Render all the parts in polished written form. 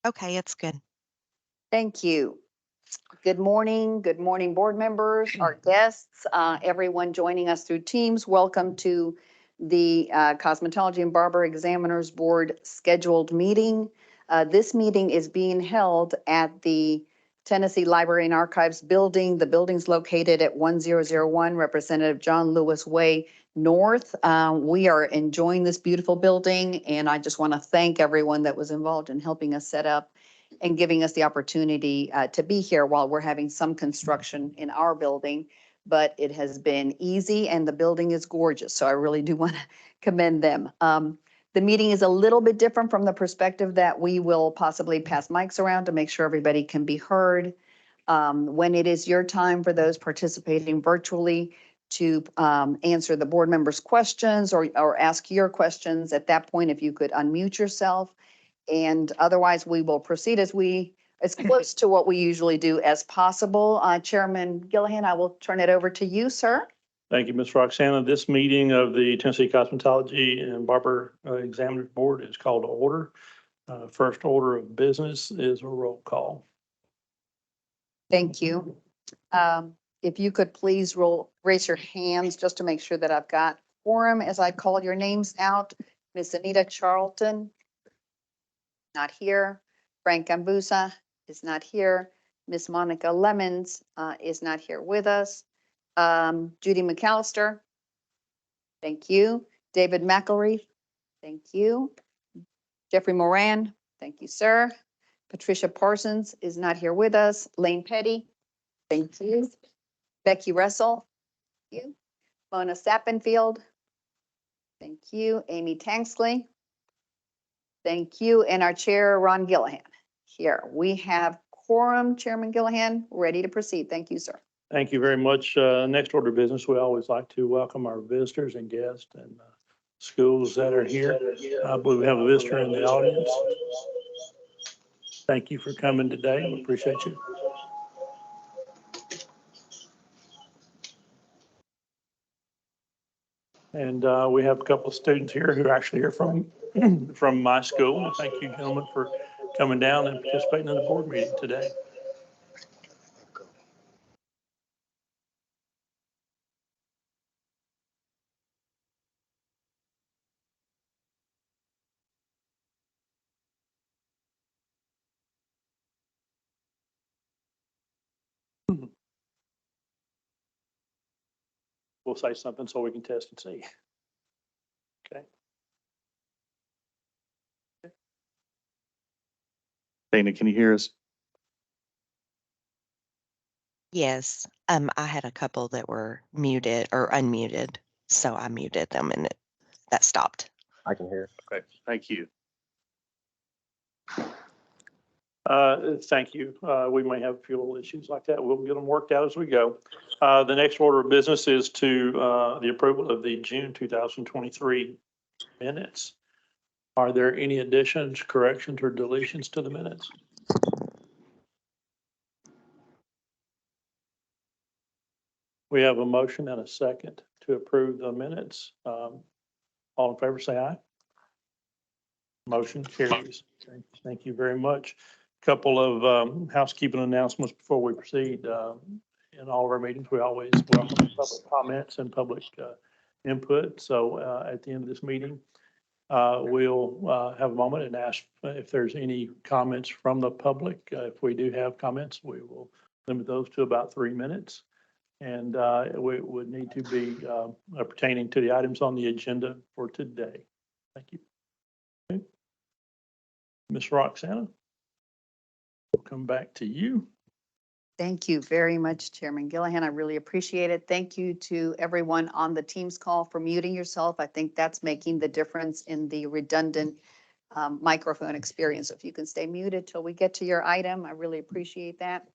Okay, it's good. Thank you. Good morning. Good morning, board members, our guests, everyone joining us through Teams. Welcome to the Cosmetology and Barber Examiners Board scheduled meeting. This meeting is being held at the Tennessee Library and Archives building. The building's located at 1001 Representative John Lewis Way North. We are enjoying this beautiful building, and I just want to thank everyone that was involved in helping us set up and giving us the opportunity to be here while we're having some construction in our building. But it has been easy and the building is gorgeous. So I really do want to commend them. The meeting is a little bit different from the perspective that we will possibly pass mics around to make sure everybody can be heard. When it is your time for those participating virtually to answer the board members' questions or ask your questions, at that point, if you could unmute yourself. And otherwise, we will proceed as close to what we usually do as possible. Chairman Gillihan, I will turn it over to you, sir. Thank you, Ms. Roxana. This meeting of the Tennessee Cosmetology and Barber Examiners Board is called to order. First order of business is a roll call. Thank you. If you could please raise your hands just to make sure that I've got quorum as I call your names out. Miss Anita Charlton, not here. Frank Gambusa is not here. Miss Monica Lemons is not here with us. Judy McAllister, thank you. David McElreath, thank you. Jeffrey Moran, thank you, sir. Patricia Parsons is not here with us. Lane Petty, thank you. Becky Russell, thank you. Mona Sappenfield, thank you. Amy Tanksley, thank you. And our chair, Ron Gillihan. Here, we have quorum, Chairman Gillihan, ready to proceed. Thank you, sir. Thank you very much. Next order of business, we always like to welcome our visitors and guests and schools that are here. I believe we have a visitor in the audience. Thank you for coming today. We appreciate you. And we have a couple of students here who are actually here from my school. Thank you, gentlemen, for coming down and participating in the board meeting today. We'll say something so we can test and see. Okay. Dana, can you hear us? Yes, I had a couple that were muted or unmuted, so I muted them and that stopped. I can hear. Okay, thank you. Thank you. We may have a few little issues like that. We'll get them worked out as we go. The next order of business is to the approval of the June 2023 minutes. Are there any additions, corrections, or deletions to the minutes? We have a motion and a second to approve the minutes. All in favor, say aye. Motion carries. Okay, thank you very much. Couple of housekeeping announcements before we proceed. In all of our meetings, we always welcome public comments and public input. So at the end of this meeting, we'll have a moment and ask if there's any comments from the public. If we do have comments, we will limit those to about 3 minutes. And we would need to be pertaining to the items on the agenda for today. Thank you. Okay. Ms. Roxana, we'll come back to you. Thank you very much, Chairman Gillihan. I really appreciate it. Thank you to everyone on the Teams call for muting yourself. I think that's making the difference in the redundant microphone experience. If you can stay muted till we get to your item, I really appreciate that.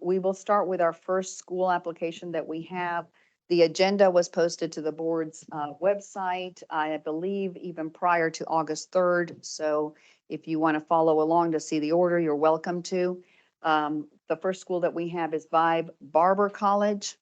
We will start with our first school application that we have. The agenda was posted to the board's website, I believe, even prior to August 3rd. So if you want to follow along to see the order, you're welcome to. The first school that we have is Barber College.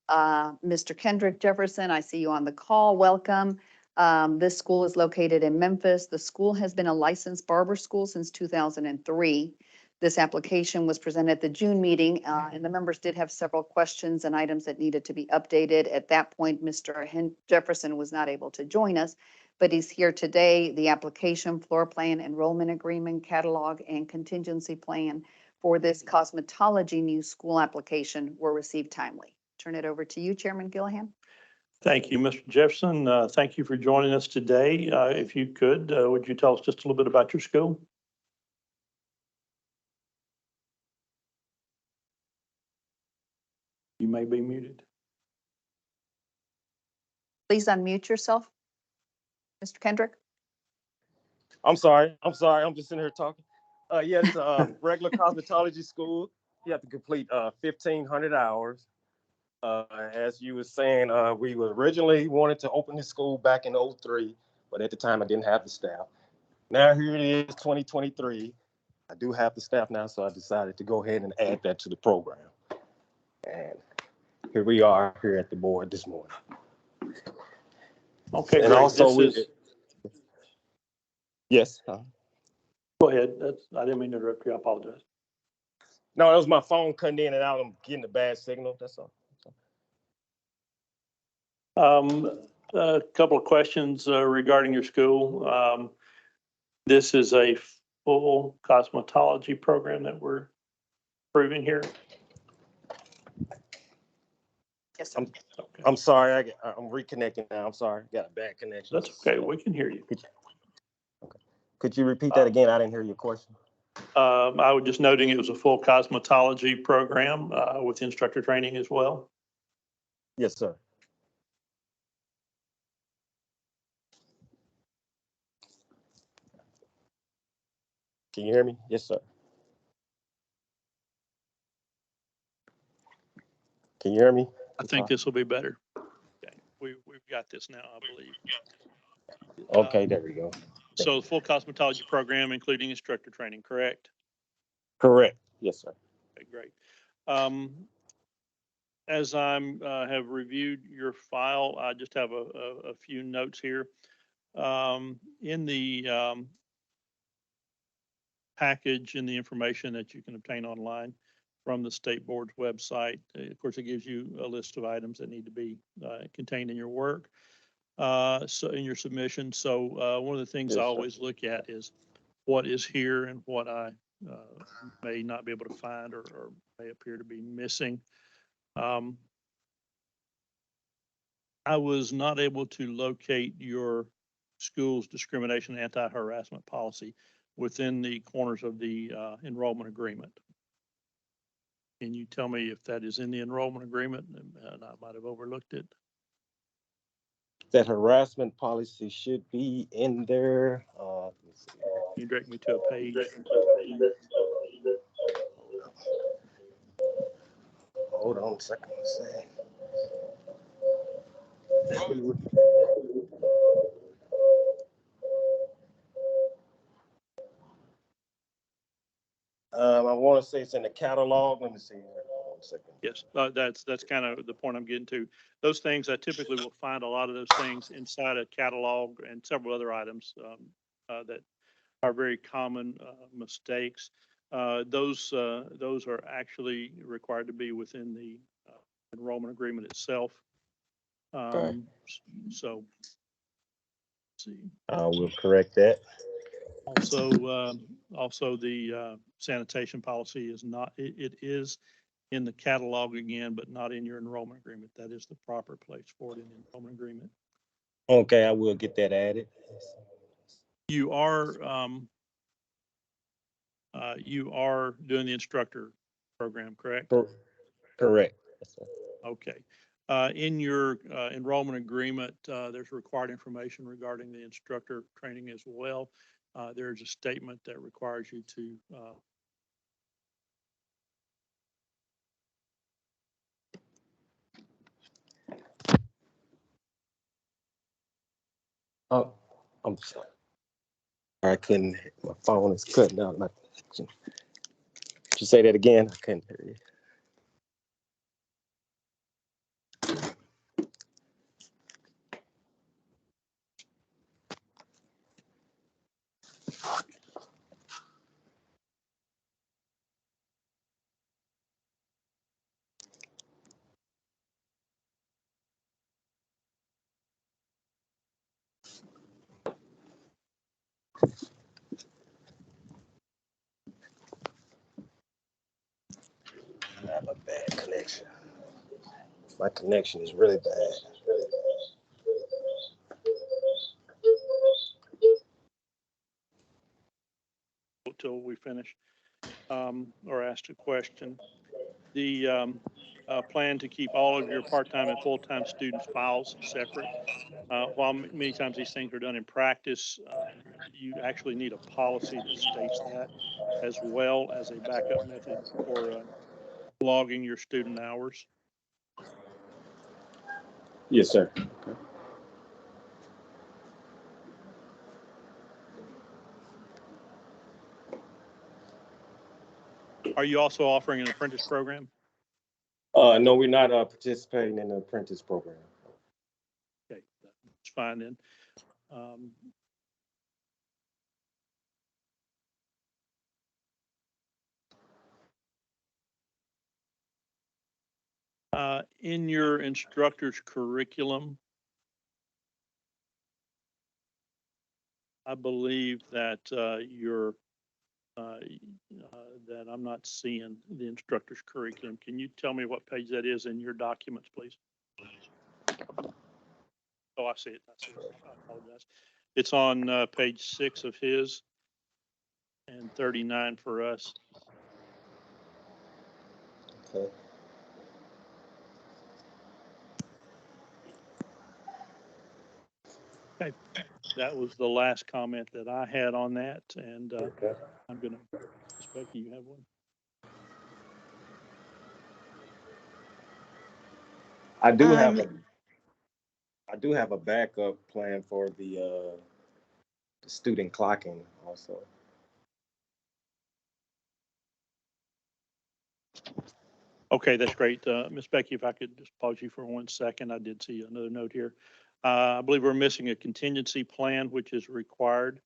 Mr. Kendrick Jefferson, I see you on the call. Welcome. This school is located in Memphis. The school has been a licensed barber school since 2003. This application was presented at the June meeting, and the members did have several questions and items that needed to be updated. At that point, Mr. Jefferson was not able to join us, but he's here today. The application, floor plan, enrollment agreement, catalog, and contingency plan for this cosmetology new school application were received timely. Turn it over to you, Chairman Gillihan. Thank you, Mr. Jefferson. Thank you for joining us today. If you could, would you tell us just a little bit about your school? You may be muted. Please unmute yourself, Mr. Kendrick. I'm sorry. I'm just sitting here talking. Yeah, it's a regular cosmetology school. You have to complete 1,500 hours. As you were saying, we were originally wanted to open this school back in '03, but at the time I didn't have the staff. Now here it is, 2023. I do have the staff now, so I decided to go ahead and add that to the program. And here we are here at the board this morning. Okay, And great. also, yes. Go ahead. I didn't mean to interrupt you. I apologize. No, that was my phone cutting in and out. I'm getting a bad signal. That's all. A couple of questions regarding your school. This is a full cosmetology program that we're approving here. Yes, sir. Okay. I'm sorry. I'm reconnecting now. I'm sorry. Got a bad connection. That's okay. We can hear you. Could you repeat that again? I didn't hear your question. I was just noting it was a full cosmetology program with instructor training as well. Yes, sir. Can you hear me? Yes, sir. Can you hear me? I think this will be better. Okay. We've got this now, I believe. Okay, there we go. So the full cosmetology program, including instructor training, correct? Correct. Yes, sir. Okay, great. As I'm have reviewed your file, I just have a few notes here. In the package and the information that you can obtain online from the state board's website, of course, it gives you a list of items that need to be contained in your work, so in your submission. So one of the things I always look at is what is here and what I may not be able to find or may appear to be missing. I was not able to locate your school's discrimination and anti-harassment policy within the corners of the enrollment agreement. Can you tell me if that is in the enrollment agreement? And I might have overlooked it. That harassment policy should be in there. Can you direct me to a page? Hold on a second. I want to say it's in the catalog. Let me see. One second. Yes, that's kind of the point I'm getting to. Those things, I typically will find a lot of those things inside a catalog and several other items that are very common mistakes. Those are actually required to be within the enrollment agreement itself. So, let's see. I will correct that. Also, the sanitation policy is not. It is in the catalog again, but not in your enrollment agreement. That is the proper place for it in the enrollment agreement. Okay, I will get that added. You are doing the instructor program, correct? Correct. Yes, sir. Okay. In your enrollment agreement, there's required information regarding the instructor training as well. There's a statement that requires you to Oh, I'm sorry. I couldn't. My phone is cutting out. Could you say that again? I couldn't hear you. connection. My connection is really bad. Till we finish, or asked a question. The plan to keep all of your part-time and full-time students' files separate. While many times these things are done in practice, you actually need a policy that states that, as well as a backup method for logging your student hours. Yes, sir. Are you also offering an apprentice program? No, we're not participating in the apprentice program. Okay, that's fine then. Um, in your instructor's curriculum, I believe that that I'm not seeing the instructor's curriculum. Can you tell me what page that is in your documents, please? Oh, I see it. I see it. I apologize. It's on page 6 of his and 39 for us. Okay. Okay, that was the last comment that I had on that, and Okay. I'm gonna, Ms. Becky, you have one? I do have Um, a I do have a backup plan for the student clocking also. Okay, that's great. Ms. Becky, if I could just pause you for 1 second. I did see another note here. I believe we're missing a contingency plan, which is required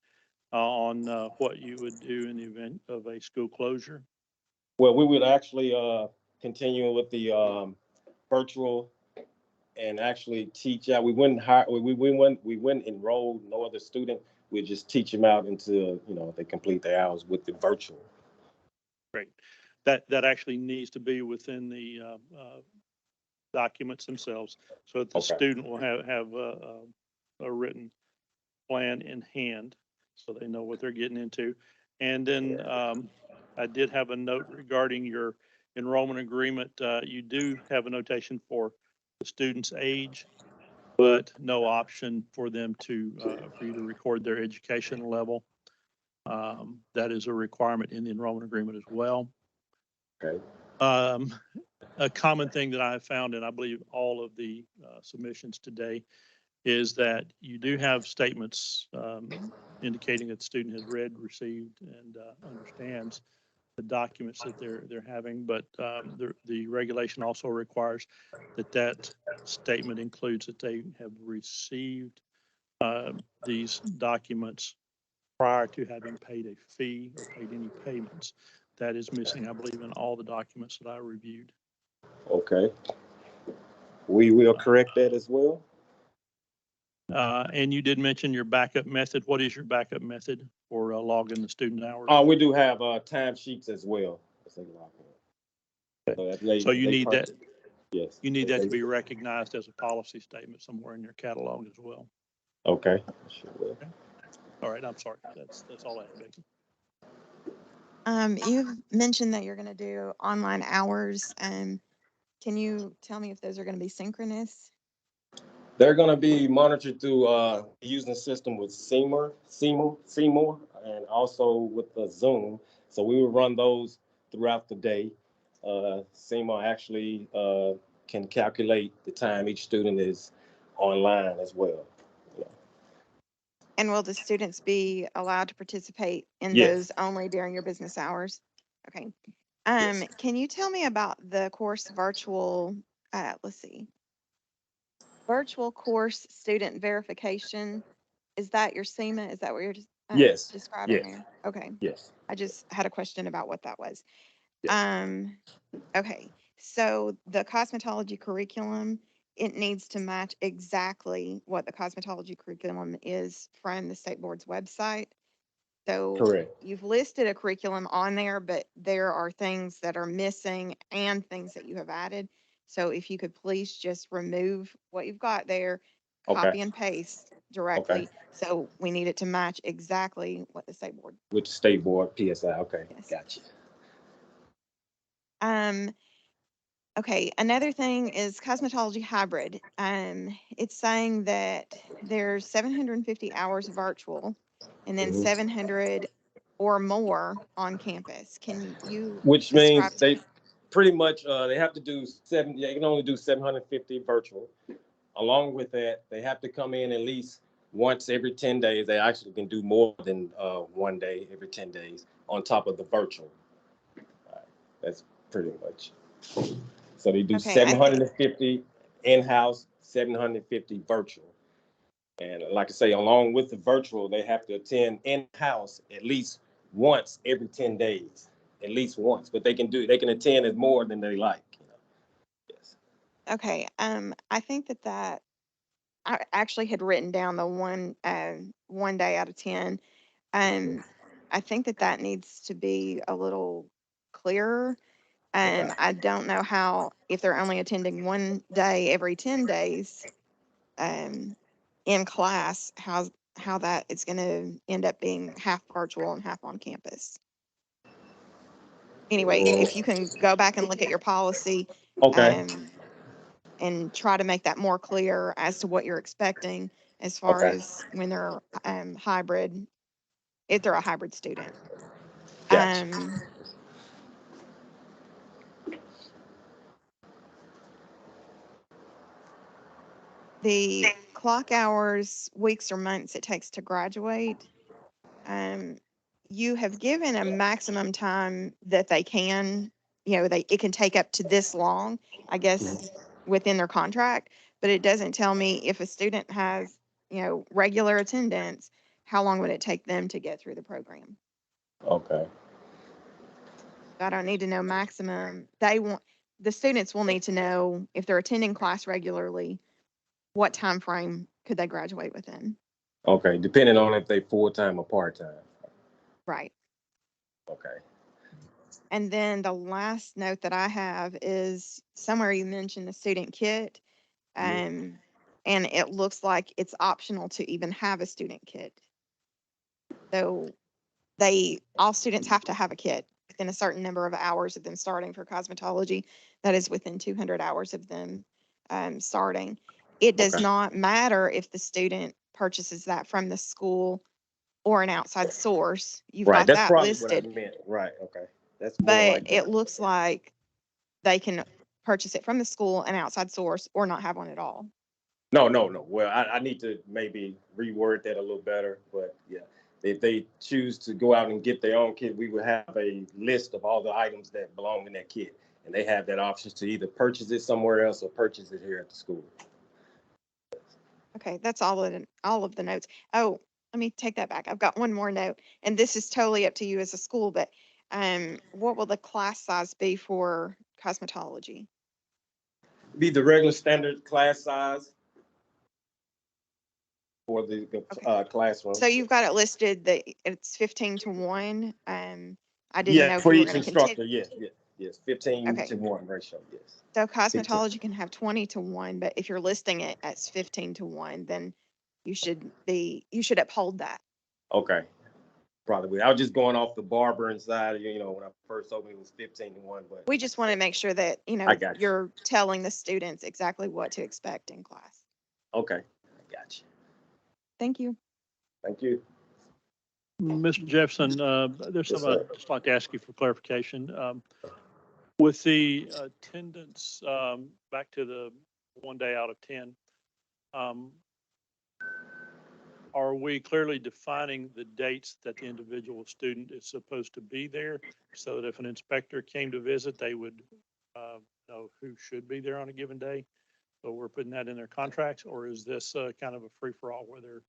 on what you would do in the event of a school closure. Well, we would actually continue with the virtual and actually teach out. We wouldn't hire. We wouldn't enroll no other student. We just teach them out until they complete their hours with the virtual. Great. That actually needs to be within the documents themselves, so that the Okay. student will have a written plan in hand, so they know what they're getting into. And then I did have a note regarding your enrollment agreement. You do have a notation for the student's age, but no option for them for you to record their education level. That is a requirement in the enrollment agreement as well. Okay. A common thing that I have found, and I believe all of the submissions today, is that you do have statements indicating that the student has read, received, and understands the documents that they're having, but the regulation also requires that statement includes that they have received these documents prior to having paid a fee or paid any payments. That is missing, I believe, in all the documents that I reviewed. Okay. We will correct that as well. And you did mention your backup method. What is your backup method for logging the student hours? We do have time sheets as well. As they log in. So you need that. Yes. You need that to be recognized as a policy statement somewhere in your catalog as well. Okay. Sure will. Okay. All right. I'm sorry. That's all I had, Becky. You've mentioned that you're going to do online hours. Can you tell me if those are going to be synchronous? They're going to be monitored through using the system with Seymour, and also with the Zoom. So we will run those throughout the day. Seymour actually can calculate the time each student is online as well. Yeah. And will the students be allowed to participate in Yes. those only during your business hours? Okay. Yes. Can you tell me about the course virtual, let's see, virtual course student verification? Is that your SEMA? Is that what you're Yes. describing Yes. there? Okay. Yes. I just had a question about what that was. Yes. Okay. So the cosmetology curriculum, it needs to match exactly what the cosmetology curriculum is from the state board's website. So Correct. you've listed a curriculum on there, but there are things that are missing and things that you have added. So if you could please just remove what you've got there, Okay. copy and paste Okay. directly. So we need it to match exactly what the state board. With the state board PSI. Okay. Yes. Gotcha. Um, okay, another thing is cosmetology hybrid. It's saying that there's 750 hours virtual and then Mhm. 700 or more on campus. Can you Which describe means to me? they pretty much they have to do seven. They can only do 750 virtual. Along with that, they have to come in at least once every 10 days. They actually can do more than 1 day every 10 days on top of the virtual. That's pretty much. So they do Okay, I think 750 in-house, 750 virtual. And like I say, along with the virtual, they have to attend in-house at least once every 10 days, at least once. But they can attend as more than they like. Yes. okay. I think that I actually had written down the 1 day out of 10. Um, I think that needs to be a little clearer. Okay. I don't know how, if they're only attending 1 day every 10 days, um, in class, how that is going to end up being half virtual and half on campus. Anyway, if you can go back and look at your policy, Okay. um, and try to make that more clear as to what you're expecting as far Okay. as when they're hybrid, if they're a hybrid student. Gotcha. Um, the clock hours, weeks or months it takes to graduate, um, you have given a maximum time that they can, it can take up to this long, I guess, within their contract, but it doesn't tell me if a student has, regular attendance, how long would it take them to get through the program? Okay. I don't need to know maximum. The students will need to know if they're attending class regularly, what time frame could they graduate within? Okay. Depending on if they full time or part time. Right. Okay. And then the last note that I have is somewhere you mentioned the student kit, Mhm. um, and it looks like it's optional to even have a student kit. So all students have to have a kit within a certain number of hours of them starting for cosmetology. That is within 200 hours of them starting. It does Okay. not matter if the student purchases that from the school or an outside source. You've Right. got That's that probably what I listed, meant. Right. Okay. That's more but like it that. looks like they can purchase it from the school, an outside source, or not have one at all. No, no, no. Well, I need to maybe reword that a little better. But yeah, if they choose to go out and get their own kit, we would have a list of all the items that belong in that kit. And they have that option to either purchase it somewhere else or purchase it here at the school. Okay, that's all of the notes. Oh, let me take that back. I've got one more note, and this is totally up to you as a school, but what will the class size be for cosmetology? Be the regular standard class size for the Okay, classroom. so you've got it listed that it's 15 to 1. I didn't Yeah, know if for you were each going to continue. instructor. Yes, yes, yes. 15 Okay, to 1 ratio. Yes. so 15. cosmetology can have 20 to 1, but if you're listing it as 15 to 1, then you should uphold that. Okay. Probably. I was just going off the barber inside. When I first opened, it was 15 to 1, but We just want to make sure that, I got you. you're telling the students exactly what to expect in class. Okay. I got you. Thank you. Thank you. Mr. Jefferson, there's Yes, something sir. I'd just like to ask you for clarification. With the attendance, back to the 1 day out of 10, um, are we clearly defining the dates that the individual student is supposed to be there so that if an inspector came to visit, they would know who should be there on a given day? So we're putting that in their contracts, or is this kind of a free-for-all where they're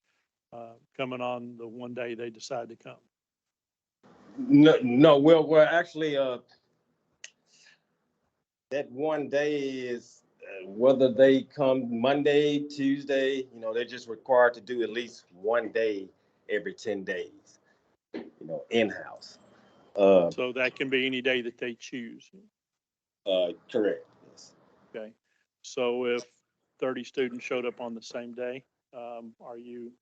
coming on the 1 day they decide to come? No, no. Well, we're actually that 1 day is whether they come Monday, Tuesday. They're just required to do at least 1 day every 10 days. in-house. So that can be any day that they choose. Correct. Yes. Okay. So if 30 students showed up on the same day, do you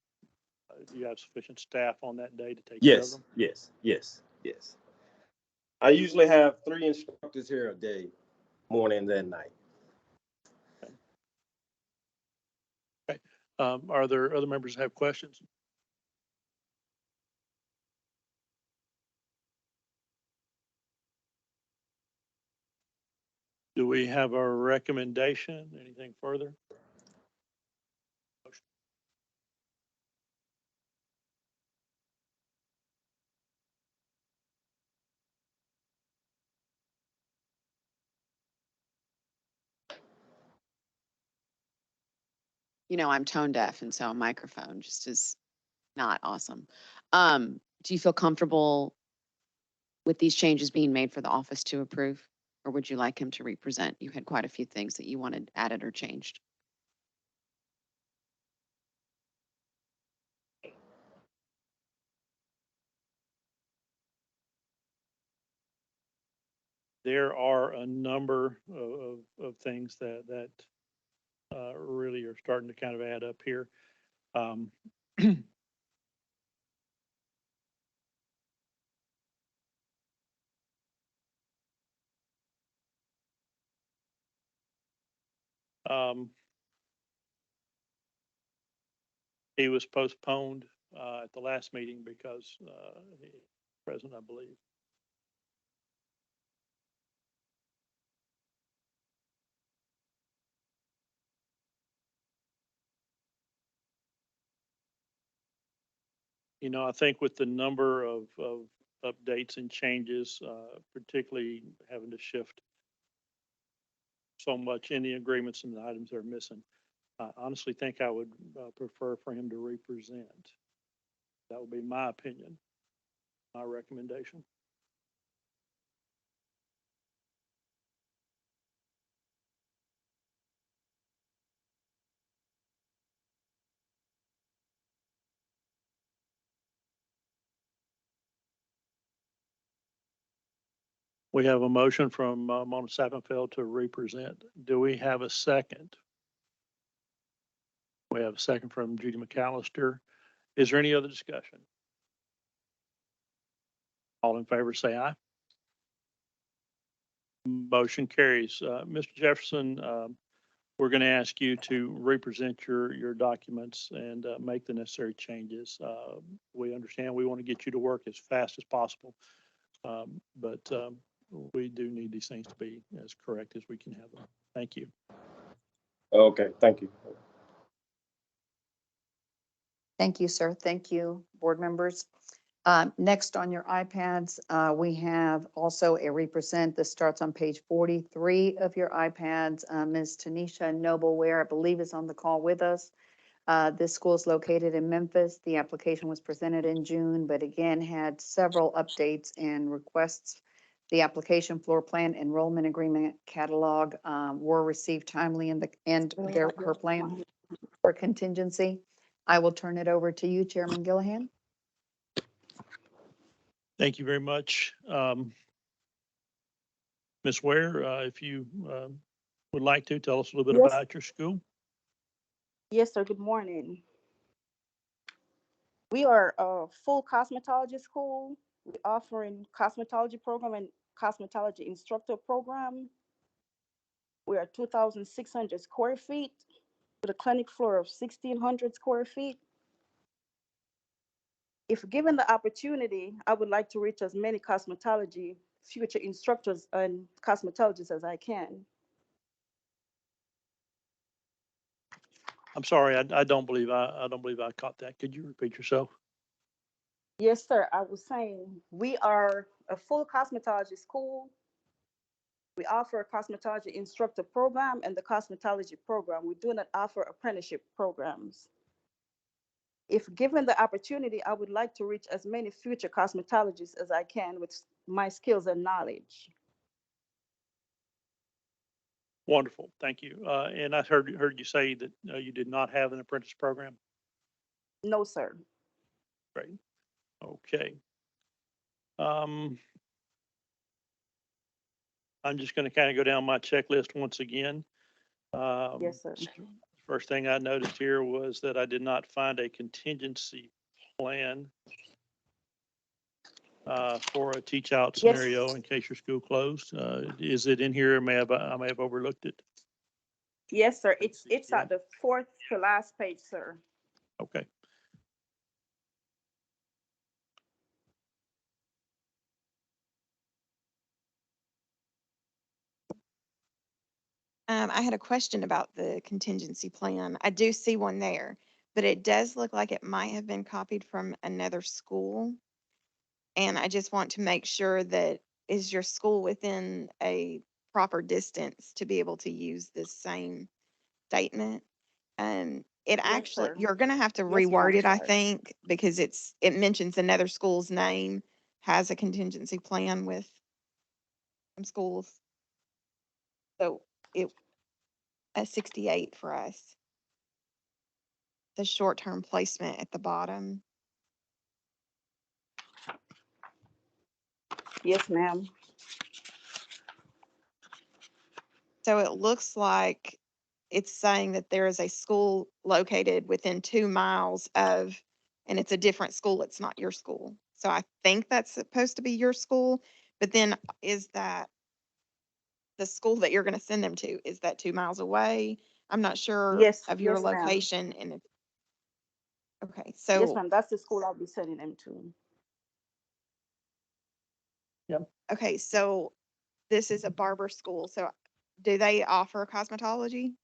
have sufficient staff on that day to take care of Yes. them? Yes. Yes. Yes. I usually have 3 instructors here a day, morning and night. Okay. Are there other members that have questions? Do we have a recommendation? Anything further? I'm tone deaf, and so a microphone just is not awesome. Do you feel comfortable with these changes being made for the office to approve? Or would you like him to represent? You had quite a few things that you wanted added or changed. There are a number of things that really are starting to kind of add up here. Um, um, he was postponed at the last meeting because he was present, I believe. I think with the number of updates and changes, particularly having to shift so much in the agreements and the items they're missing, I honestly think I would prefer for him to represent. That would be my opinion, my recommendation. We have a motion from Mona Sappenfeld to represent. Do we have a second? We have a second from Judy McAllister. Is there any other discussion? All in favor, say aye. Motion carries. Mr. Jefferson, we're going to ask you to represent your documents and make the necessary changes. We understand we want to get you to work as fast as possible, but we do need these things to be as correct as we can have them. Thank you. Okay. Thank you. Thank you, sir. Thank you, board members. Next on your iPads, we have also a represent. This starts on page 43 of your iPads. Ms. Tanisha Nobleware, I believe, is on the call with us. This school is located in Memphis. The application was presented in June, but again, had several updates and requests. The application, floor plan, enrollment agreement, catalog were received timely in her plan for contingency. I will turn it over to you, Chairman Gillihan. Thank you very much. Ms. Ware, if you would like to tell us a little bit Yes. about your school. Yes, sir. Good morning. We are a full cosmetology school. We offering cosmetology program and cosmetology instructor program. We are 2,600 square feet with a clinic floor of 1,600 square feet. If given the opportunity, I would like to reach as many cosmetology future instructors and cosmetologists as I can. I'm sorry, I don't believe I caught that. Could you repeat yourself? Yes, sir. I was saying we are a full cosmetology school. We offer a cosmetology instructor program and the cosmetology program. We do not offer apprenticeship programs. If given the opportunity, I would like to reach as many future cosmetologists as I can with my skills and knowledge. Wonderful, thank you. And I heard you say that you did not have an apprentice program. No, sir. Great. Okay. I'm just going to kind of go down my checklist once again. Yes, sir. First thing I noticed here was that I did not find a contingency plan for a teach out Yes. scenario in case your school closed. Is it in here? I may have overlooked it. Yes, sir. Let's It's see it's here. at the fourth to last page, sir. Okay. I had a question about the contingency plan. I do see one there, but it does look like it might have been copied from another school. And I just want to make sure that is your school within a proper distance to be able to use this same statement? It Yes, actually, sir. you're gonna have to Yes, ma'am. reword it, I Sorry. think, because it mentions another school's name has a contingency plan with some schools. So it, 68 for us. The short-term placement at the bottom. Yes, ma'am. So it looks like it's saying that there is a school located within 2 miles of, and it's a different school. It's not your school. So I think that's supposed to be your school, but then is that the school that you're going to send them to? Is that 2 miles away? I'm not sure Yes, of your yes, ma'am. location and if, okay, Yes, so, ma'am. That's the school I'll be sending them to. okay, so this is a barber school. So do they offer cosmetology?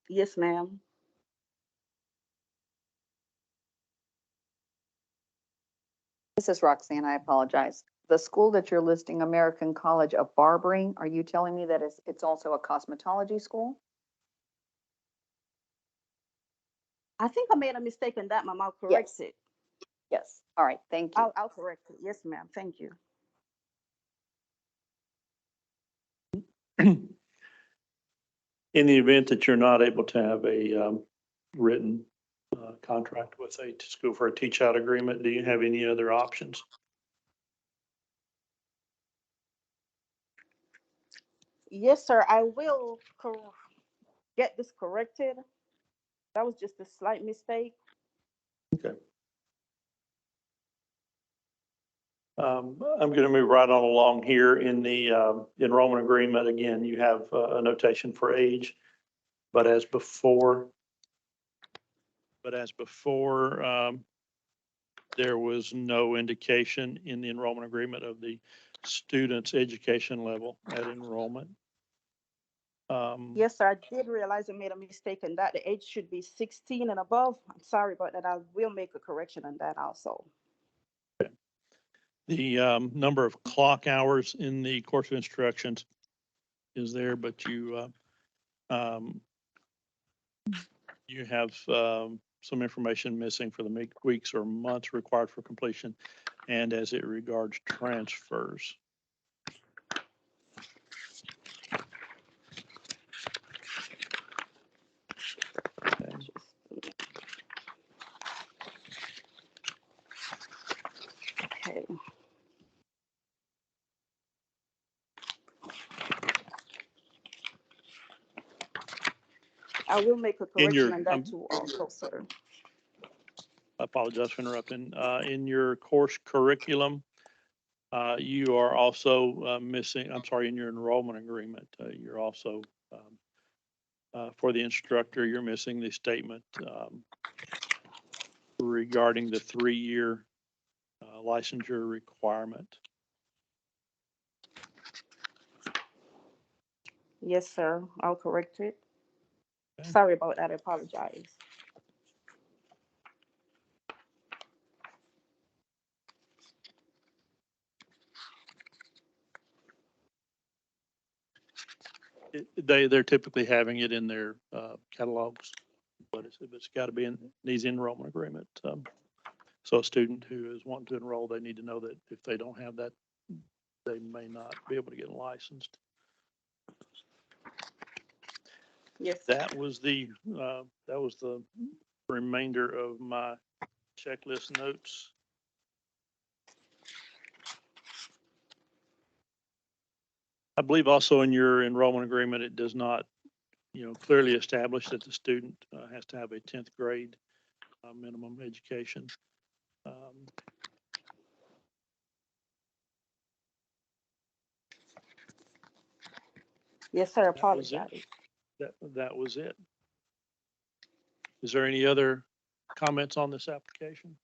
Yes, ma'am. This is Roxanne, I apologize. The school that you're listing, American College of Barbering, are you telling me that it's also a cosmetology school? I think I made a mistake in that, ma'am. I'll correct Yes. it. Yes. All right, thank you. I'll correct it. Yes, ma'am. Thank you. In the event that you're not able to have a written contract with a school for a teach out agreement, do you have any other options? Yes, sir. I will get this corrected. That was just a slight mistake. Okay. I'm going to move right on along here in the enrollment agreement. Again, you have a notation for age, but as before, there was no indication in the enrollment agreement of the student's education level at enrollment. Yes, sir. I did realize I made a mistake in that. The age should be 16 and above. I'm sorry about that. I will make a correction on that also. The number of clock hours in the course of instructions is there, but you have some information missing for the weeks or months required for completion and as it regards transfers. Okay. Okay. I will make a In correction your, on that too also, sir. I apologize for interrupting. In your course curriculum, you are also missing, I'm sorry, in your enrollment agreement, you're also, for the instructor, you're missing the statement regarding the 3-year licensure requirement. Yes, sir. I'll correct it. Okay. Sorry about that. I apologize. They're typically having it in their catalogs, but it's got to be in these enrollment agreement. So a student who is wanting to enroll, they need to know that if they don't have that, they may not be able to get licensed. Yes. That was the remainder of my checklist notes. I believe also in your enrollment agreement, it does not, clearly establish that the student has to have a 10th grade minimum education. Yes, sir, That was it. apologize. That was it. Is there any other comments on this application?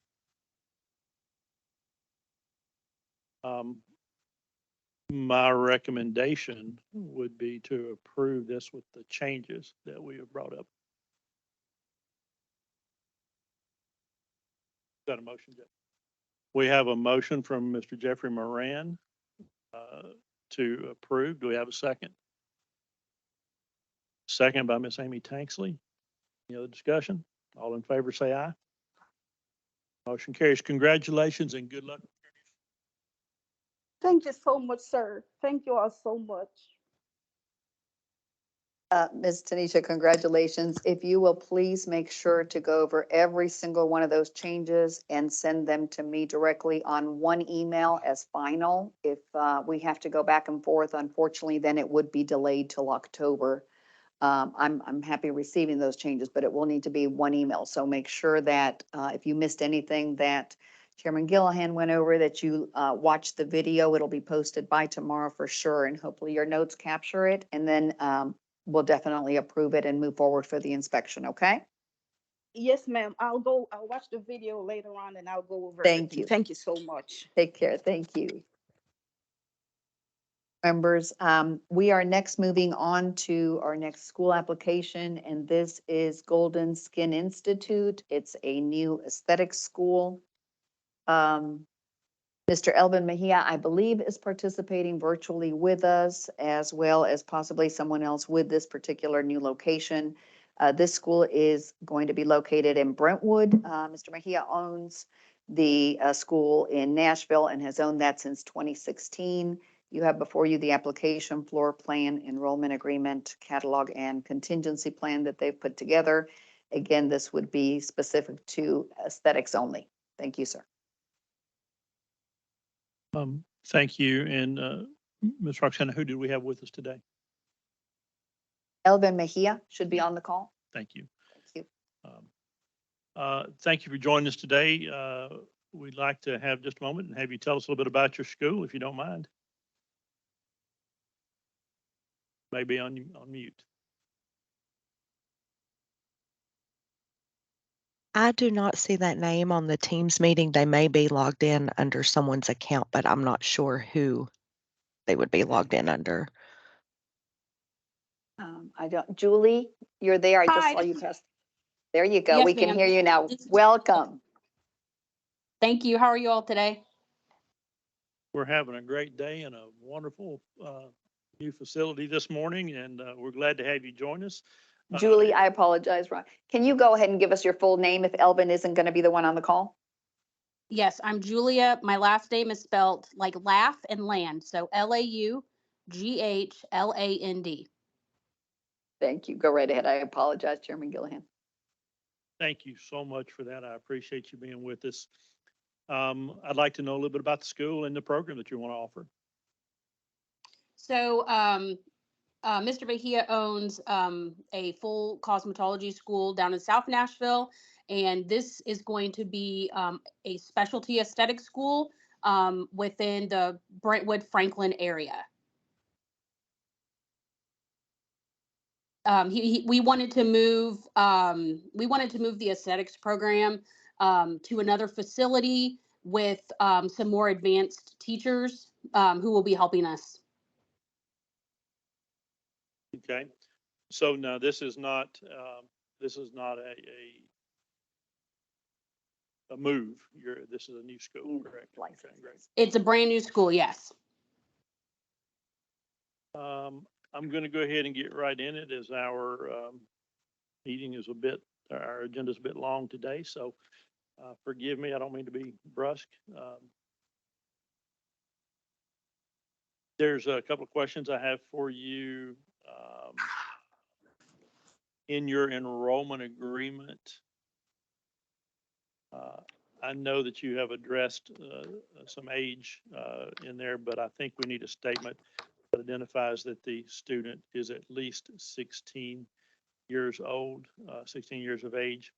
My recommendation would be to approve this with the changes that we have brought up. Is that a motion, Jeff? We have a motion from Mr. Jeffrey Moran to approve. Do we have a second? Second by Miss Amy Tanksley. Any other discussion? All in favor, say aye. Motion carries. Congratulations and good luck. Thank you so much, sir. Thank you all so much. Ms. Tanisha, congratulations. If you will please make sure to go over every single one of those changes and send them to me directly on one email as final. If we have to go back and forth, unfortunately, then it would be delayed till October. I'm happy receiving those changes, but it will need to be one email. So make sure that if you missed anything that Chairman Gillahan went over, that you watch the video. It'll be posted by tomorrow for sure, and hopefully your notes capture it. And then we'll definitely approve it and move forward for the inspection, okay? Yes, ma'am. I'll watch the video later on and I'll go over Thank everything. you. Thank you so much. Take care. Thank you. Members, we are next moving on to our next school application, and this is Golden Skin Institute. It's a new aesthetics school. Mr. Elvin Mejia, I believe, is participating virtually with us, as well as possibly someone else with this particular new location. This school is going to be located in Brentwood. Mr. Mejia owns the school in Nashville and has owned that since 2016. You have before you the application, floor plan, enrollment agreement, catalog, and contingency plan that they've put together. Again, this would be specific to aesthetics only. Thank you, sir. Thank you. And Ms. Roxana, who do we have with us today? Elvin Mejia should be on the call. Thank you. Thank you. Thank you for joining us today. We'd like to have just a moment and have you tell us a little bit about your school, if you don't mind. Maybe on mute. I do not see that name on the Teams meeting. They may be logged in under someone's account, but I'm not sure who they would be logged in under. I don't, Julie, you're there. I just Hi. saw you pass. There you go. Yes, We can ma'am. hear you now. This is- Welcome. Thank you. How are you all today? We're having a great day and a wonderful new facility this morning, and we're glad to have you join us. Julie, I apologize, Ron. Can you go ahead and give us your full name if Elvin isn't going to be the one on the call? Yes, I'm Julia. My last name is spelled like laugh and land. So Laugghland. Thank you. Go right ahead. I apologize, Chairman Gillahan. Thank you so much for that. I appreciate you being with us. I'd like to know a little bit about the school and the program that you want to offer. So Mr. Bahia owns a full cosmetology school down in South Nashville, and this is going to be a specialty aesthetic school within the Brentwood Franklin area. We wanted to move the aesthetics program to another facility with some more advanced teachers who will be helping us. Okay, so now this is not a move. This is a new school, correct? Okay, great. It's a brand new school, yes. I'm going to go ahead and get right in it as our meeting is our agenda is a bit long today, so forgive me. I don't mean to be brusque. There's a couple of questions I have for you. In your enrollment agreement, I know that you have addressed some age in there, but I think we need a statement that identifies that the student is at least 16 years old, 16 years of age.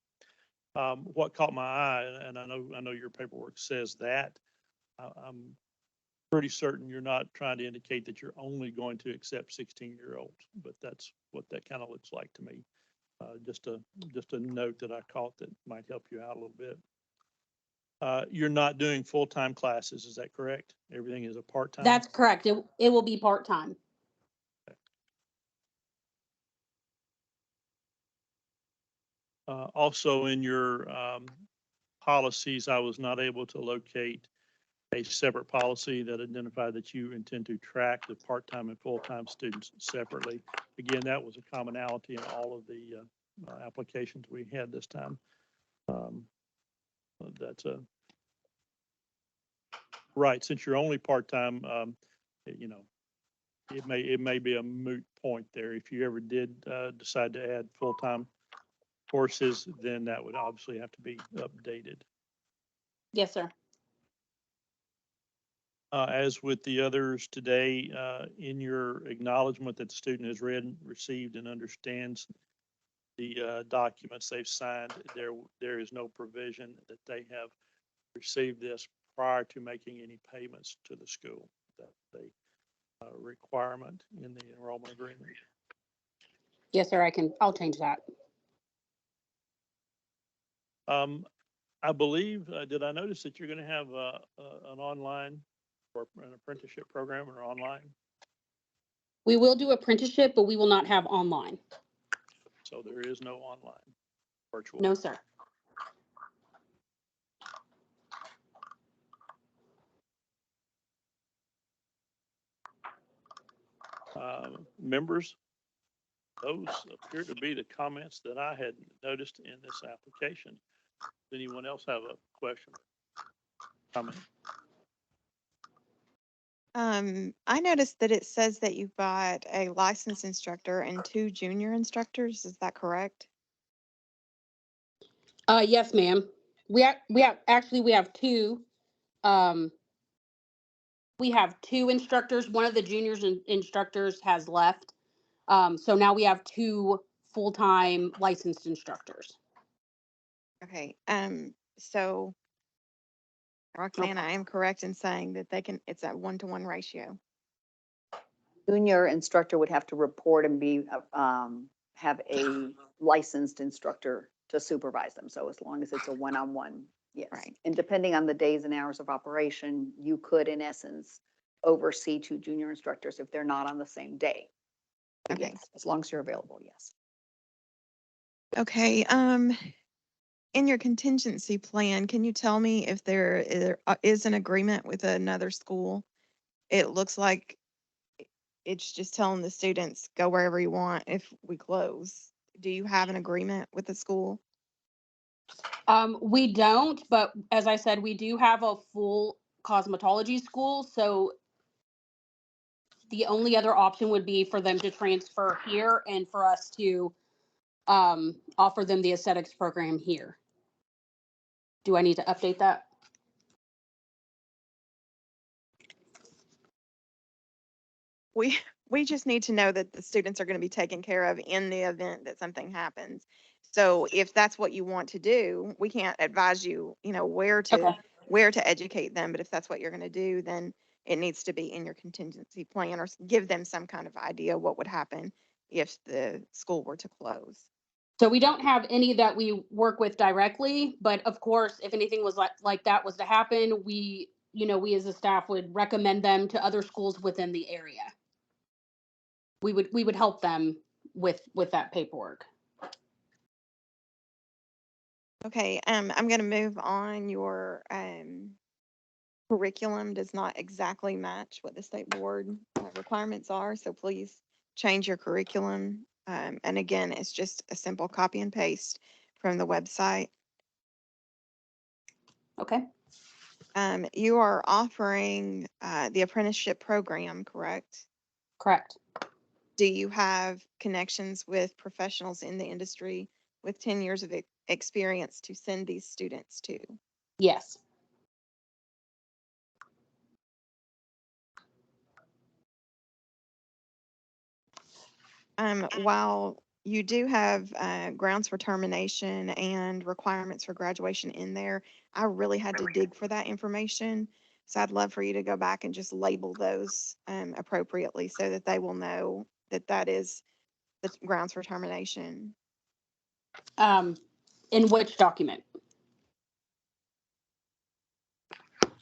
What caught my eye, and I know your paperwork says that, I'm pretty certain you're not trying to indicate that you're only going to accept 16-year-olds, but that's what that kind of looks like to me. Just a note that I caught that might help you out a little bit. You're not doing full-time classes, is that correct? Everything is a part-time? That's correct. It will be part-time. Also in your policies, I was not able to locate a separate policy that identified that you intend to track the part-time and full-time students separately. Again, that was a commonality in all of the applications we had this time. That's a right. Since you're only part-time, you know, it may be a moot point there. If you ever did decide to add full-time courses, then that would obviously have to be updated. Yes, sir. As with the others today, in your acknowledgement that the student has read, received, and understands the documents they've signed, there is no provision that they have received this prior to making any payments to the school. That's a requirement in the enrollment agreement. Yes, sir. I'll change that. I believe, did I notice that you're going to have an online or an apprenticeship program or online? We will do apprenticeship, but we will not have online. So there is no online, virtual. No, sir. Members, those appear to be the comments that I had noticed in this application. Does anyone else have a question? Comment? I noticed that it says that you've got a licensed instructor and 2 junior instructors. Is that correct? Yes, ma'am. We have two. We have 2 instructors. One of the juniors instructors has left. So now we have 2 full-time licensed instructors. Okay, so Roxanne, I am correct in saying that it's a 1-to-1 ratio. Junior instructor would have to report and have a licensed instructor to supervise them. So as long as it's a one-on-one, yes. Right. And depending on the days and hours of operation, you could, in essence, oversee 2 junior instructors if they're not on the same day. But Okay. yes, as long as you're available, yes. Okay, in your contingency plan, can you tell me if there is an agreement with another school? It looks like it's just telling the students, go wherever you want if we close. Do you have an agreement with the school? We don't, but as I said, we do have a full cosmetology school. So the only other option would be for them to transfer here and for us to offer them the aesthetics program here. Do I need to update that? We just need to know that the students are going to be taken care of in the event that something happens. So if that's what you want to do, we can't advise you, where Okay. to educate them. But if that's what you're going to do, then it needs to be in your contingency plan or give them some kind of idea what would happen if the school were to close. So we don't have any that we work with directly, but of course, if anything was like that was to happen, we as a staff would recommend them to other schools within the area. We would help them with that paperwork. Okay, I'm going to move on. Your curriculum does not exactly match what the state board requirements are, so please change your curriculum. And again, it's just a simple copy and paste from the website. Okay. You are offering the apprenticeship program, correct? Correct. Do you have connections with professionals in the industry with 10 years of experience to send these students to? Yes. While you do have grounds for termination and requirements for graduation in there, I really had to dig for that information. So I'd love for you to go back and just label those appropriately so that they will know that that is the grounds for termination. Um, in which document?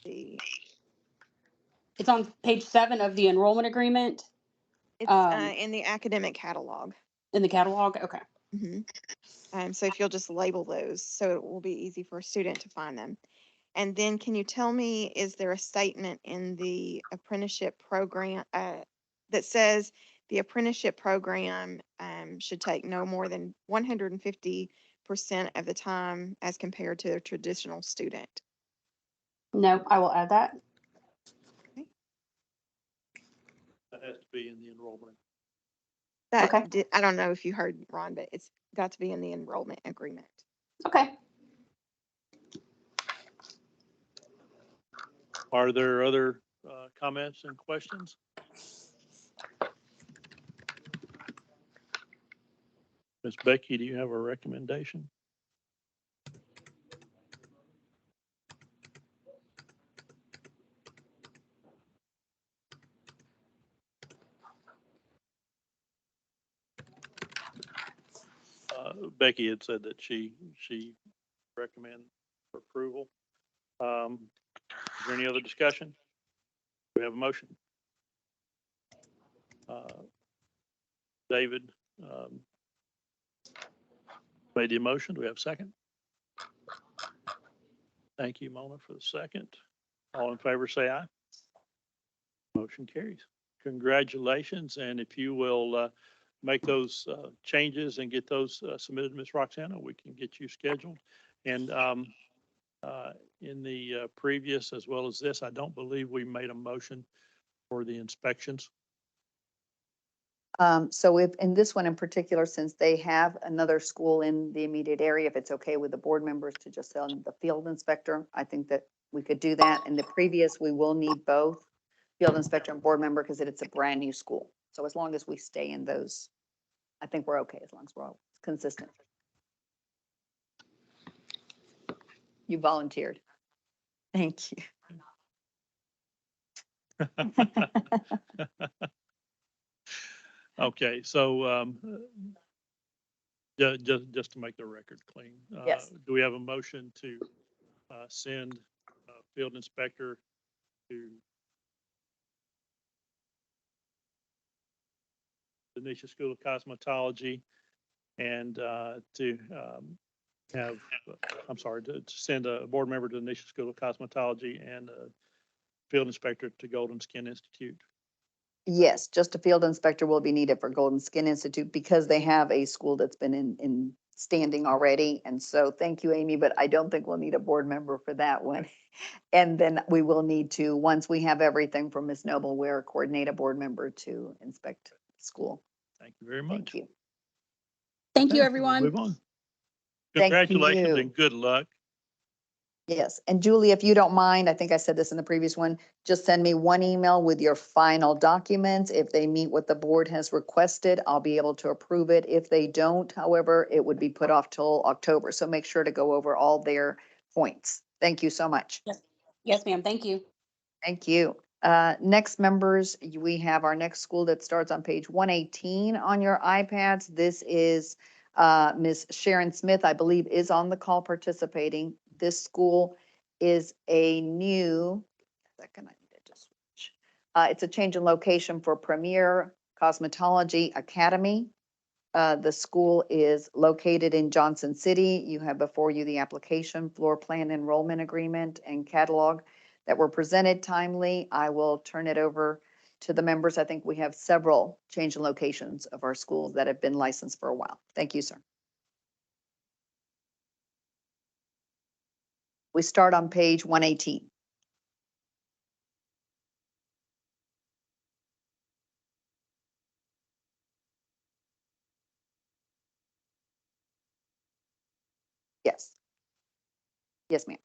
The It's on page 7 of the enrollment agreement. It's Um, in the academic catalog. in the catalog. Okay. So if you'll just label those, so it will be easy for a student to find them. And then can you tell me, is there a statement in the apprenticeship program that says the apprenticeship program should take no more than 150% of the time as compared to a traditional student? No, I will add that. That has to be in the enrollment. Okay. I don't know if you heard Ron, but it's got to be in the enrollment agreement. Okay. Are there other comments and questions? Ms. Becky, do you have a recommendation? Becky had said that she recommends approval. Is there any other discussion? Do we have a motion? David made the motion. Do we have a second? Thank you, Mona, for the second. All in favor, say aye. Motion carries. Congratulations, and if you will make those changes and get those submitted to Ms. Roxana, we can get you scheduled. And in the previous as well as this, I don't believe we made a motion for the inspections. So if, in this one in particular, since they have another school in the immediate area, if it's okay with the board members to just send the field inspector, I think that we could do that. In the previous, we will need both field inspector and board member because it's a brand new school. So as long as we stay in those, I think we're okay, as long as we're all consistent. You volunteered. Thank you. Okay, so just to make the record clean, Yes. do we have a motion to send field inspector to the Nisha School of Cosmetology and to have, I'm sorry, to send a board member to the Nisha School of Cosmetology and a field inspector to Golden Skin Institute? Yes, just a field inspector will be needed for Golden Skin Institute because they have a school that's been in standing already. And so thank you, Amy, but I don't think we'll need a board member for that one. And then we will need to, once we have everything from Ms. Noble, we'll coordinate a board member to inspect the school. Thank you very much. Thank you. Thank you, Okay, we'll everyone. move on. Thank Congratulations you. and good luck. Yes, and Julie, if you don't mind, I think I said this in the previous one, just send me one email with your final documents. If they meet what the board has requested, I'll be able to approve it. If they don't, however, it would be put off till October. So make sure to go over all their points. Thank you so much. Yes. Yes, ma'am. Thank you. Thank you. Next members, we have our next school that starts on page 118 on your iPads. This is Ms. Sharon Smith, I believe, is on the call participating. This school is a new, second, I need to just switch. It's a change in location for Premier Cosmetology Academy. The school is located in Johnson City. You have before you the application, floor plan enrollment agreement, and catalog that were presented timely. I will turn it over to the members. I think we have several change in locations of our schools that have been licensed for a while. Thank you, sir. We start on page 118. Yes. Yes, ma'am.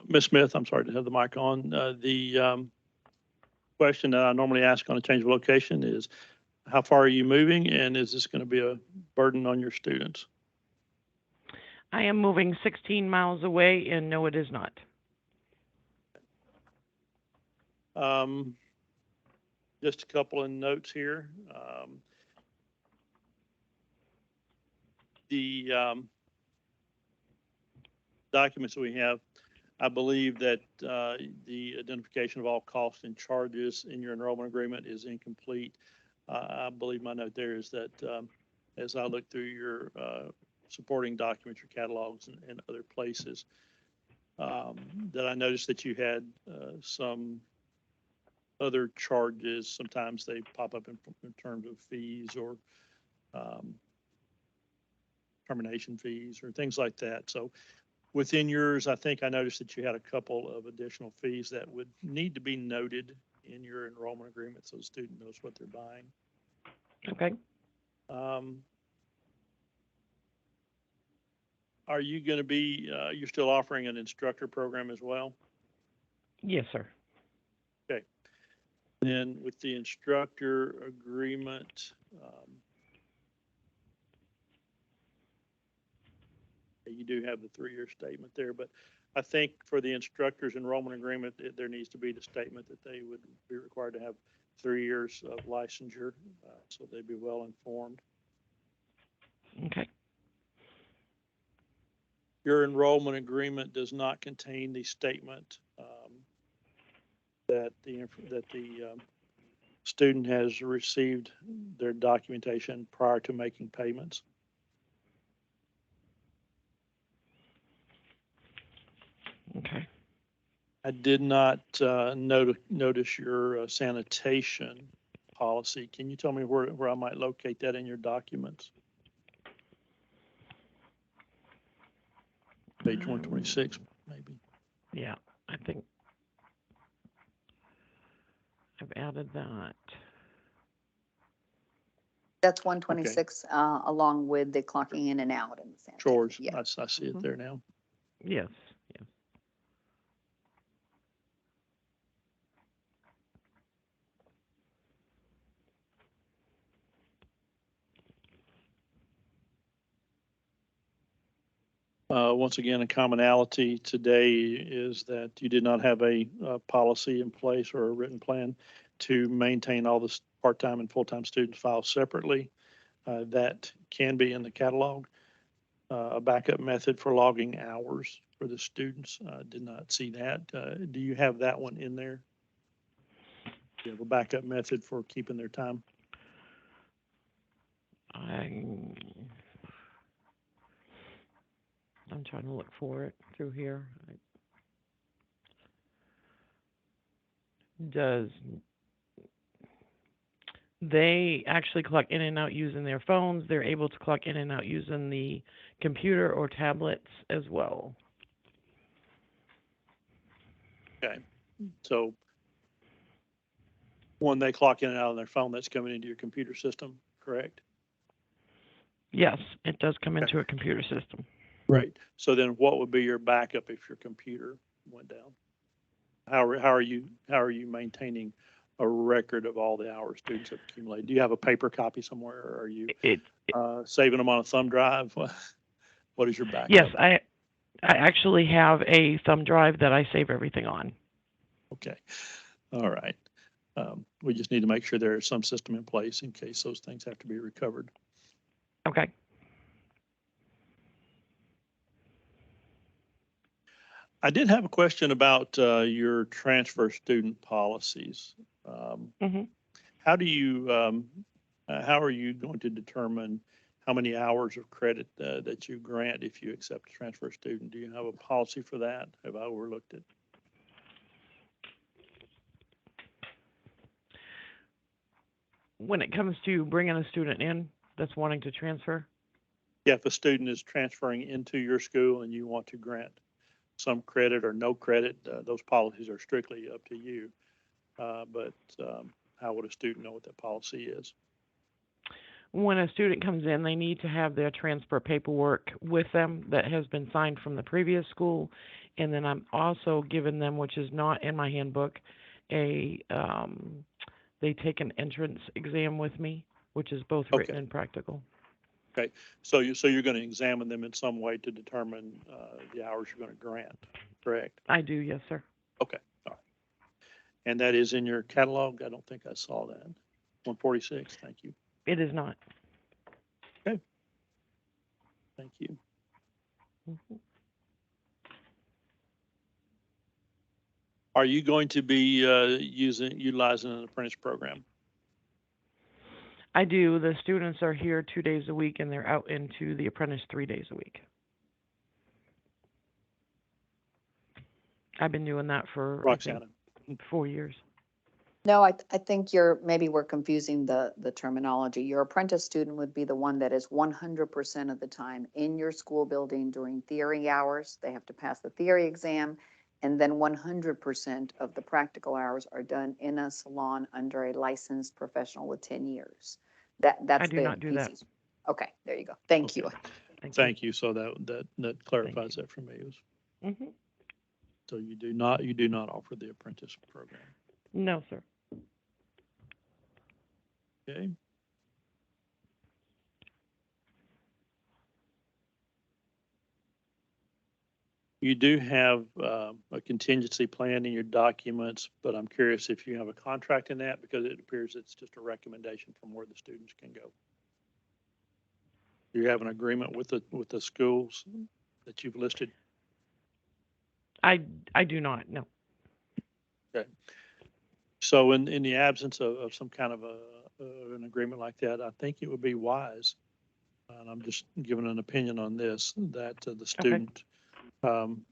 Ms. Smith, I'm sorry to have the mic on. The question that I normally ask on a change of location is, how far are you moving, and is this going to be a burden on your students? I am moving 16 miles away, and no, it is not. Just a couple of notes here. The documents that we have, I believe that the identification of all costs and charges in your enrollment agreement is incomplete. I believe my note there is that as I look through your supporting documents, your catalogs and other places, that I noticed that you had some other charges. Sometimes they pop up in terms of fees or termination fees or things like that. So within yours, I think I noticed that you had a couple of additional fees that would need to be noted in your enrollment agreement so the student knows what they're buying. Okay. Are you going to be, you're still offering an instructor program as well? Yes, sir. Okay. Then with the instructor agreement, you do have the 3-year statement there, but I think for the instructor's enrollment agreement, there needs to be the statement that they would be required to have 3 years of licensure, so they'd be well informed. Okay. Your enrollment agreement does not contain the statement that the student has received their documentation prior to making payments. Okay. I did not notice your sanitation policy. Can you tell me where I might locate that in your documents? Page 126, maybe. Yeah, I think I've added that. That's 126, along with the clocking in and out and the sanitation. Chores, Yeah. I see it there now. Yes. Yes. Once again, a commonality today is that you did not have a policy in place or a written plan to maintain all the part-time and full-time students files separately. That can be in the catalog. A backup method for logging hours for the students. Did not see that. Do you have that one in there? Do you have a backup method for keeping their time? I'm trying to look for it through here. They actually clock in and out using their phones. They're able to clock in and out using the computer or tablets as well. Okay. So when they clock in and out on their phone, that's coming into your computer system, correct? Yes, it does come into a computer system. Right. So then what would be your backup if your computer went down? How are you maintaining a record of all the hours students have accumulated? Do you have a paper copy somewhere, or are you saving them on a thumb drive? What is your backup? Yes, I actually have a thumb drive that I save everything on. Okay. All right. We just need to make sure there is some system in place in case those things have to be recovered. Okay. I did have a question about your transfer student policies. How do you, how are you going to determine how many hours of credit that you grant if you accept a transfer student? Do you have a policy for that? Have I overlooked it? When it comes to bringing a student in that's wanting to transfer? Yeah, if a student is transferring into your school and you want to grant some credit or no credit, those policies are strictly up to you. But how would a student know what that policy is? When a student comes in, they need to have their transfer paperwork with them that has been signed from the previous school, And then I'm also giving them, which is not in my handbook, they take an entrance exam with me, which is both written Okay. and practical. Okay, so you're going to examine them in some way to determine the hours you're going to grant, correct? I do, yes, sir. Okay, all right. And that is in your catalog? I don't think I saw that. 146, thank you. It is not. Okay, thank you. Mhm. Are you going to be utilizing an apprentice program? I do. The students are here 2 days a week, and they're out into the apprentice 3 days a week. I've been doing that for, I think, Roxana? 4 years. No, I think maybe we're confusing the terminology. Your apprentice student would be the one that is 100% of the time in your school building during theory hours. They have to pass the theory exam. And then 100% of the practical hours are done in a salon under a licensed professional with 10 years. I That's do the not do that. easy. Okay, there you go. Thank Okay, you. Thank you. thank you. So that Thank clarifies you. that for me. Hmm. So you do not offer the apprentice program. No, sir. Okay. You do have a contingency plan in your documents, but I'm curious if you have a contract in that because it appears it's just a recommendation from where the students can go. You have an agreement with the schools that you've listed? I I do not. No. Okay. So in the absence of some kind of an agreement like that, I think it would be wise, and I'm just giving an opinion on this, that the Okay. student um,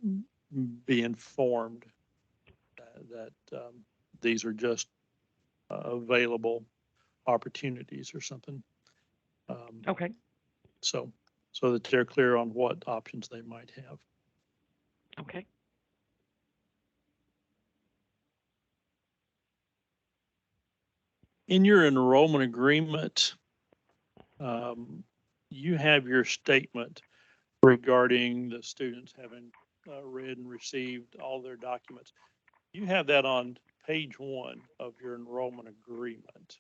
be informed that these are just available opportunities or something. Um, Okay. so, so that they're clear on what options they might have. Okay. In your enrollment agreement, um, you have your statement regarding the students having read and received all their documents. You have that on page 1 of your enrollment agreement.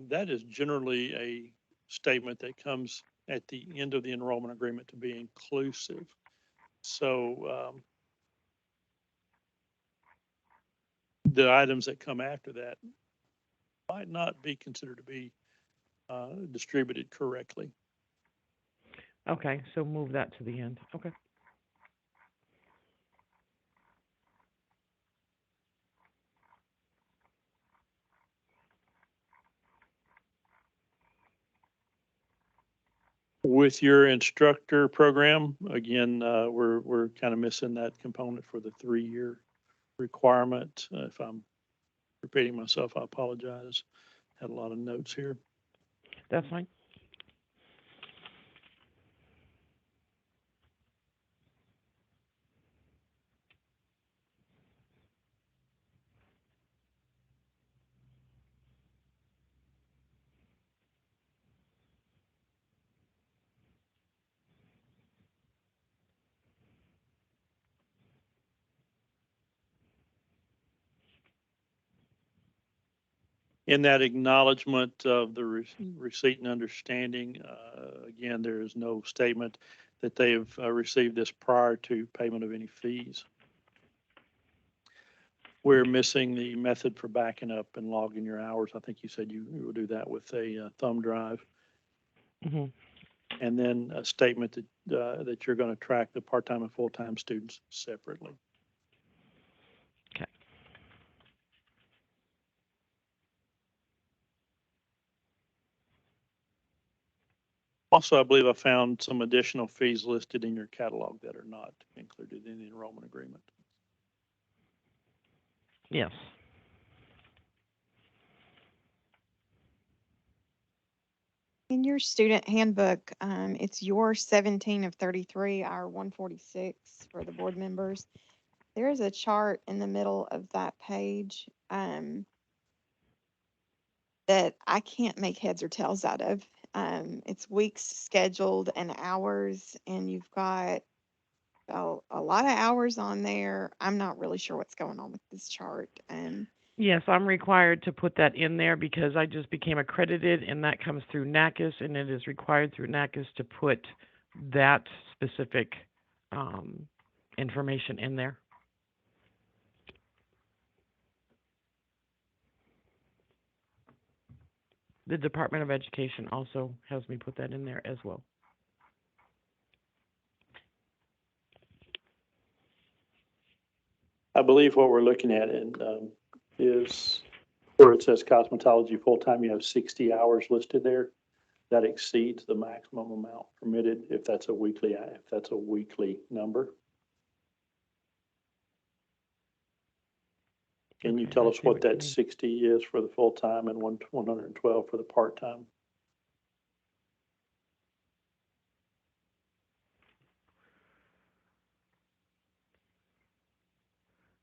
That is generally a statement that comes at the end of the enrollment agreement to be inclusive. So the items that come after that might not be considered to be distributed correctly. Okay. So move that to the end. Okay. With your instructor program, again, we're kind of missing that component for the 3-year requirement. If I'm repeating myself, I apologize. Had a lot of notes here. That's fine. In that acknowledgement of the receipt and understanding, again, there is no statement that they have received this prior to payment of any fees. We're missing the method for backing up and logging your hours. I think you said you will do that with a thumb drive. Hmm. And then a statement that you're going to track the part-time and full-time students separately. Okay. Also, I believe I found some additional fees listed in your catalog that are not included in the enrollment agreement. Yes. In your student handbook, it's your 17 of 33, our 146 for the board members. There is a chart in the middle of that page that I can't make heads or tails out of. It's weeks scheduled and hours, and you've got A lot of hours on there. I'm not really sure what's going on with this chart. Yes, I'm required to put that in there because I just became accredited, and that comes through NACIS, and it is required through NACIS to put that specific information in there. The Department of Education also has me put that in there as well. I believe what we're looking at is where it says cosmetology full-time, you have 60 hours listed there. That exceeds the maximum amount permitted if that's a weekly number. Can you Okay, tell I us see what what you that mean. 60 is for the full-time and 112 for the part-time?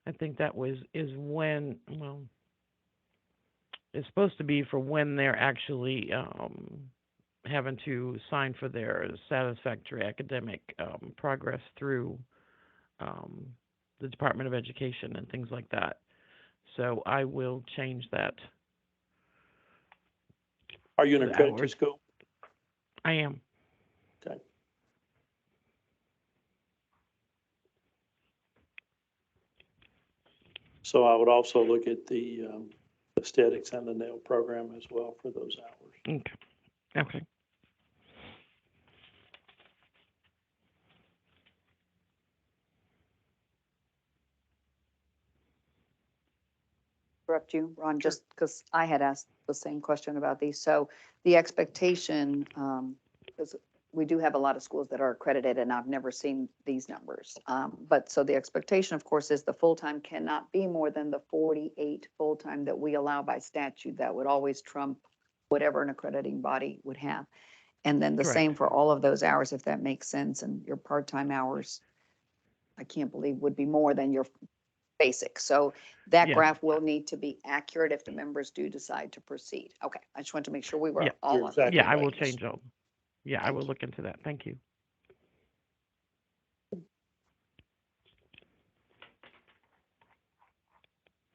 I think that is when, well, it's supposed to be for when they're actually having to sign for their satisfactory academic progress through the Department of Education and things like that. So I will change that. Are you in The accredited hours. school? I am. Okay. So I would also look at the aesthetics and the nail program as well for those hours. Okay. Okay. Interrupt you, Ron, just because I had asked the same question about these. So the expectation, because we do have a lot of schools that are accredited and I've never seen these numbers. But so the expectation, of course, is the full-time cannot be more than the 48 full-time that we allow by statute. That would always trump whatever an accrediting body would have. And then the Correct. same for all of those hours, if that makes sense. And your part-time hours, I can't believe would be more than your basic. So that Yes. graph will need to be accurate if the members do decide to proceed. Okay, I just want to make sure we were Yeah. all You're on the exactly Yeah, same I will right. page. change all. Yeah, I Thank will you. look into that. Thank you.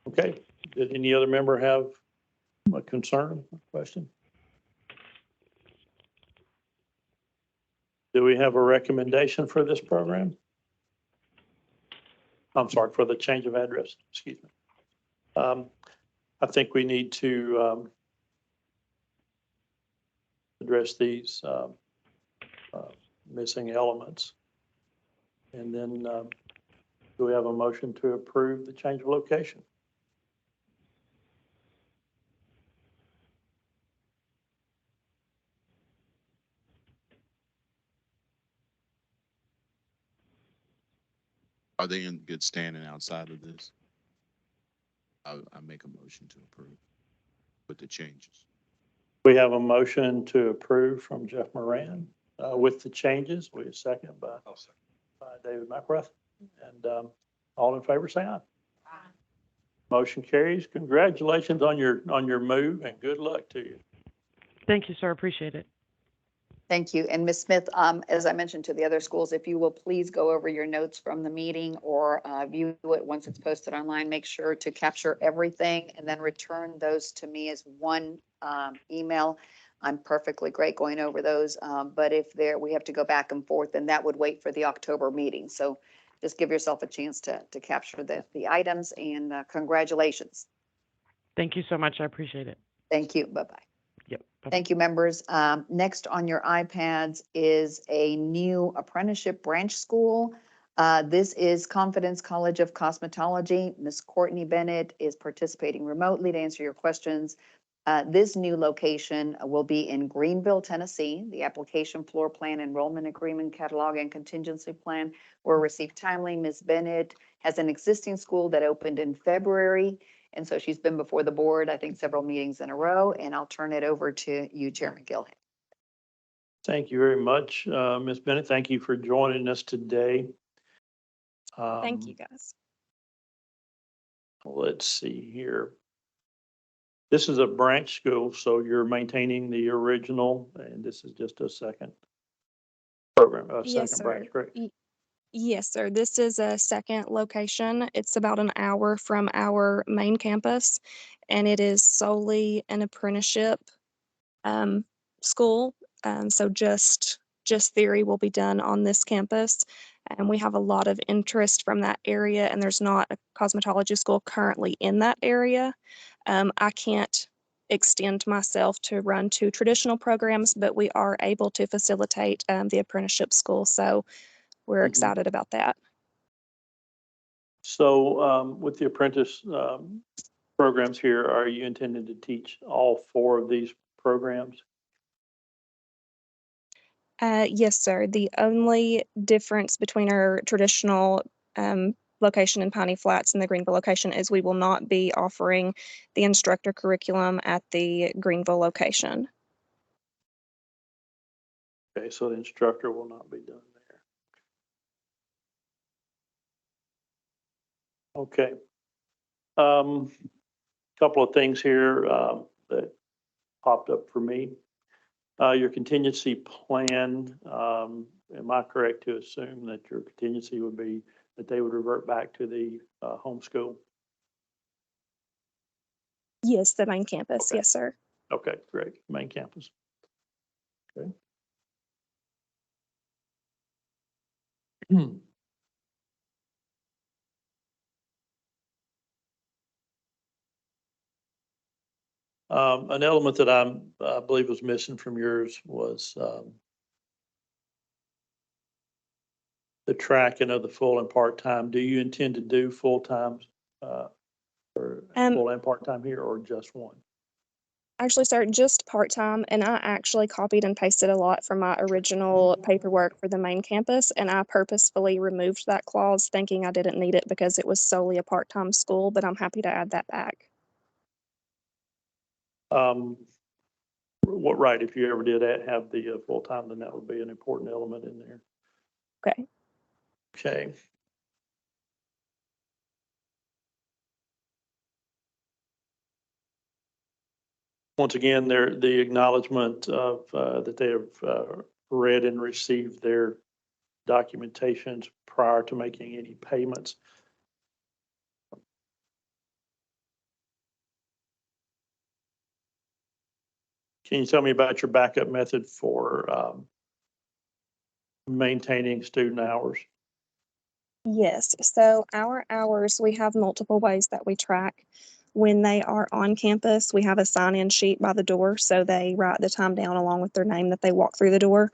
Okay. Did any other member have a concern, or question? Do we have a recommendation for this program? I'm sorry, for the change of address, excuse me. I think we need to address these missing elements. And then do we have a motion to approve the change of location? Are they in good standing outside of this? I make a motion to approve with the changes. We have a motion to approve from Jeff Moran with the changes. We have a second by David McRath. And all in favor, say aye. Aye. Motion carries. Congratulations on your move and good luck to you. Thank you, sir. Appreciate it. Thank you. And Ms. Smith, as I mentioned to the other schools, if you will please go over your notes from the meeting or view it once it's posted online, make sure to capture everything and then return those to me as one email. I'm perfectly great going over those. But if we have to go back and forth, then that would wait for the October meeting. So just give yourself a chance to capture the items and congratulations. Thank you so much. I appreciate it. Thank you. Bye-bye. Yep. Bye-bye. Thank you, members. Next on your iPads is a new apprenticeship branch school. This is Confidence College of Cosmetology. Ms. Courtney Bennett is participating remotely to answer your questions. This new location will be in Greenville, Tennessee. The application, floor plan, enrollment agreement, catalog, and contingency plan were received timely. Ms. Bennett has an existing school that opened in February. And so she's been before the board, I think, several meetings in a row, and I'll turn it over to you, Chairman Gilhan. Thank you very much, Ms. Bennett. Thank you for joining us today. Thank you, guys. Let's see here. This is a branch school, so you're maintaining the original, and this is just a second program, a Yes, second sir. branch, correct? Yes, sir. This is a second location. It's about an hour from our main campus, and it is solely an apprenticeship um, school. So just theory will be done on this campus, and we have a lot of interest from that area. And there's not a cosmetology school currently in that area. I can't extend myself to run two traditional programs, but we are able to facilitate the apprenticeship school. So we're Mhm. excited about that. So with the apprentice programs here, are you intending to teach all four of these programs? Yes, sir. The only difference between our traditional location in Piney Flats and the Greenville location is we will not be offering the instructor curriculum at the Greenville location. Okay, so the instructor will not be done there. Okay. Couple of things here that popped up for me. Your contingency plan, am I correct to assume that your contingency would be that they would revert back to the homeschool? Yes, the main campus. Okay. Yes, sir. Okay, great. Main campus. Okay. An element that I believe was missing from yours was the tracking of the full and part-time. Do you intend to do full-time or Um, full and part-time here or just one? Actually, sir, just part-time, and I actually copied and pasted a lot from my original paperwork for the main campus, and I purposefully removed that clause thinking I didn't need it because it was solely a part-time school, but I'm happy to add that back. What, right, if you ever did have the full-time, then that would be an important element in there. Okay. Okay. Once again, the acknowledgement of that they have read and received their documentations prior to making any payments. Can you tell me about your backup method for maintaining student hours? Yes, so our hours, we have multiple ways that we track. When they are on campus, we have a sign-in sheet by the door, so they write the time down along with their name that they walk through the door.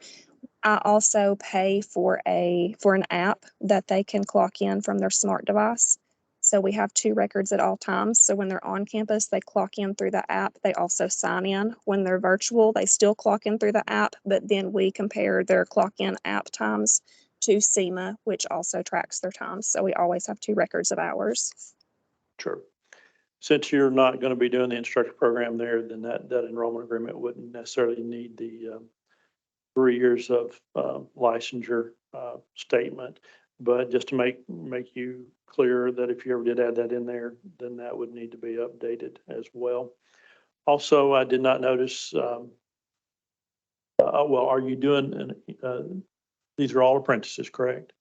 I also pay for an app that they can clock in from their smart device. So we have two records at all times. So when they're on campus, they clock in through the app. They also sign in. When they're virtual, they still clock in through the app, but then we compare their clock in app times to SEMA, which also tracks their times. So we always have two records of hours. Sure. Since you're not going to be doing the instructor program there, then that enrollment agreement wouldn't necessarily need the 3 years of licensure statement. But just to make you clear that if you ever did add that in there, then that would need to be updated as well. Also, I did not notice, well, are you doing, these are all apprentices, correct?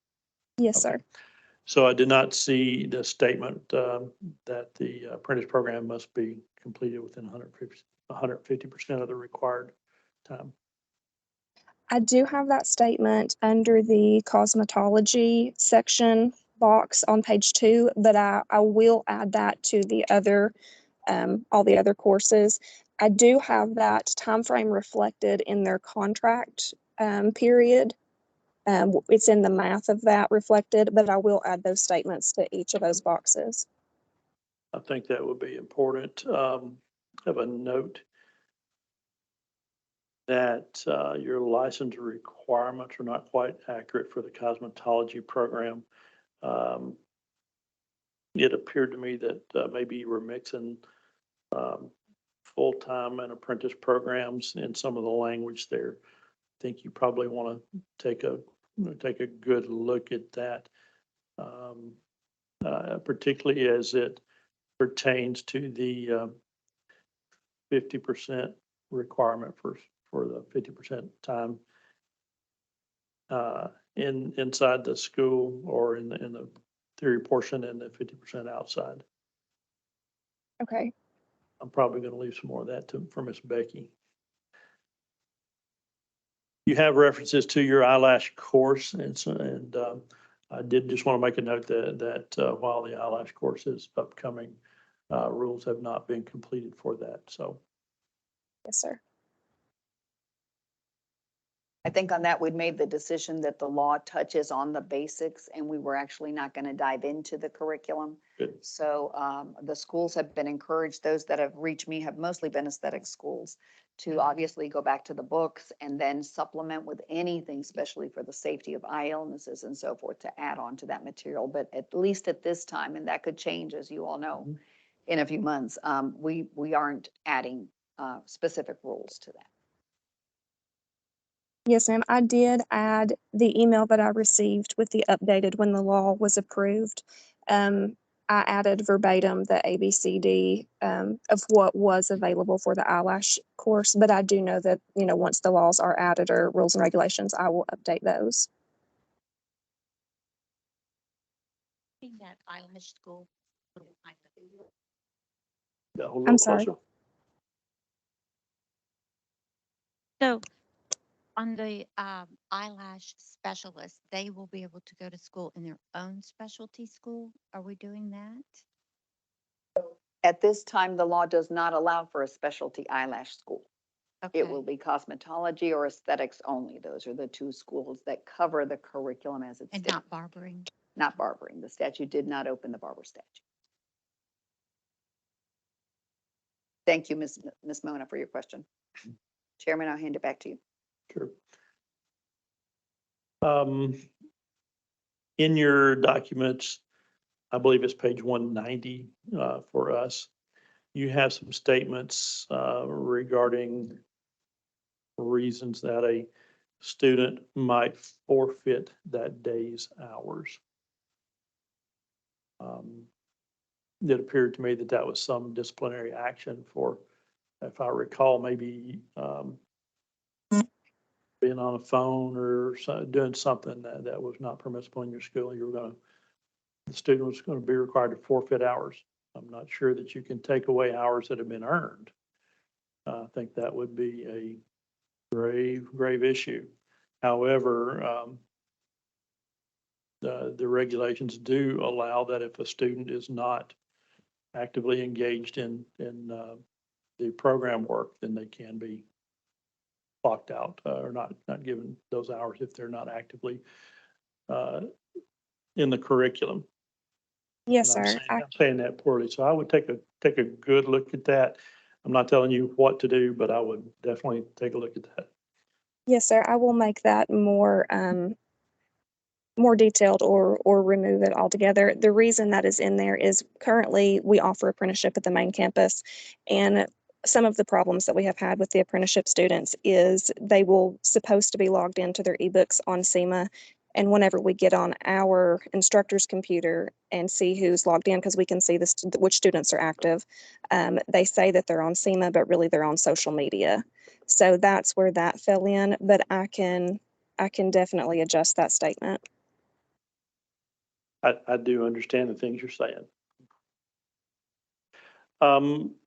Yes, Okay. sir. So I did not see the statement that the apprentice program must be completed within 150% of the required time. I do have that statement under the cosmetology section box on page 2, but I will add that to the other, all the other courses. I do have that time frame reflected in their contract period. It's in the math of that reflected, but I will add those statements to each of those boxes. I think that would be important. Have a note that your license requirements are not quite accurate for the cosmetology program. Um, it appeared to me that maybe you were mixing um, full-time and apprentice programs in some of the language there. I think you probably want to take a good look at that, particularly as it pertains to the 50% requirement for the 50% time inside the school or in the theory portion and the 50% outside. Okay. I'm probably going to leave some more of that for Miss Becky. You have references to your eyelash course, and I did just want to make a note that while the eyelash course is upcoming, rules have not been completed for that. So, Yes, sir. I think on that, we'd made the decision that the law touches on the basics and we were actually not going to dive into the curriculum. good. So the schools have been encouraged, those that have reached me have mostly been aesthetic schools, to obviously go back to the books and then supplement with anything, especially for the safety of eye illnesses and so forth, to add on to that material. But at least at this time, and that could change, as you all know, in a few months, we aren't adding specific rules to that. Yes, ma'am. I did add the email that I received with the updated when the law was approved. I added verbatim the ABCD of what was available for the eyelash course, but I do know that, you know, once the laws are added or rules and regulations, I will update those. In that eyelash school. Yeah, hold a I'm little sorry. closer. So on the eyelash specialist, they will be able to go to school in their own specialty school. Are we doing that? At this time, the law does not allow for a specialty eyelash school. Okay. It will be cosmetology or aesthetics only. Those are the two schools that cover the curriculum as it's And stated. not barbering. Not barbering. The statute did not open the barber statute. Thank you, Ms. Mona, for your question. Chairman, I'll hand it back to you. Sure. In your documents, I believe it's page 190 for us. You have some statements regarding reasons that a student might forfeit that day's hours. It appeared to me that that was some disciplinary action for, if I recall, maybe being on a phone or doing something that was not permissible in your school. The student was going to be required to forfeit hours. I'm not sure that you can take away hours that have been earned. I think that would be a grave issue. However, the regulations do allow that if a student is not actively engaged in the program work, then they can be clocked out or not given those hours if they're not actively in the curriculum. Yes, And sir. I'm saying that poorly, so I would take a good look at that. I'm not telling you what to do, but I would definitely take a look at that. Yes, sir. I will make that more detailed or remove it altogether. The reason that is in there is currently we offer apprenticeship at the main campus, and some of the problems that we have had with the apprenticeship students is they will supposed to be logged into their ebooks on SEMA, and whenever we get on our instructor's computer and see who's logged in, because we can see which students are active, they say that they're on SEMA, but really they're on social media. So that's where that fell in, but I can definitely adjust that statement. I do understand the things you're saying.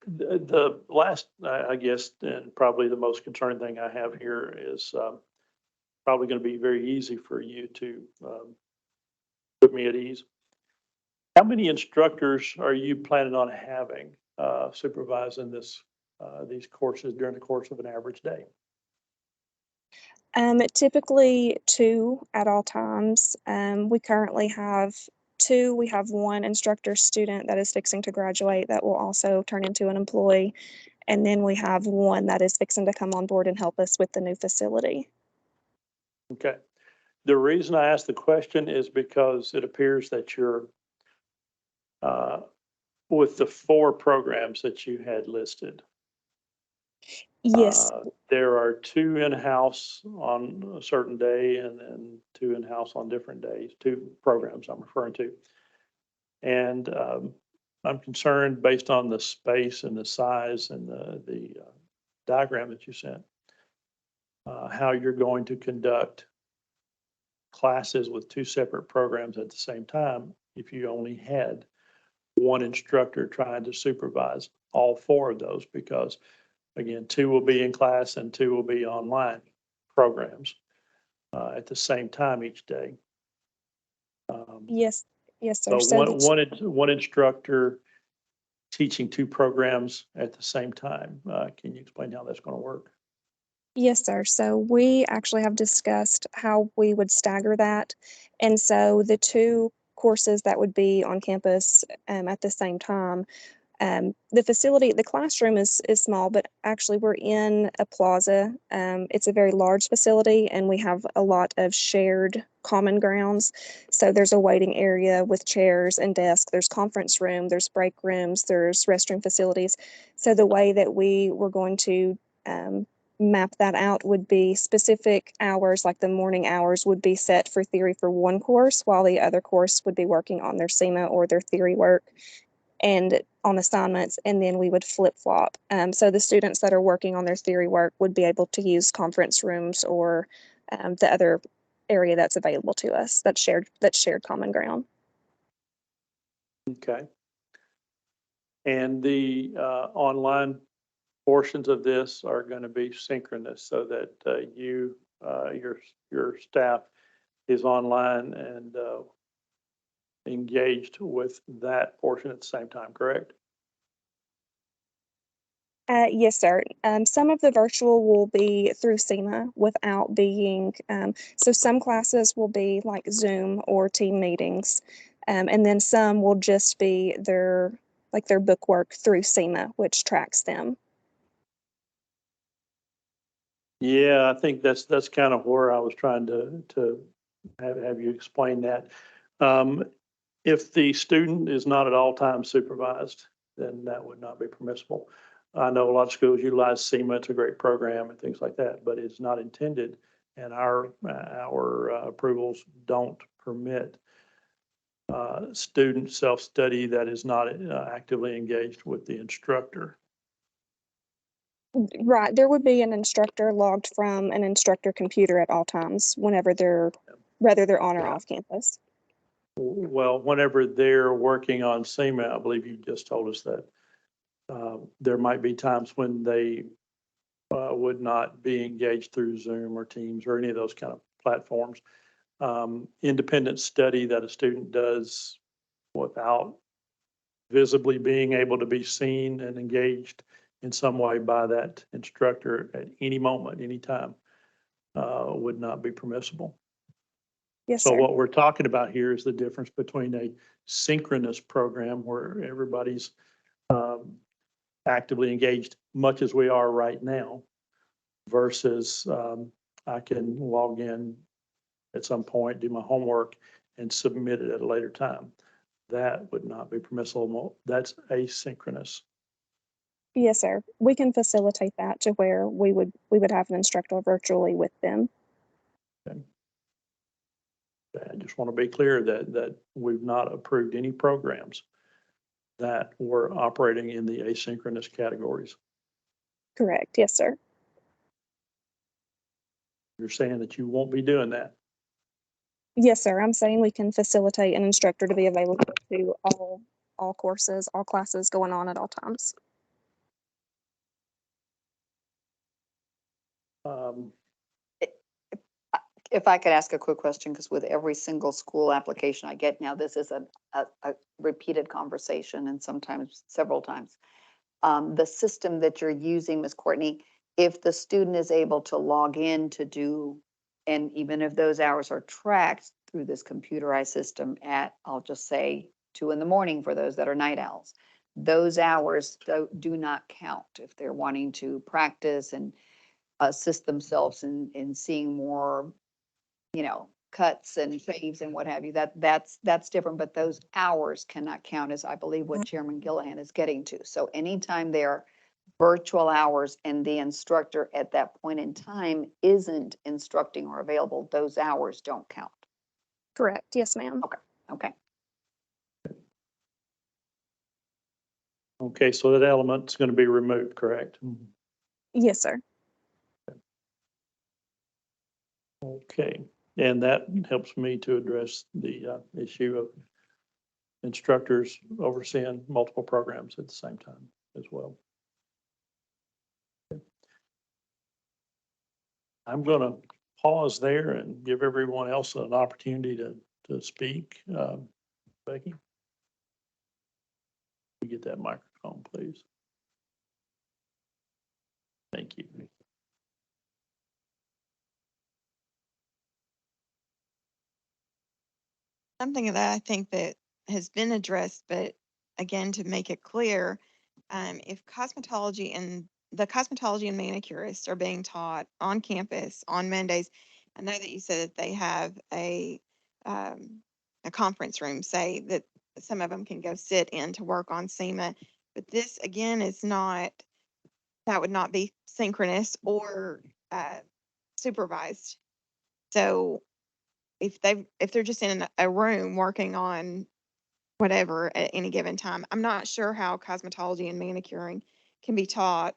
The last, I guess, and probably the most concerning thing I have here is probably going to be very easy for you to put me at ease. How many instructors are you planning on having supervising these courses during the course of an average day? Typically 2 at all times. We currently have 2. We have 1 instructor student that is fixing to graduate that will also turn into an employee. And then we have 1 that is fixing to come on board and help us with the new facility. Okay. The reason I asked the question is because it appears that you're with the 4 programs that you had listed. Yes. There are 2 in-house on a certain day and then 2 in-house on different days, 2 programs I'm referring to. And I'm concerned based on the space and the size and the diagram that you sent, how you're going to conduct classes with two separate programs at the same time if you only had one instructor trying to supervise all four of those, because again, two will be in class and two will be online programs at the same time each day. Yes, yes, sir. So So one instructor teaching two programs at the same time. Can you explain how that's going to work? yes, sir. So we actually have discussed how we would stagger that. And so the two courses that would be on campus at the same time, the facility, the classroom is small, but actually we're in a plaza. It's a very large facility, and we have a lot of shared common grounds. So there's a waiting area with chairs and desks. There's conference room. There's break rooms. There's restroom facilities. So the way that we were going to map that out would be specific hours, like the morning hours would be set for theory for one course, while the other course would be working on their SEMA or their theory work and on assignments, and then we would flip-flop. So the students that are working on their theory work would be able to use conference rooms or the other area that's available to us, that's shared common ground. Okay. And the online portions of this are going to be synchronous, so that your staff is online and engaged with that portion at the same time, correct? Yes, sir. Some of the virtual will be through SEMA without being, so some classes will be like Zoom or team meetings. And then some will just be their book work through SEMA, which tracks them. Yeah, I think that's kind of where I was trying to have you explain that. If the student is not at all times supervised, then that would not be permissible. I know a lot of schools utilize SEMA. It's a great program and things like that, but it's not intended, and our approvals don't permit student self-study that is not actively engaged with the instructor. Right. There would be an instructor logged from an instructor computer at all times whenever whether they're on or off campus. Well, whenever they're working on SEMA, I believe you just told us that there might be times when they would not be engaged through Zoom or Teams or any of those kind of platforms. Independent study that a student does without visibly being able to be seen and engaged in some way by that instructor at any moment, any time, would not be permissible. Yes, So sir. what we're talking about here is the difference between a synchronous program where everybody's actively engaged, much as we are right now, versus I can log in at some point, do my homework, and submit it at a later time. That would not be permissible. That's asynchronous. Yes, sir. We can facilitate that to where we would have an instructor virtually with them. Okay. I just want to be clear that we've not approved any programs that were operating in the asynchronous categories. Correct. Yes, sir. You're saying that you won't be doing that. Yes, sir. I'm saying we can facilitate an instructor to be available to all courses, all classes going on at all times. If I could ask a quick question, because with every single school application I get now, this is a repeated conversation and sometimes several times. The system that you're using, Ms. Courtney, if the student is able to log in to do, and even if those hours are tracked through this computerized system at, I'll just say 2 a.m. for those that are night owls, those hours do not count if they're wanting to practice and assist themselves in seeing more, cuts and shaves and what have you. That's different, but those hours cannot count, as I believe what Chairman Gillihan is getting to. So anytime they're virtual hours and the instructor at that point in time isn't instructing or available, those hours don't count. Correct. Yes, ma'am. Okay. Okay, so that element's going to be removed, correct? Yes, sir. Okay. And that helps me to address the issue of instructors overseeing multiple programs at the same time as well. I'm going to pause there and give everyone else an opportunity to speak. Becky? You get that microphone, please. Thank you. Something that I think that has been addressed, but again, to make it clear, if cosmetology and manicurists are being taught on campus on Mondays, I know that you said that they have a conference room, say that some of them can go sit in to work on SEMA, but this again is not, that would not be synchronous or supervised. So if they're just in a room working on whatever at any given time, I'm not sure how cosmetology and manicuring can be taught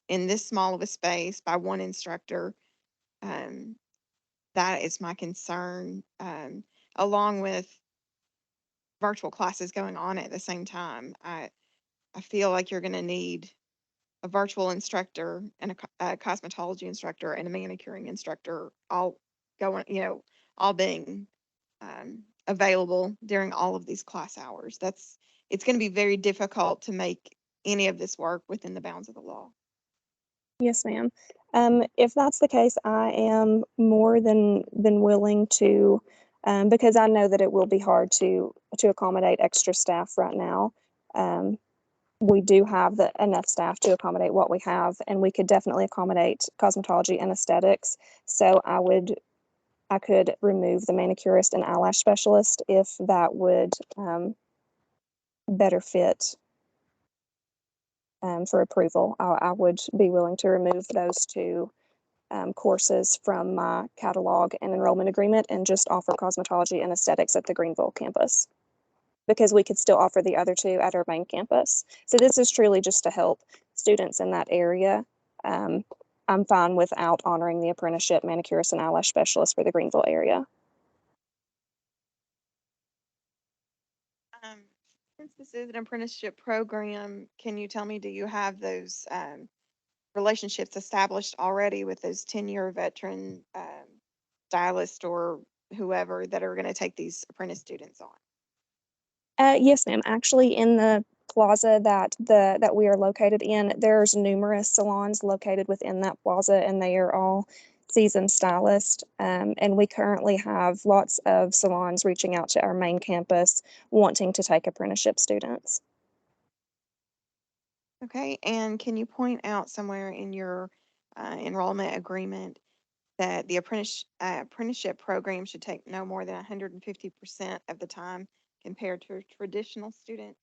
in this small of a space by one instructor. Um, that is my concern, along with virtual classes going on at the same time. I feel like you're going to need a virtual instructor and a cosmetology instructor and a manicuring instructor all going, all being available during all of these class hours. It's going to be very difficult to make any of this work within the bounds of the law. Yes, ma'am. If that's the case, I am more than willing to, because I know that it will be hard to accommodate extra staff right now. We do have enough staff to accommodate what we have, and we could definitely accommodate cosmetology and aesthetics. So I could remove the manicurist and eyelash specialist if that would better fit for approval. I would be willing to remove those two courses from my catalog and enrollment agreement and just offer cosmetology and aesthetics at the Greenville campus, because we could still offer the other two at our main campus. So this is truly just to help students in that area. I'm fine without honoring the apprenticeship manicurist and eyelash specialist for the Greenville area. Since this is an apprenticeship program, can you tell me, do you have those relationships established already with those 10-year veteran stylists or whoever that are going to take these apprentice students on? Yes, ma'am. Actually, in the plaza that we are located in, there's numerous salons located within that plaza, and they are all seasoned stylists. And we currently have lots of salons reaching out to our main campus wanting to take apprenticeship students. Okay, and can you point out somewhere in your enrollment agreement that the apprenticeship program should take no more than 150% of the time compared to a traditional student?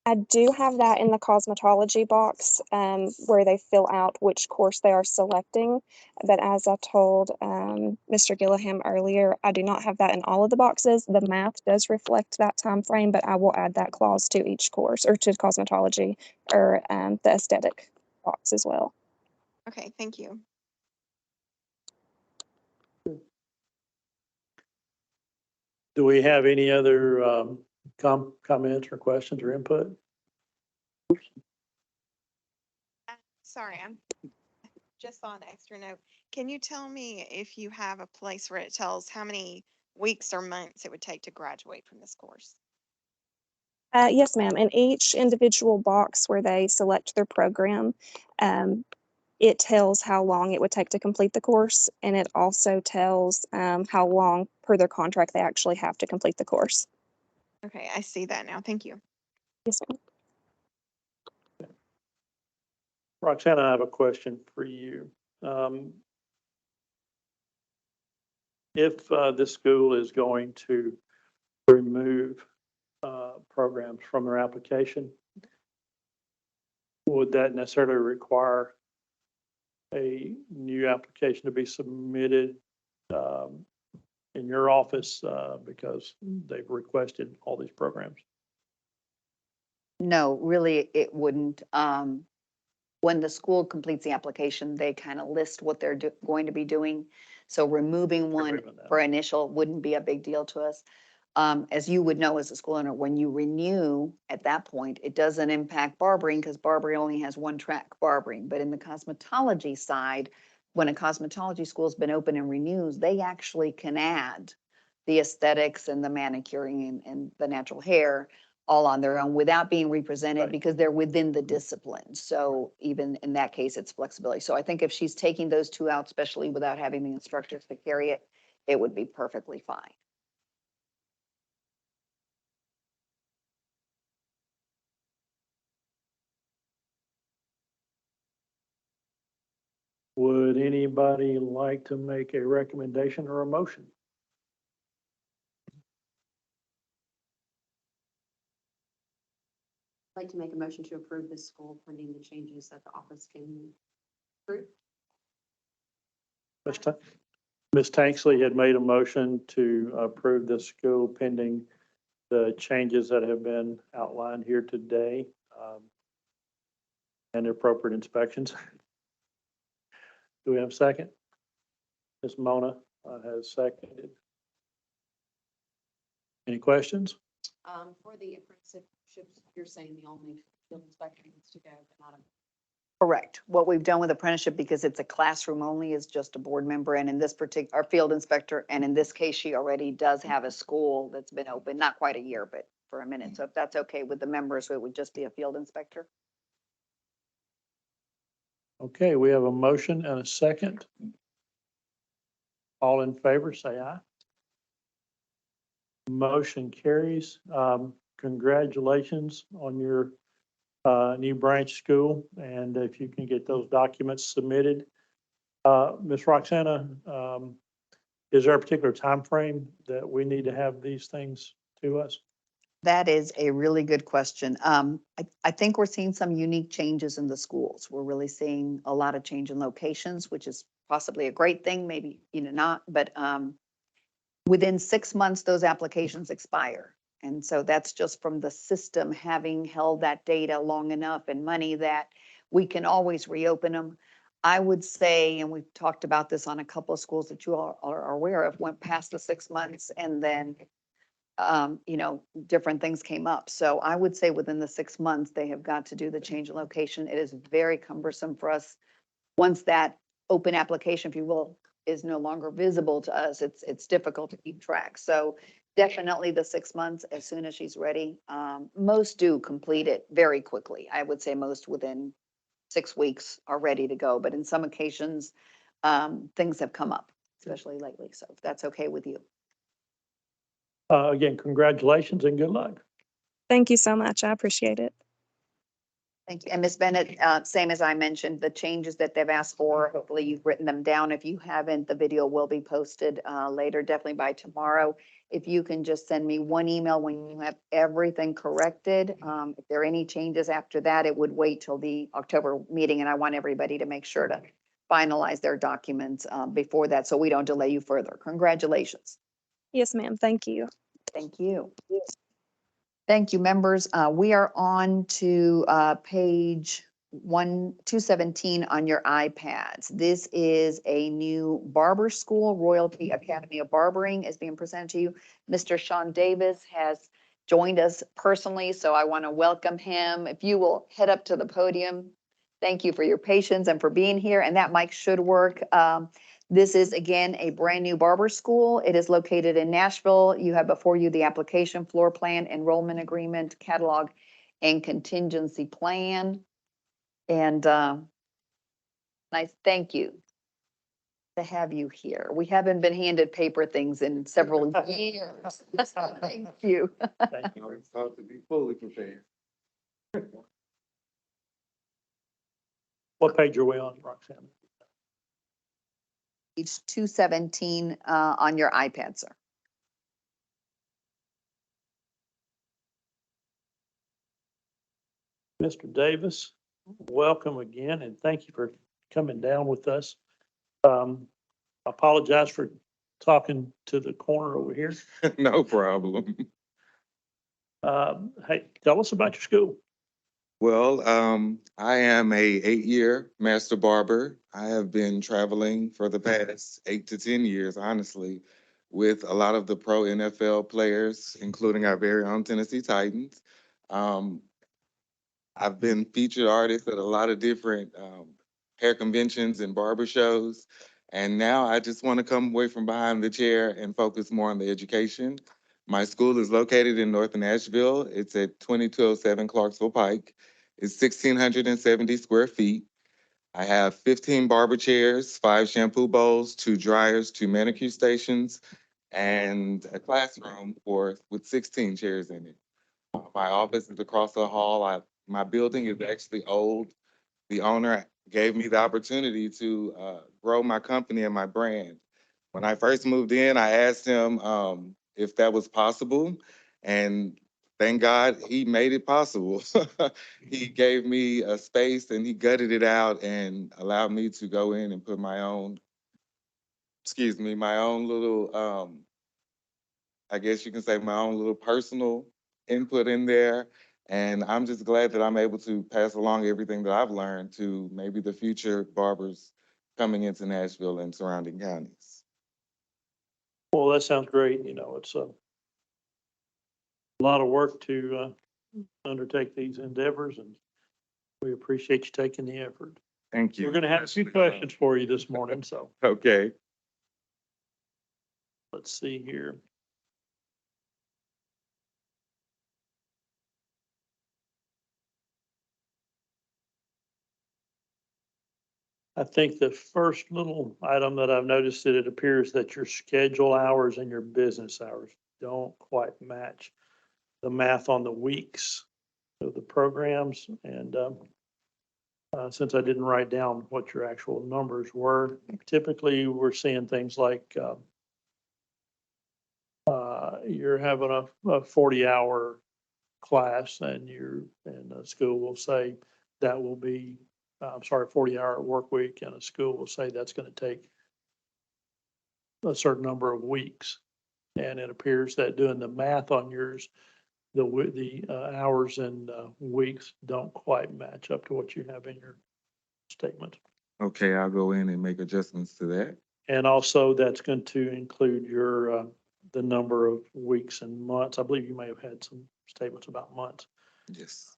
I do have that in the cosmetology box where they fill out which course they are selecting. But as I told Mr. Gilliam earlier, I do not have that in all of the boxes. The math does reflect that time frame, but I will add that clause to each course, or to cosmetology or the aesthetic box as well. Okay, thank you. Do we have any other comments or questions or input? Sorry, I'm just on an extra note. Can you tell me if you have a place where it tells how many weeks or months it would take to graduate from this course? Yes, ma'am. In each individual box where they select their program, it tells how long it would take to complete the course, and it also tells how long per their contract they actually have to complete the course. Okay, I see that now. Thank you. Yes, ma'am. Roxanna, I have a question for you. If this school is going to remove programs from their application, would that necessarily require a new application to be submitted in your office because they've requested all these programs? No, really, it wouldn't. when the school completes the application, they kind of list what they're going to be doing. So removing one Removing that. for initial wouldn't be a big deal to us. As you would know as a school owner, when you renew at that point, it doesn't impact barbering because barbering only has one track, barbering. But in the cosmetology side, when a cosmetology school's been open and renews, they actually can add the aesthetics and the manicuring and the natural hair all on their own without being represented Right. because they're within the discipline. So even in that case, it's flexibility. So I think if she's taking those two out, especially without having the instructors to carry it, it would be perfectly fine. Would anybody like to make a recommendation or a motion? I'd like to make a motion to approve this school pending the changes that the office can approve. Ms. Tanksley had made a motion to approve the school pending the changes that have been outlined here today, and appropriate inspections. Do we have a second? Ms. Mona has seconded. Any questions? For the apprenticeships, you're saying the only field inspector needs to go, but not a. Correct. What we've done with apprenticeship, because it's a classroom only, is just a board member. And in this particular, our field inspector, and in this case, she already does have a school that's been open, not quite a year, but for a minute. So if that's okay with the members, it would just be a field inspector. Okay, we have a motion and a second. All in favor, say aye. Motion carries. Congratulations on your new branch school, and if you can get those documents submitted. Ms. Roxana, is there a particular time frame that we need to have these things to us? That is a really good question. I think we're seeing some unique changes in the schools. We're really seeing a lot of change in locations, which is possibly a great thing, maybe, not, but within 6 months, those applications expire. And so that's just from the system having held that data long enough and money that we can always reopen them. I would say, and we've talked about this on a couple of schools that you all are aware of, went past the 6 months and then different things came up. So I would say within the 6 months, they have got to do the change in location. It is very cumbersome for us. Once that open application, if you will, is no longer visible to us, it's difficult to keep track. So definitely the 6 months as soon as she's ready. Most do complete it very quickly. I would say most within 6 weeks are ready to go. But in some occasions, things have come up, especially lately. So if that's okay with you. Again, congratulations and good luck. Thank you so much. I appreciate it. Thank you. And Ms. Bennett, same as I mentioned, the changes that they've asked for, hopefully you've written them down. If you haven't, the video will be posted later, definitely by tomorrow. If you can just send me one email when you have everything corrected. If there are any changes after that, it would wait till the October meeting, and I want everybody to make sure to finalize their documents before that, so we don't delay you further. Congratulations. Yes, ma'am. Thank you. Thank you. Thank you, members. We are on to page 217 on your iPads. This is a new barber school. Royalty Academy of Barbering is being presented to you. Mr. Sean Davis has joined us personally, so I want to welcome him. If you will head up to the podium. Thank you for your patience and for being here, and that mic should work. This is, again, a brand-new barber school. It is located in Nashville. You have before you the application, floor plan, enrollment agreement, catalog, and contingency plan. And nice, thank you to have you here. We haven't been handed paper things in several years. Thank you. Thank you. It's hard to be fully prepared. What page are we on, Roxanne? Page 217 on your iPad, sir. Mr. Davis, welcome again, and thank you for coming down with us. Apologize for talking to the corner over here. No problem. Hey, tell us about your school. Well, I am a 8-year master barber. I have been traveling for the past 8 to 10 years, honestly, with a lot of the pro NFL players, including our very own Tennessee Titans. Um, I've been featured artist at a lot of different hair conventions and barber shows. And now I just want to come away from behind the chair and focus more on the education. My school is located in North Nashville. It's at 2207 Clarksville Pike. It's 1,670 square feet. I have 15 barber chairs, 5 shampoo bowls, 2 dryers, 2 manicure stations, and a classroom with 16 chairs in it. My office is across the hall. My building is actually old. The owner gave me the opportunity to grow my company and my brand. When I first moved in, I asked him if that was possible, and thank God he made it possible. He gave me a space and he gutted it out and allowed me to go in and put my own little I guess you can say my own little personal input in there. And I'm just glad that I'm able to pass along everything that I've learned to maybe the future barbers coming into Nashville and surrounding counties. Well, that sounds great. You know, it's a lot of work to undertake these endeavors, and we appreciate you taking the effort. Thank you. We're going to have a few questions for you this morning, so Okay. let's see here. I think the first little item that I've noticed that it appears that your schedule hours and your business hours don't quite match the math on the weeks of the programs. And since I didn't write down what your actual numbers were, typically we're seeing things like you're having a 40-hour class and the school will say that will be, 40-hour work week, and a school will say that's going to take a certain number of weeks. And it appears that doing the math on yours, the hours and weeks don't quite match up to what you have in your statement. Okay, I'll go in and make adjustments to that. And also that's going to include your, the number of weeks and months. I believe you may have had some statements about months. Yes.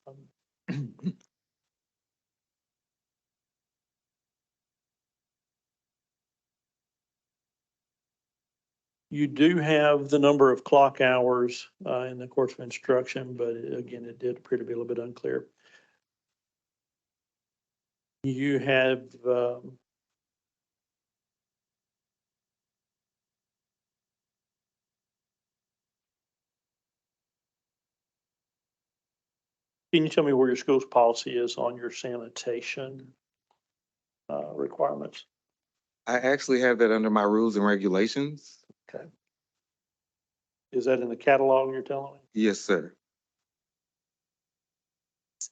You do have the number of clock hours in the course of instruction, but again, it did appear to be a little bit unclear. You have can you tell me where your school's policy is on your sanitation requirements? I actually have that under my rules and regulations. Okay. Is that in the catalog you're telling me? Yes, sir.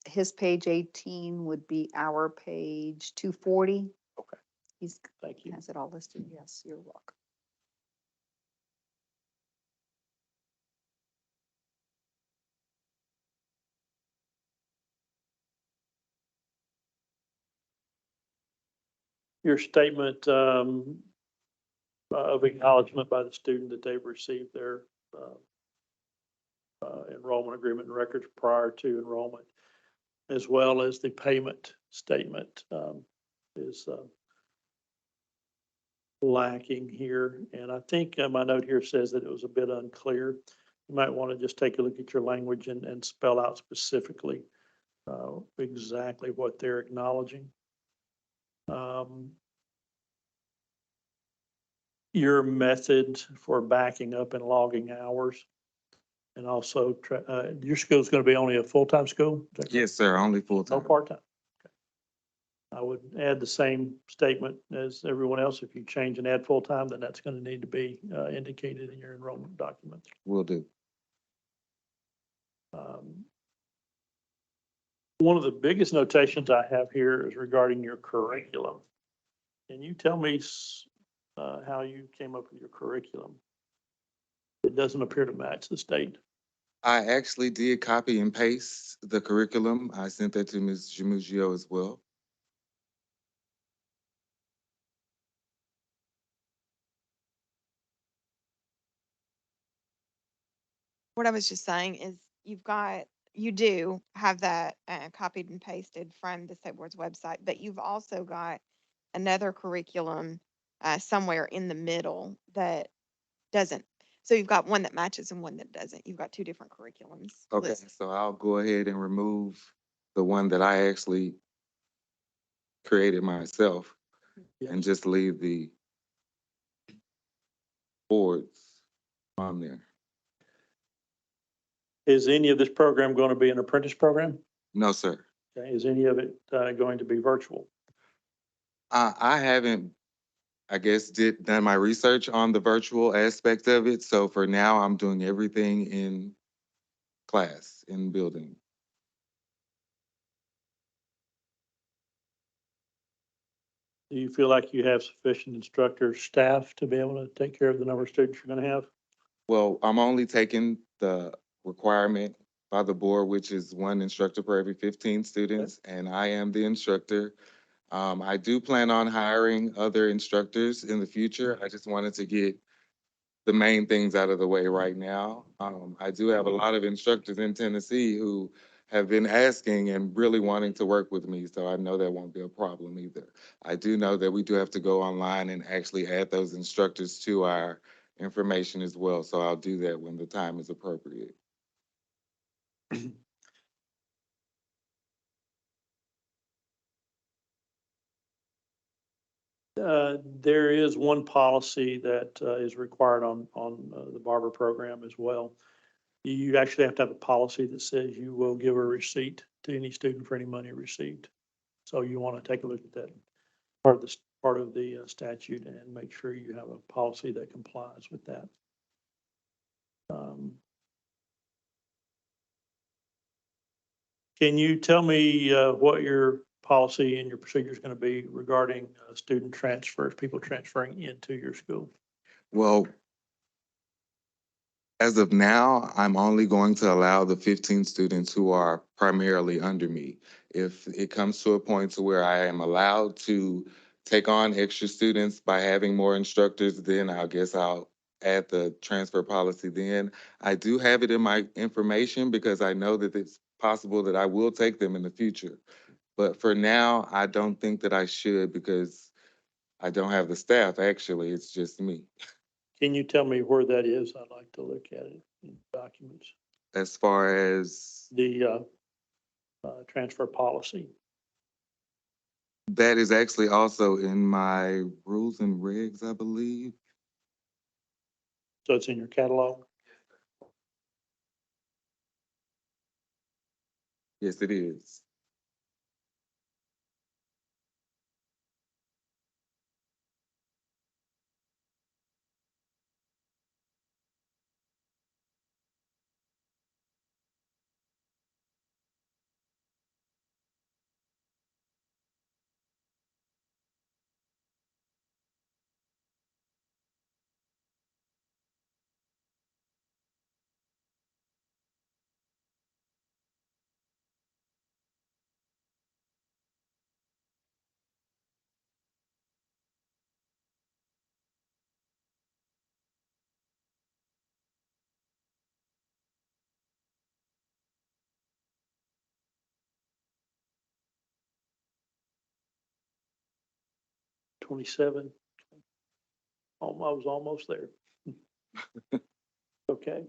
His page 18 would be our page 240. Okay. He's Thank you. has it all listed. Yes, you're welcome. Your statement of acknowledgement by the student that they've received their enrollment agreement and records prior to enrollment, as well as the payment statement is lacking here. And I think my note here says that it was a bit unclear. You might want to just take a look at your language and spell out specifically exactly what they're acknowledging. Your method for backing up and logging hours, and also your school is going to be only a full-time school? Yes, sir. Only full No time. part-time? Okay. I would add the same statement as everyone else. If you change and add full-time, then that's going to need to be indicated in your enrollment document. Will do. One of the biggest notations I have here is regarding your curriculum. Can you tell me how you came up with your curriculum? It doesn't appear to match the state. I actually did copy and paste the curriculum. I sent that to Ms. Jamugio as well. What I was just saying is you do have that copied and pasted from the state board's website, but you've also got another curriculum somewhere in the middle that doesn't. So you've got one that matches and one that doesn't. You've got two different curriculums Okay, listed. so I'll go ahead and remove the one that I actually created myself and just leave the boards on there. Is any of this program going to be an apprentice program? No, sir. Okay. Is any of it going to be virtual? I haven't, I guess, done my research on the virtual aspect of it. So for now, I'm doing everything in class, in building. Do you feel like you have sufficient instructor staff to be able to take care of the number of students you're going to have? Well, I'm only taking the requirement by the board, which is one instructor per every 15 students, and I am the instructor. I do plan on hiring other instructors in the future. I just wanted to get the main things out of the way right now. I do have a lot of instructors in Tennessee who have been asking and really wanting to work with me, so I know that won't be a problem either. I do know that we do have to go online and actually add those instructors to our information as well, so I'll do that when the time is appropriate. There is one policy that is required on the Barber program as well. You actually have to have a policy that says you will give a receipt to any student for any money received. So you want to take a look at that part of the statute and make sure you have a policy that complies with that. Can you tell me what your policy and your procedure is going to be regarding student transfers, people transferring into your school? Well, as of now, I'm only going to allow the 15 students who are primarily under me. If it comes to a point to where I am allowed to take on extra students by having more instructors, then I guess I'll add the transfer policy then. I do have it in my information because I know that it's possible that I will take them in the future. But for now, I don't think that I should because I don't have the staff, actually. It's just me. Can you tell me where that is? I'd like to look at it in documents. As far as The transfer policy. that is actually also in my rules and regs, I believe. So it's in your catalog? Yes, it is. $27. I was almost there. Okay.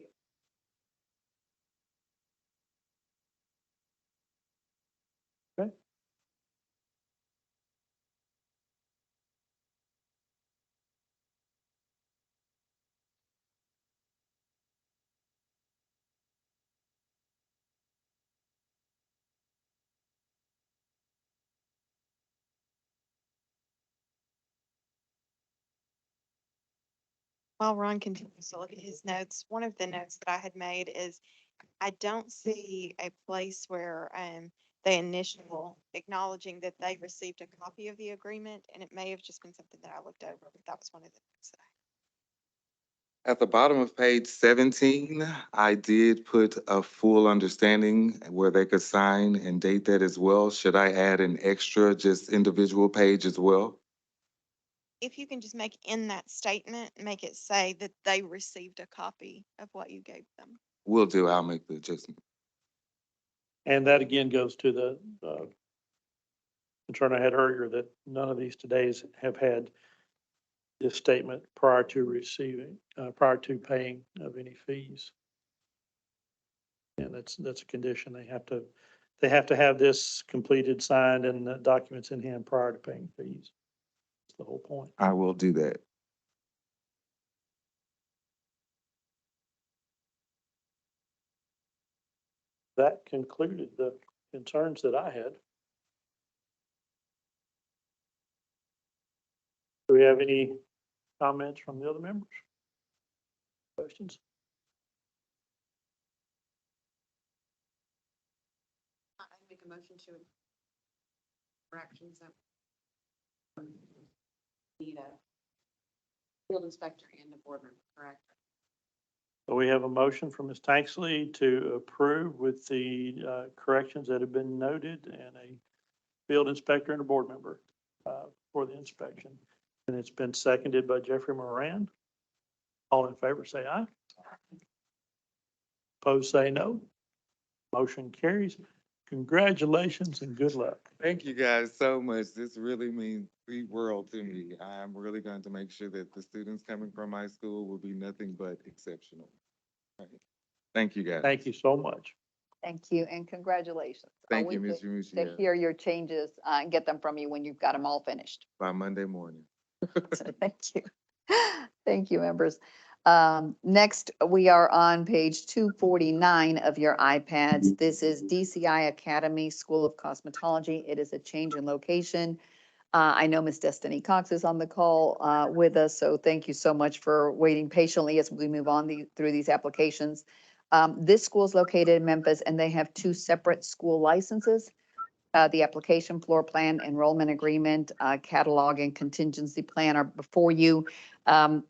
Okay. While Ron continues to look at his notes, one of the notes that I had made is I don't see a place where they initial acknowledging that they received a copy of the agreement, and it may have just been something that I looked over, but that was one of the notes that I At the bottom of page 17, I did put a full understanding where they could sign and date that as well. Should I add an extra, just individual page as well? If you can just make in that statement, make it say that they received a copy of what you gave them. Will do, I'll make the adjustment. And that again goes to the concern I had earlier that none of these todays have had this statement prior to prior to paying of any fees. And that's a condition. They have to have this completed, signed, and the documents in hand prior to paying fees. That's the whole point. I will do that. That concluded the concerns that I had. Do we have any comments from the other members? Questions? I make a motion to for actions that need a field inspector and a board member, correct? So we have a motion from Ms. Tanksley to approve with the corrections that have been noted and a field inspector and a board member for the inspection. And it's been seconded by Jeffrey Moran. All in favor, say aye. Opposed, say no. Motion carries. Congratulations and good luck. Thank you guys so much. This really means the world to me. I'm really going to make sure that the students coming from my school will be nothing but exceptional. All right. Thank you, guys. Thank you so much. Thank you and congratulations. Thank you, We Ms. get Yamushi. to hear your changes and get them from you when you've got them all finished. By Monday morning. So thank you. Thank you, members. Next, we are on page 249 of your iPads. This is DCI Academy School of Cosmetology. It is a change in location. I know Miss Destiny Cox is on the call with us, so thank you so much for waiting patiently as we move on through these applications. This school is located in Memphis, and they have two separate school licenses. The application, floor plan, enrollment agreement, catalog, and contingency plan are before you.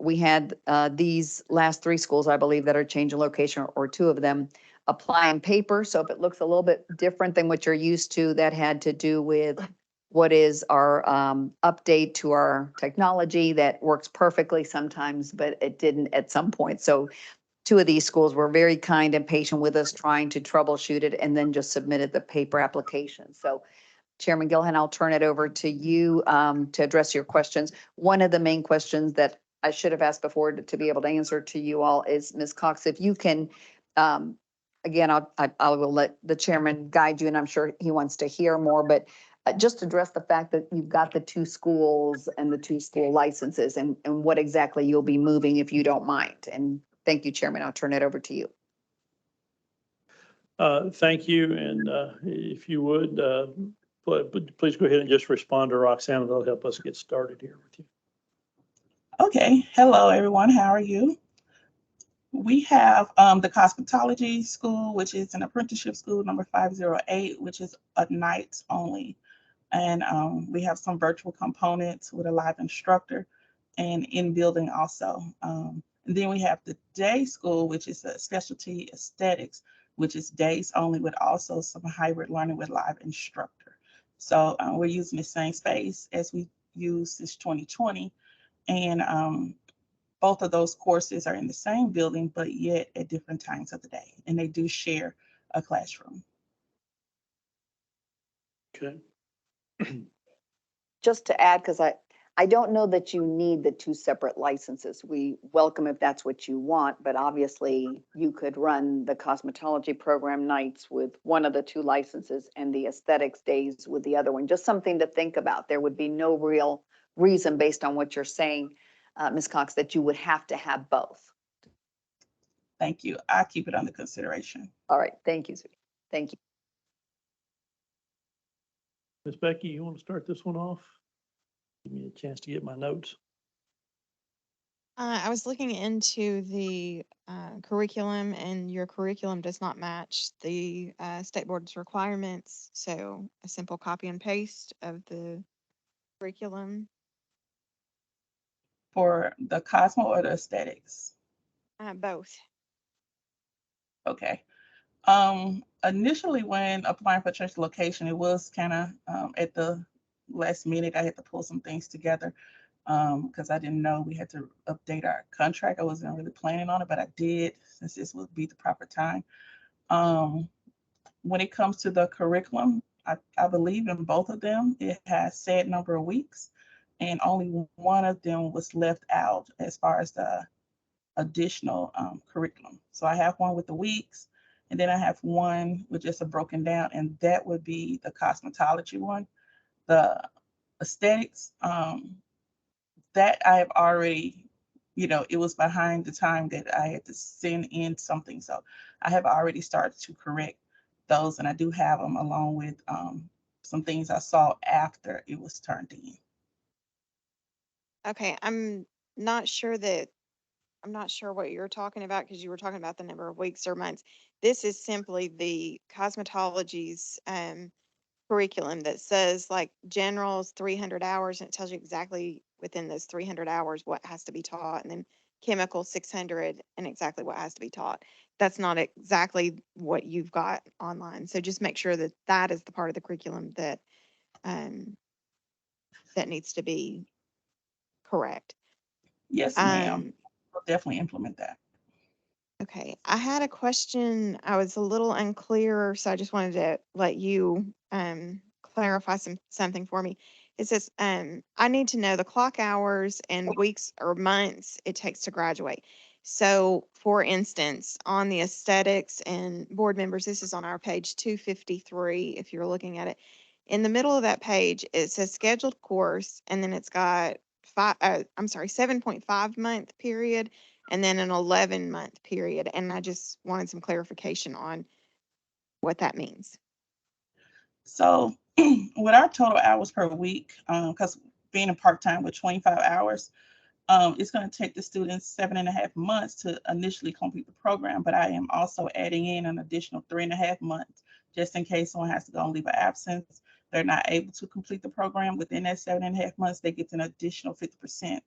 We had these last three schools, I believe, that are changing location, or two of them, apply in paper. So if it looks a little bit different than what you're used to, that had to do with what is our update to our technology that works perfectly sometimes, but it didn't at some point. So two of these schools were very kind and patient with us, trying to troubleshoot it, and then just submitted the paper application. So Chairman Gilhan, I'll turn it over to you to address your questions. One of the main questions that I should have asked before to be able to answer to you all is, Ms. Cox, if you can, again, I will let the chairman guide you, and I'm sure he wants to hear more, but just address the fact that you've got the two schools and the two school licenses, and what exactly you'll be moving, if you don't mind. And thank you, Chairman. I'll turn it over to you. Thank you. And if you would, please go ahead and just respond to Roxanne. That'll help us get started here with you. Okay. Hello, everyone. How are you? We have the cosmetology school, which is an apprenticeship school, number 508, which is a nights only. And we have some virtual components with a live instructor and in building also. And then we have the day school, which is a specialty aesthetics, which is days only, with also some hybrid learning with live instructor. So we're using the same space as we used since 2020. And both of those courses are in the same building, but yet at different times of the day. And they do share a classroom. Okay. Just to add, because I don't know that you need the two separate licenses. We welcome if that's what you want, but obviously you could run the cosmetology program nights with one of the two licenses and the aesthetics days with the other one. Just something to think about. There would be no real reason, based on what you're saying, Ms. Cox, that you would have to have both. Thank you. I keep it under consideration. All right. Thank you, sweetie. Thank you. Ms. Becky, you want to start this one off? Give me a chance to get my notes. I was looking into the curriculum, and your curriculum does not match the state board's requirements. So a simple copy and paste of the curriculum. For the Cosmo or the aesthetics? Both. Okay. Initially when applying for church location, it was kind of at the last minute. I had to pull some things together because I didn't know we had to update our contract. I wasn't really planning on it, but I did since this would be the proper time. Um, when it comes to the curriculum, I believe in both of them. It has set number of weeks, and only one of them was left out as far as the additional curriculum. So I have one with the weeks, and then I have one with just a broken down, and that would be the cosmetology one. The aesthetics, that I have already, it was behind the time that I had to send in something. So I have already started to correct those, and I do have them along with some things I saw after it was turned in. Okay, not sure that I'm not sure what you're talking about because you were talking about the number of weeks or months. This is simply the cosmetology's curriculum that says like generals 300 hours, and it tells you exactly within those 300 hours what has to be taught, and then chemical 600 and exactly what has to be taught. That's not exactly what you've got online. So just make sure that that is the part of the curriculum um, that needs to be correct. Yes, ma'am. Um, I'll definitely implement that. Okay, I had a question. I was a little unclear, so I just wanted to let you clarify something for me. It says I need to know the clock hours and weeks or months it takes to graduate. So, for instance, on the aesthetics and board members, this is on our page 253 if you're looking at it. In the middle of that page, it says scheduled course, and then it's got 7.5 month period and then an 11-month period. And I just wanted some clarification on what that means. So with our total hours per week, because being a part-time with 25 hours, it's going to take the students 7.5 months to initially complete the program, but I am also adding in an additional 3.5 months just in case someone has to go and leave an absence. They're not able to complete the program within that 7.5 months. They get an additional 50%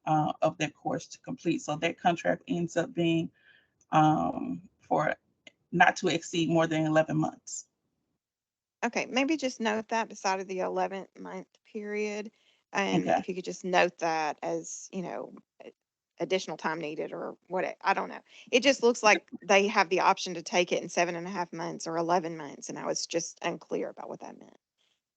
of their course to complete. So that contract ends up being for not to exceed more than 11 months. Okay, maybe just note that beside of the 11th-month period. Okay. If you could just note that as, additional time needed or what, I don't know. It just looks like they have the option to take it in 7.5 months or 11 months. And I was just unclear about what that meant.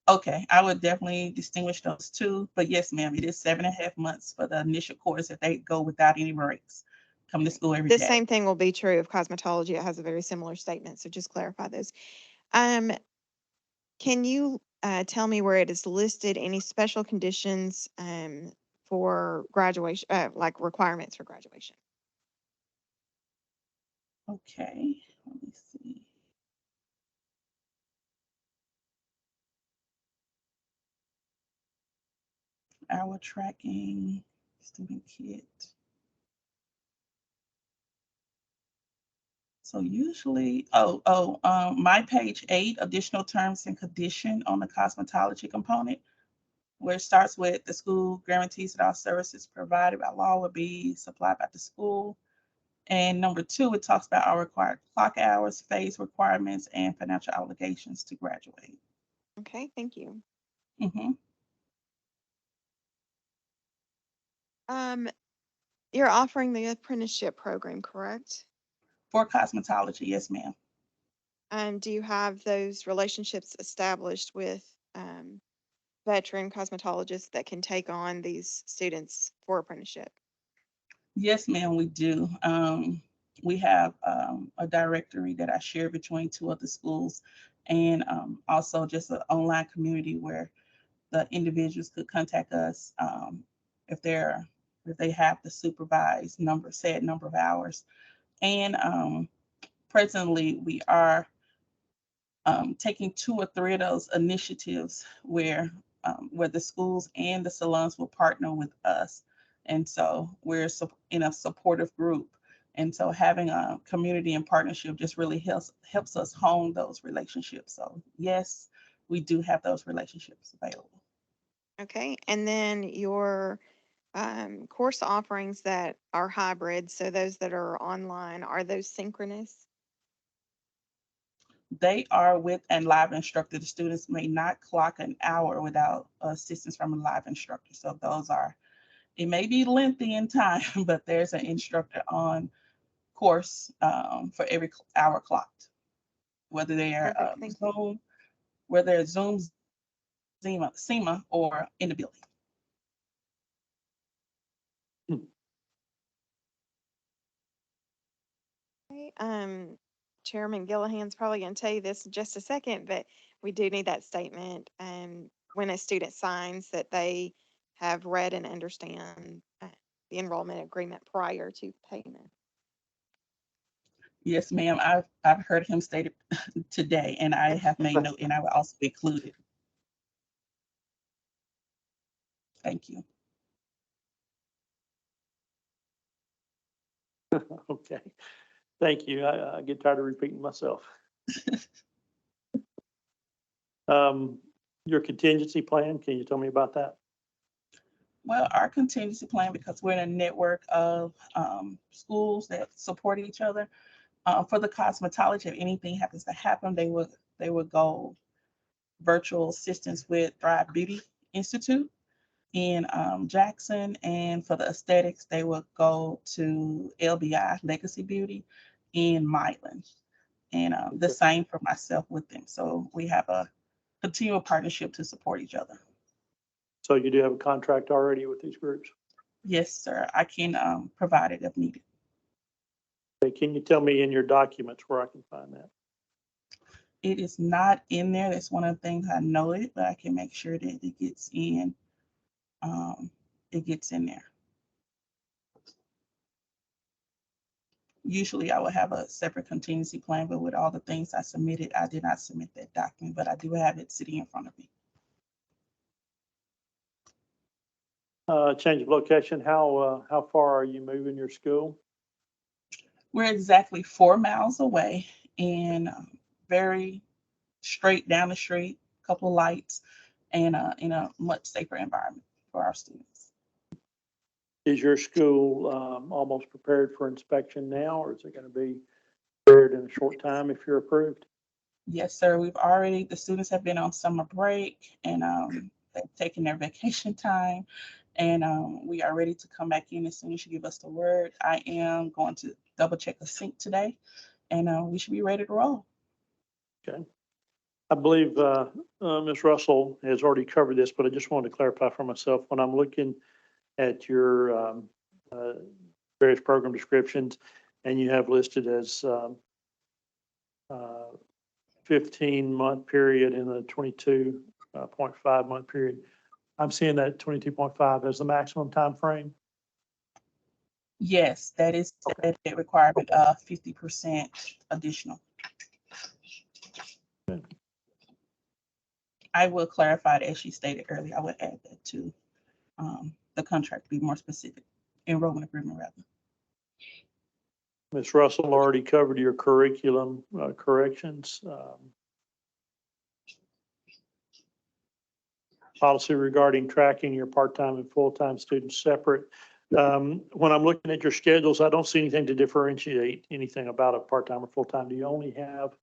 Okay, I would definitely distinguish those two. But yes, ma'am, it is 7.5 months for the initial course if they go without any breaks. Come to school every The day. same thing will be true of cosmetology. It has a very similar statement. So just clarify those. Um, Can you tell me where it is listed, any special conditions for graduation, like requirements for graduation? Okay, let me see. Hour tracking, student kit. So usually, my page 8, additional terms and condition on the cosmetology component, where it starts with the school guarantees that all services provided by law will be supplied by the school. And number 2, it talks about our required clock hours, phase requirements, and financial obligations to graduate. Okay, thank you. hmm Um, you're offering the apprenticeship program, correct? For cosmetology, yes, ma'am. Do you have those relationships established with veteran cosmetologists that can take on these students for apprenticeship? Yes, ma'am, we do. We have a directory that I share between 2 of the schools, and also just an online community where the individuals could contact us if they're if they have the supervised set number of hours. And presently, we are taking 2 or 3 of those initiatives where the schools and the salons will partner with us, and so we're in a supportive group. And so having a community and partnership just really helps us hone those relationships. So yes, we do have those relationships available. Okay, and then your Course offerings that are hybrid, so those that are online, are those synchronous? They are with a live instructor. The students may not clock an hour without assistance from a live instructor. So those are, it may be lengthy in time, but there's an instructor on course for every hour clocked, whether they're Perfect, thank you. Zoom, whether it's Zoom, SEMA, or in the building. Okay, Chairman Gillahan's probably going to tell you this in just a second, but we do need that statement. When a student signs that they have read and understand the enrollment agreement prior to payment. Yes, ma'am. I've heard him state it today, and I have made note, and I will also include it. Thank you. Okay, thank you. I get tired of repeating myself. Your contingency plan, can you tell me about that? Well, our contingency plan, because we're in a network of schools that support each other, for the cosmetology, if anything happens to happen, they would go virtual assistance with Thrive Beauty Institute in Jackson, and for the aesthetics, they would go to LBI Legacy Beauty in Milan, and the same for myself with them. So we have a continual partnership to support each other. So you do have a contract already with these groups? Yes, sir. I can provide it if needed. Okay, can you tell me in your documents where I can find that? It is not in there. That's one of the things I noted, but I can make sure that it gets in. It gets in there. Usually I would have a separate contingency plan, but with all the things I submitted, I did not submit that document, but I do have it sitting in front of me. Change of location, how far are you moving your school? We're exactly 4 miles away, and very straight down the street, couple of lights, and in a much safer environment for our students. Is your school almost prepared for inspection now, or is it going to be prepared in a short time if you're approved? Yes, sir. The students have been on summer break, and they've taken their vacation time, and we are ready to come back in as soon as you give us the word. I am going to double check the sync today, and we should be ready to roll. Okay. I believe Ms. Russell has already covered this, but I just wanted to clarify for myself. When I'm looking at your various program descriptions, and you have listed as 15-month period in the 22.5 month period, I'm seeing that 22.5 as the maximum time frame. Yes, that is a requirement of 50% additional. Okay. I will clarify it as you stated earlier. I would add that to the contract to be more specific, enrollment agreement rather. Ms. Russell already covered your curriculum corrections. Policy regarding tracking your part-time and full-time students separate. When I'm looking at your schedules, I don't see anything to differentiate anything about a part-time or full-time. Do you only have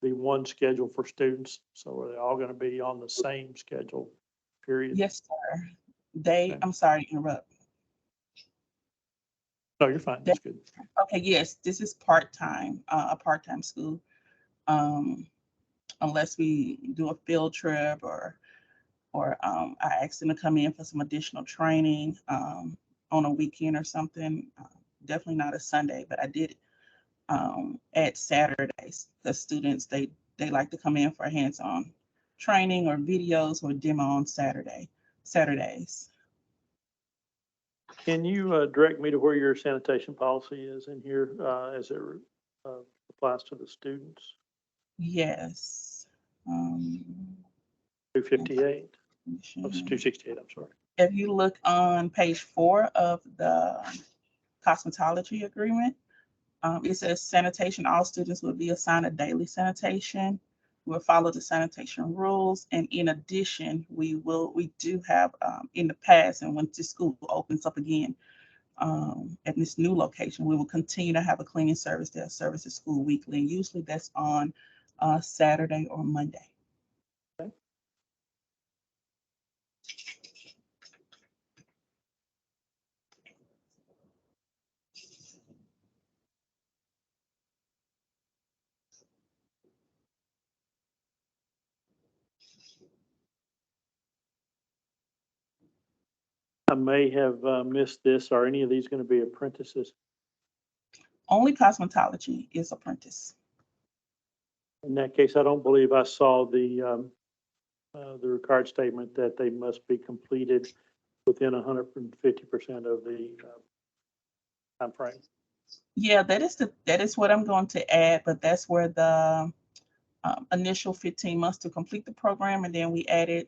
the one schedule for students? So are they all going to be on the same schedule, period? Yes, sir. Okay. I'm sorry to interrupt. No, you're fine. That's good. Okay, yes, this is part-time, a part-time school. Unless we do a field trip or I ask them to come in for some additional training on a weekend or something. Definitely not a Sunday, but I did add Saturdays because students, they like to come in for hands-on training or videos or demo on Saturdays. Can you direct me to where your sanitation policy is in here as it applies to the students? Yes. 258. Oh, it's 268. I'm sorry. If you look on page 4 of the cosmetology agreement, it says sanitation. All students will be assigned a daily sanitation We'll follow the sanitation rules. And in addition, we do have in the past, and when this school opens up again at this new location, we will continue to have a cleaning service that services school weekly. And usually that's on Saturday or Monday. I may have missed this. Are any of these going to be apprentices? Only cosmetology is apprentice. In that case, I don't believe I saw the required statement that they must be completed within 150% of the time frame. Yeah, that is what I'm going to add, but that's where the initial 15 months to complete the program, and then we added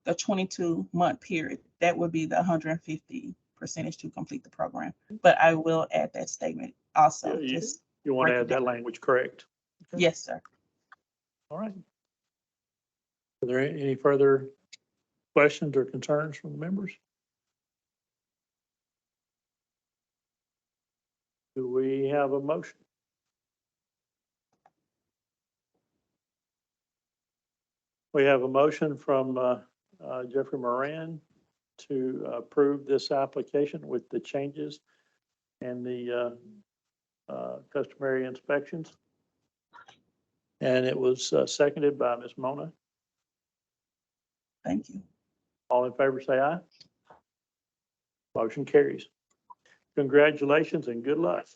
the 22-month period. That would be the 150% to complete the program. But I will add that statement also. Yeah, you want to add that language, correct? Okay. Yes, sir. All right. Are there any further questions or concerns from the members? Do we have a motion? We have a motion from Jeffrey Moran to approve this application with the changes and the customary inspections. And it was seconded by Ms. Mona. Thank you. All in favor, say aye. Motion carries. Congratulations and good luck.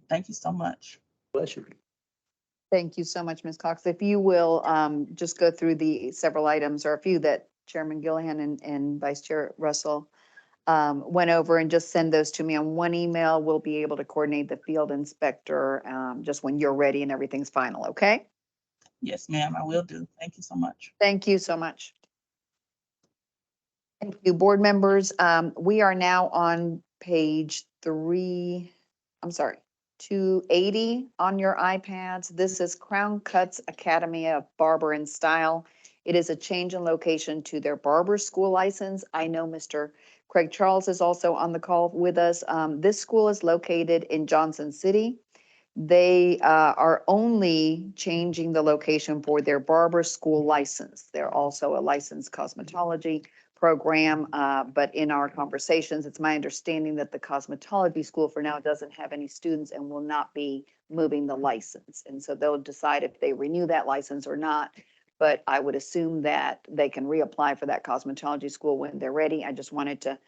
Thank you so much. Bless you. Thank you so much, Ms. Cox. If you will just go through the several items or a few that Chairman Gillihan and Vice Chair Russell went over, and just send those to me on one email. We'll be able to coordinate the field inspector just when you're ready and everything's final, okay? Yes, ma'am, I will do. Thank you so much. Thank you so much. Thank you, board members. We are now on page 280 on your iPads. This is Crown Cuts Academy of Barber and Style. It is a change in location to their barber school license. I know Mr. Craig Charles is also on the call with us. This school is located in Johnson City. They are only changing the location for their barber school license. They're also a licensed cosmetology program, but in our conversations, it's my understanding that the cosmetology school for now doesn't have any students and will not be moving the license. And so they'll decide if they renew that license or not. But I would assume that they can reapply for that cosmetology school when they're ready. I just wanted to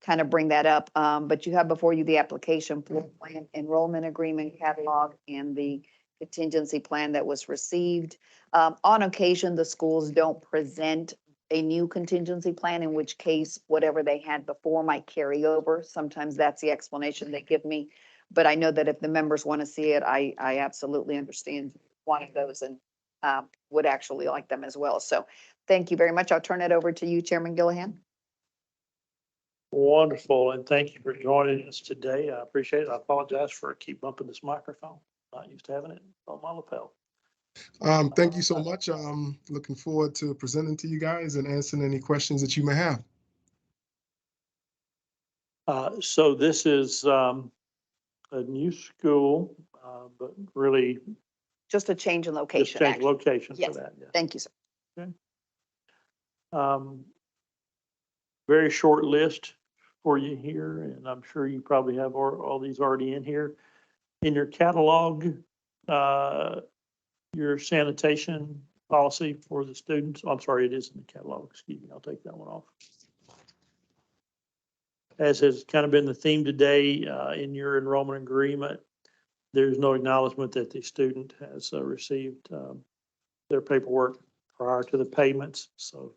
kind of bring that up. But you have before you the application, floor plan, enrollment agreement, catalog, and the contingency plan that was received. On occasion, the schools don't present a new contingency plan, in which case whatever they had before might carry over. Sometimes that's the explanation they give me. But I know that if the members want to see it, I absolutely understand wanting those and would actually like them as well. So thank you very much. I'll turn it over to you, Chairman Gillihan. Wonderful, and thank you for joining us today. I appreciate it. I apologize for keep bumping this microphone. Not used to having it on my lapel. Thank you so much. I'm looking forward to presenting to you guys and answering any questions that you may have. So this is a new school, but really Just a change in just location. change actually. location for Yes. that. Yeah. Thank you, sir. Very short list for you here, and I'm sure you probably have all these already in here. In your catalog, your sanitation policy for the students. I'm sorry, it is in the catalog. Excuse me, I'll take that one off. As has kind of been the theme today, in your enrollment agreement, there's no acknowledgement that the student has received their paperwork prior to the payments. So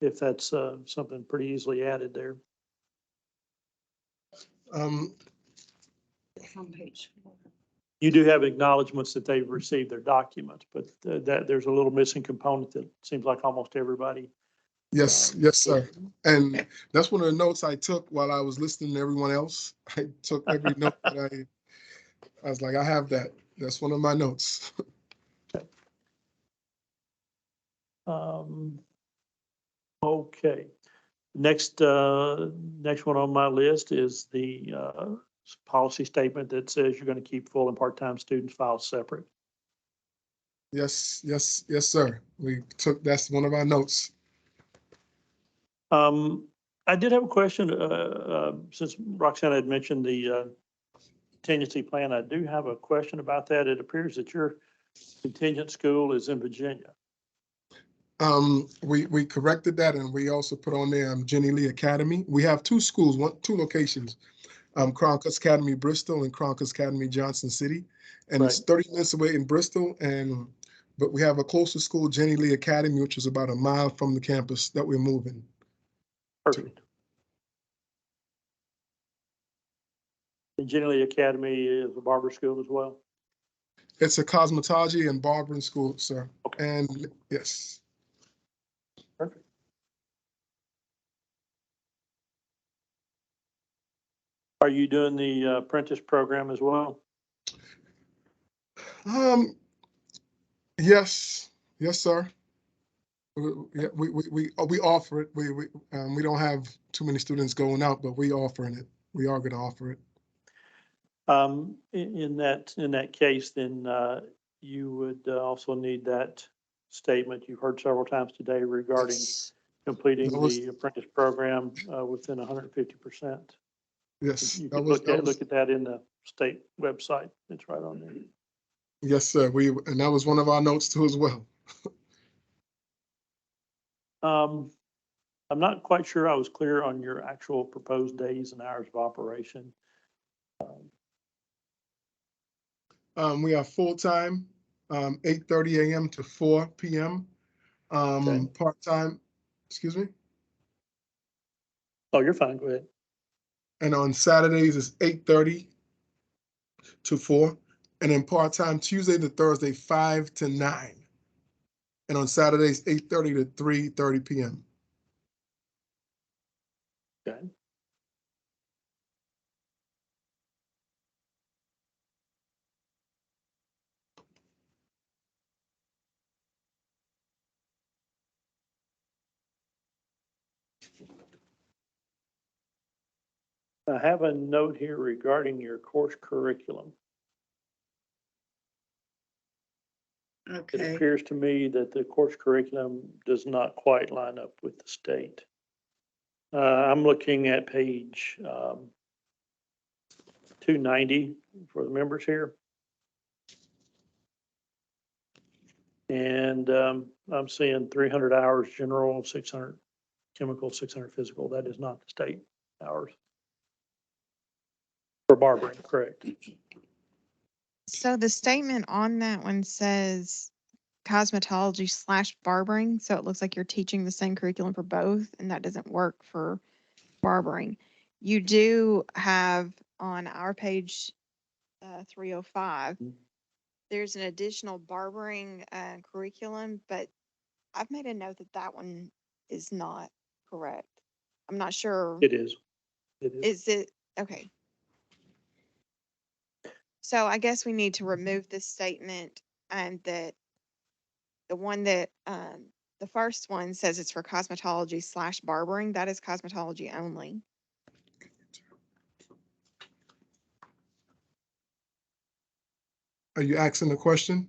if that's something pretty easily added there. You do have acknowledgements that they've received their documents, but that there's a little missing component that seems like almost everybody. Yes, yes, sir. And that's one of the notes I took while I was listening to everyone else. I took every note that I was like, I have that. That's one of my notes. Okay. Next one on my list is the policy statement that says you're going to keep full and part-time students files separate. Yes, sir. That's one of our notes. I did have a question, since Roxanne had mentioned the contingency plan. I do have a question about that. It appears that your contingent school is in Virginia. We corrected that, and we also put on there Jenny Lee Academy. We have two schools, two locations, Cronkers Academy Bristol and Cronkers Academy Johnson City, and it's 30 minutes away in Bristol. But we have a closer school, Jenny Lee Academy, which is about a mile from the campus that we're moving. Perfect. And Jenny Lee Academy is a barber school as well. It's a cosmetology and barbering school, sir. Okay. And yes. Perfect. Are you doing the apprentice program as well? Yes, sir. We offer it. We don't have too many students going out, but we offering it. We are going to offer it. In that case, then you would also need that statement you've heard several times today regarding completing the apprentice program within 150%. Yes, You can look at that in the state website. It's right on there. Yes, sir. And that was one of our notes too as well. I'm not quite sure I was clear on your actual proposed days and hours of operation. We are full-time, 8:30 a.m. to 4 p.m. Okay. Part-time, excuse me? Oh, you're fine. Go ahead. And on Saturdays, it's 8:30 to 4. And then part-time Tuesday to Thursday, 5 to 9. And on Saturdays, 8:30 to 3:30 p.m. Okay. I have a note here regarding your course curriculum. It appears to me that the course curriculum does not quite line up with the state. I'm looking at page 290 for the members here. And I'm seeing 300 hours general, 600 chemical, 600 physical. That is not the state hours. For barbering, correct. So the statement on that one says cosmetology/barbering. So it looks like you're teaching the same curriculum for both, and that doesn't work for barbering. You do have on our page 305, there's an additional barbering curriculum, but I've made a note that that one is not correct. I'm not sure. It is. It is. Is it? Okay. So I guess we need to remove this statement and that the one that, the first one says it's for cosmetology/barbering. That is cosmetology only. Are you asking the question?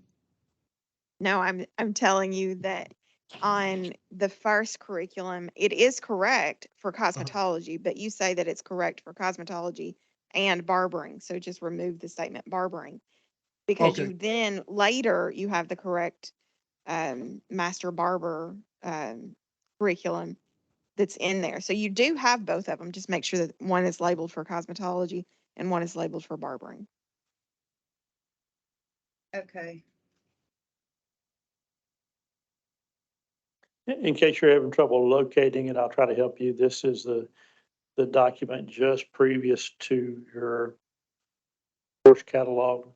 No, I'm telling you that on the first curriculum, it is correct for cosmetology, but you say that it's correct for cosmetology and barbering. So just remove the statement barbering. Because Okay. you then later you have the correct master barber curriculum that's in there. So you do have both of them. Just make sure that one is labeled for cosmetology and one is labeled for barbering. Okay. In case you're having trouble locating it, I'll try to help you. This is the document just previous to your course catalog.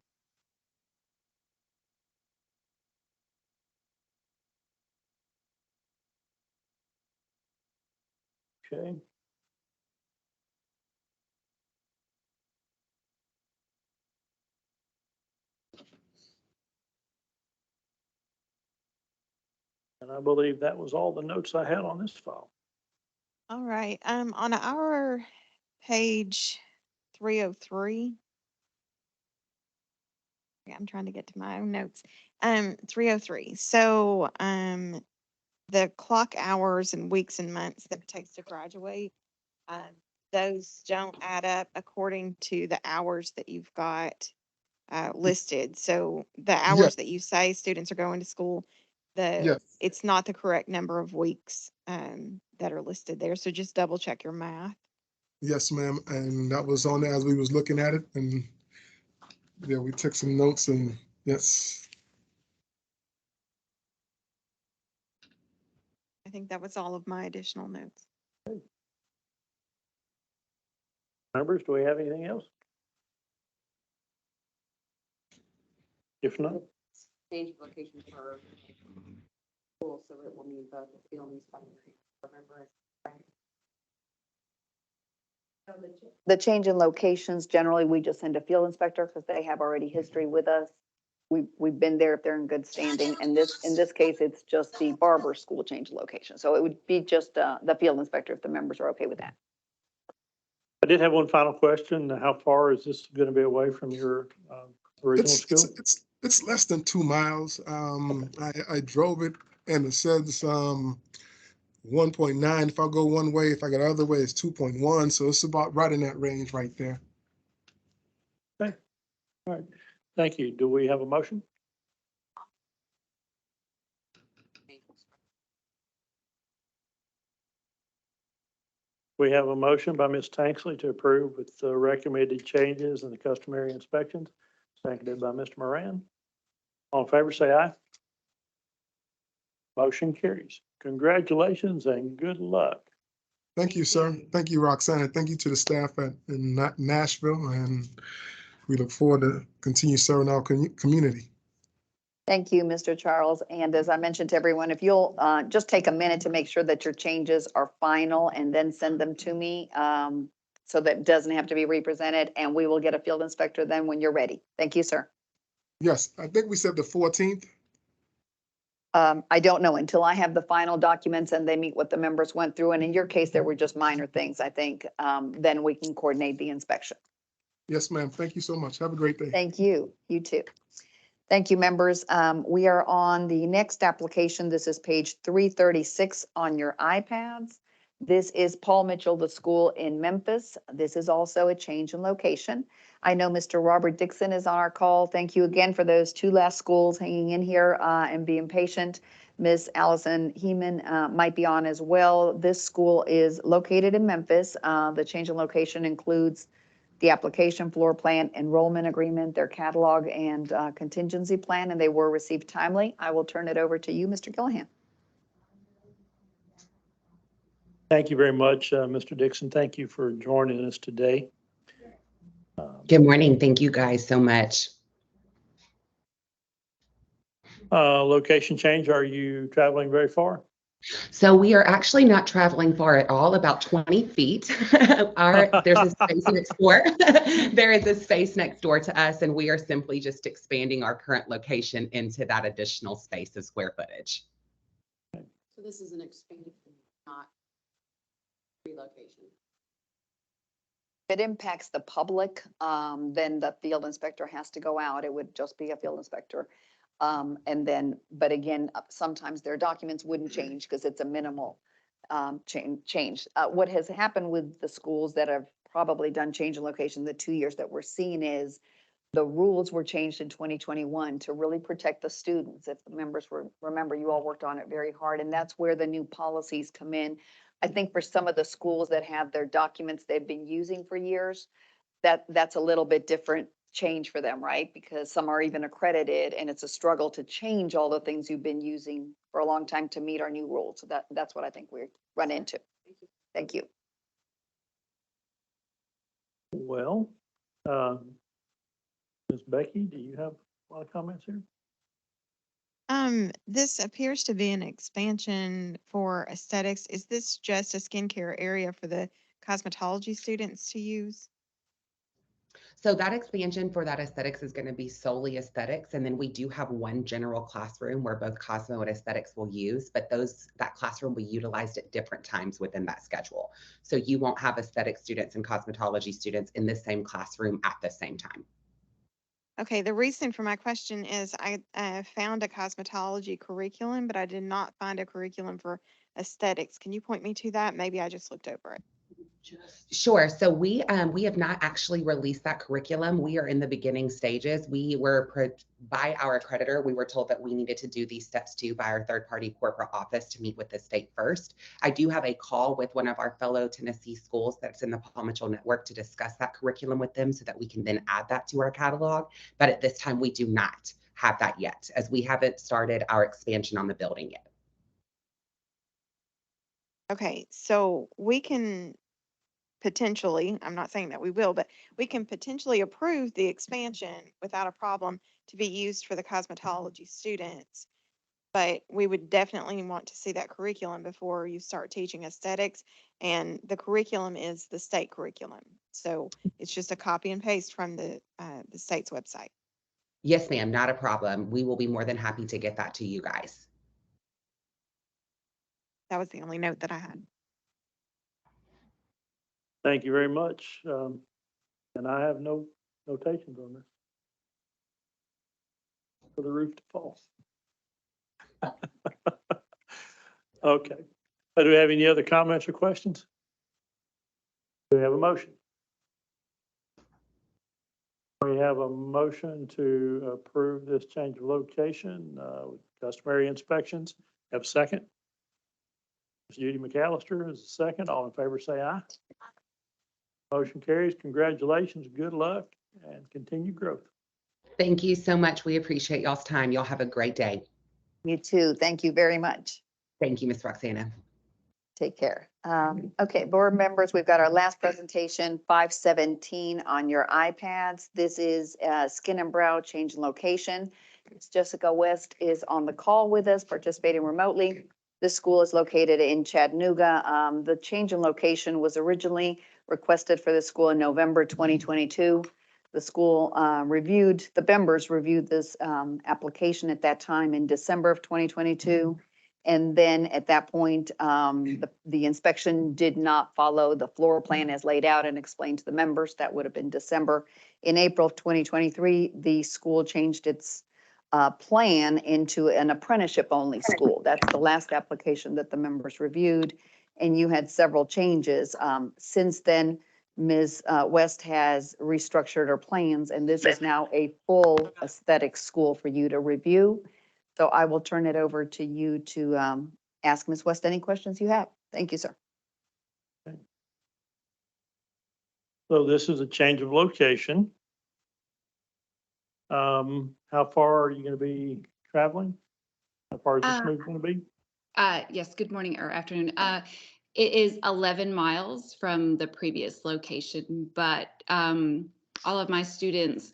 Okay. And I believe that was all the notes I had on this file. All right, on our page 303. Yeah, I'm trying to get to my own notes. 303. So, the clock hours and weeks and months that it takes to graduate, those don't add up according to the hours that you've got listed. So the Yes, hours that you say students are going to school, yes, it's not the correct number of weeks that are listed there. So just double check your math. yes, ma'am. And that was on there as we was looking at it. And yeah, we took some notes and yes. I think that was all of my additional notes. Members, do we have anything else? If not, Change location for school, so it will mean both the field and remember. The change in locations, generally, we just send a field inspector because they have already history with us. We've been there if they're in good standing, and in this case, it's just the Barber school change location. So it would be just the field inspector if the members are okay with that. I did have one final question. How far is this going to be away from your original school? It's less than 2 miles. I drove it and it says 1.9 if I go one way. If I go the other way, it's 2.1. So it's about right in that range right there. Okay. All right. Thank you. Do we have a motion? We have a motion by Ms. Tanksley to approve with the recommended changes and the customary inspections, seconded by Mr. Moran. All in favor, say aye. Motion carries. Congratulations and good luck. Thank you, sir. Thank you, Roxanne. Thank you to the staff in Nashville. And we look forward to continue serving our community. Thank you, Mr. Charles. And as I mentioned to everyone, if you'll just take a minute to make sure that your changes are final and then send them to me so that it doesn't have to be represented, and we will get a field inspector then when you're ready. Thank you, sir. Yes, I think we said the 14th. I don't know until I have the final documents and they meet what the members went through. And in your case, there were just minor things, I think. Then we can coordinate the inspection. Yes, ma'am. Thank you so much. Have a great day. Thank you. You too. Thank you, members. We are on the next application. This is page 336 on your iPads. This is Paul Mitchell, the school in Memphis. This is also a change in location. I know Mr. Robert Dixon is on our call. Thank you again for those 2 last schools hanging in here and being patient. Miss Allison Heeman might be on as well. This school is located in Memphis. The change in location includes the application, floor plan, enrollment agreement, their catalog, and contingency plan, and they were received timely. I will turn it over to you, Mr. Gillihan. Thank you very much, Mr. Dixon. Thank you for joining us today. Good morning. Thank you guys so much. Location change, are you traveling very far? So we are actually not traveling far at all, about 20 feet. There's a space next door. There is a space next door to us, and we are simply just expanding our current location into that additional space of square footage. So this is an expansion, not relocation. If it impacts the public, then the field inspector has to go out. It would just be a field inspector. And then, but again, sometimes their documents wouldn't change because it's a minimal change. What has happened with the schools that have probably done change in location the 2 years that we're seeing is the rules were changed in 2021 to really protect the students. If the members remember, you all worked on it very hard, and that's where the new policies come in. I think for some of the schools that have their documents they've been using for years, that's a little bit different change for them, right? Because some are even accredited, and it's a struggle to change all the things you've been using for a long time to meet our new rules. So that's what I think we run into. Thank you. Well, Ms. Becky, do you have a lot of comments here? This appears to be an expansion for aesthetics. Is this just a skincare area for the cosmetology students to use? So that expansion for that aesthetics is going to be solely aesthetics. And then we do have one general classroom where both Cosmo and aesthetics will use, but that classroom will be utilized at different times within that schedule. So you won't have aesthetic students and cosmetology students in the same classroom at the same time. Okay, the reason for my question is I found a cosmetology curriculum, but I did not find a curriculum for aesthetics. Can you point me to that? Maybe I just looked over it. Sure. So we have not actually released that curriculum. We are in the beginning stages. We were by our accreditor, we were told that we needed to do these steps too by our third-party corporate office to meet with the state first. I do have a call with one of our fellow Tennessee schools that's in the Paul Mitchell network to discuss that curriculum with them so that we can then add that to our catalog. But at this time, we do not have that yet, as we haven't started our expansion on the building yet. Okay, so we can potentially, I'm not saying that we will, but we can potentially approve the expansion without a problem to be used for the cosmetology students. But we would definitely want to see that curriculum before you start teaching aesthetics. And the curriculum is the state curriculum. So it's just a copy and paste from the state's website. Yes, ma'am, not a problem. We will be more than happy to get that to you guys. That was the only note that I had. Thank you very much. And I have no notations on this. For the roof to fall. Okay. Do we have any other comments or questions? Do we have a motion? We have a motion to approve this change of location with customary inspections. Have a second? Ms. Judy McAllister is the second. All in favor say aye. Motion carries. Congratulations, good luck, and continued growth. Thank you so much. We appreciate y'all's time. Y'all have a great day. You too. Thank you very much. Thank you, Ms. Roxana. Take care. Okay, board members, we've got our last presentation, 517 on your iPads. This is Skin and Brow change in location. Jessica West is on the call with us, participating remotely. This school is located in Chattanooga. The change in location was originally requested for the school in November 2022. The school the members reviewed this application at that time in December of 2022. And then at that point, the inspection did not follow the floor plan as laid out and explained to the members. That would have been December. In April of 2023, the school changed its plan into an apprenticeship-only school. That's the last application that the members reviewed, and you had several changes. Since then, Ms. West has restructured her plans, and this is now a full aesthetic school for you to review. So I will turn it over to you to ask Ms. West any questions you have. Thank you, sir. So this is a change of location. How far are you going to be traveling? How far is this move going to be? Yes, good morning or afternoon. It is 11 miles from the previous location, but all of my students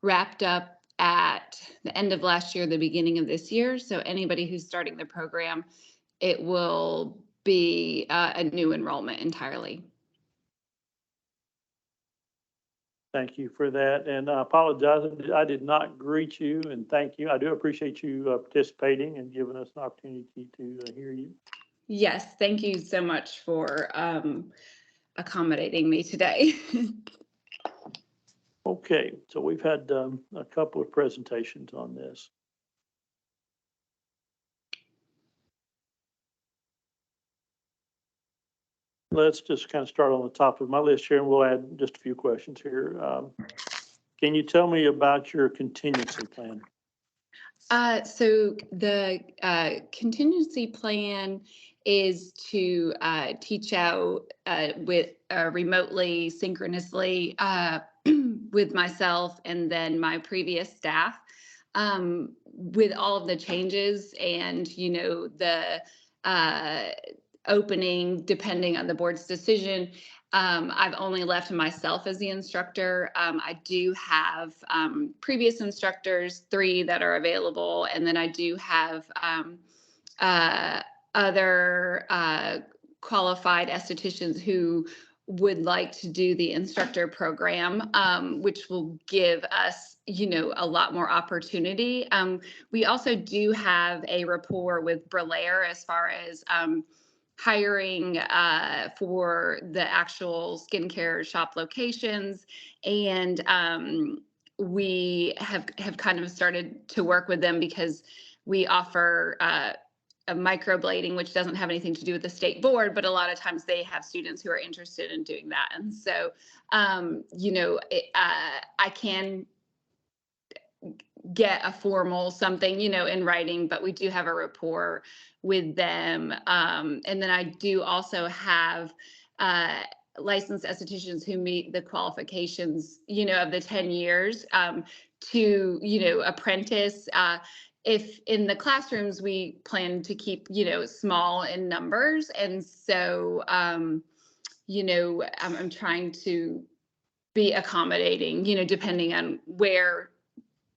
wrapped up at the end of last year, the beginning of this year. So anybody who's starting the program, it will be a new enrollment entirely. Thank you for that. And I apologize, I did not greet you, and thank you. I do appreciate you participating and giving us an opportunity to hear you. Yes, thank you so much for accommodating me today. Okay, so we've had a couple of presentations on this. Let's just kind of start on the top of my list here, and we'll add just a few questions here. Can you tell me about your contingency plan? So the contingency plan is to teach out with remotely, synchronously with myself and then my previous staff. With all of the changes and, the opening, depending on the board's decision, I've only left myself as the instructor. I do have previous instructors, 3 that are available, and then I do have other qualified estheticians who would like to do the instructor program, which will give us, a lot more opportunity. We also do have a rapport with Brelair as far as hiring for the actual skincare shop locations. And we have kind of started to work with them because we offer a microblading, which doesn't have anything to do with the state board, but a lot of times they have students who are interested in doing that. And so, I can get a formal something, in writing, but we do have a rapport with them. And then I do also have licensed estheticians who meet the qualifications, of the 10 years to, apprentice. If in the classrooms, we plan to keep, small in numbers. And so, I'm trying to be accommodating, depending on where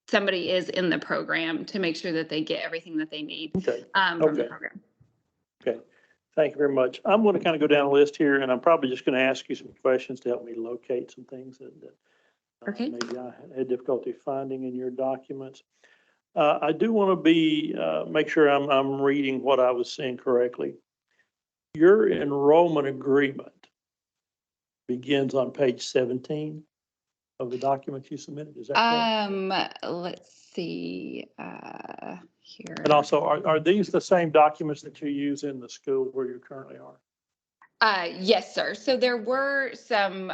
somebody is in the program to make sure that they get everything that they need from the program. Okay. Thank you very much. I'm going to kind of go down a list here, and I'm probably just going to ask you some questions to help me locate some things that maybe I had difficulty finding in your documents. I do want to make sure I'm reading what I was saying correctly. Your enrollment agreement begins on page 17 of the document you submitted. Is that correct? Let's see here. And also, are these the same documents that you use in the school where you currently are? Yes, sir. So there were some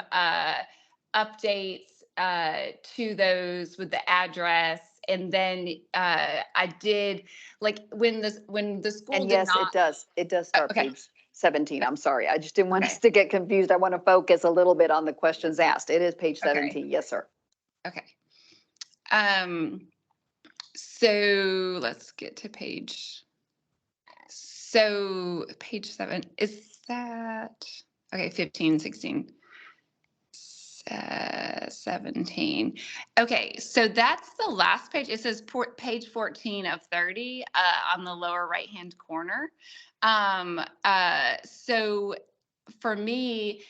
updates to those with the address. And then I did, like, when the school And did yes, not. it does start Okay. page 17. I'm sorry. I just didn't want us to get confused. I want to focus a little bit on the questions asked. It is page 17. Yes, sir. Okay. So let's get to page. So page 7, is that, okay, 15, 16, 17. Okay, so that's the last page. It says page 14 of 30 on the lower right-hand corner. So for me,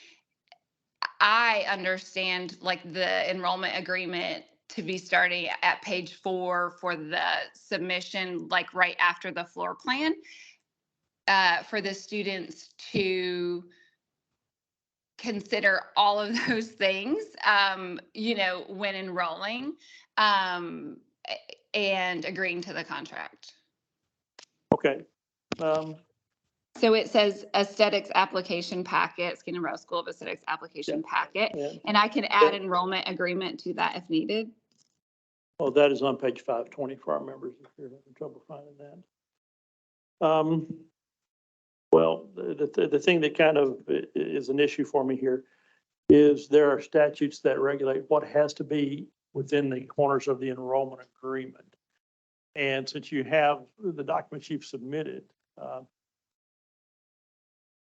I understand like the enrollment agreement to be starting at page 4 for the submission, like right after the floor plan, for the students to consider all of those things, when enrolling, and agreeing to the contract. Okay. So it says aesthetics application packet, Skin and Row School of Aesthetics application packet, and I can add enrollment agreement to that if needed. Well, that is on page 520 for our members if you're having trouble finding that. Well, the thing that kind of is an issue for me here is there are statutes that regulate what has to be within the corners of the enrollment agreement. And since you have the documents you've submitted,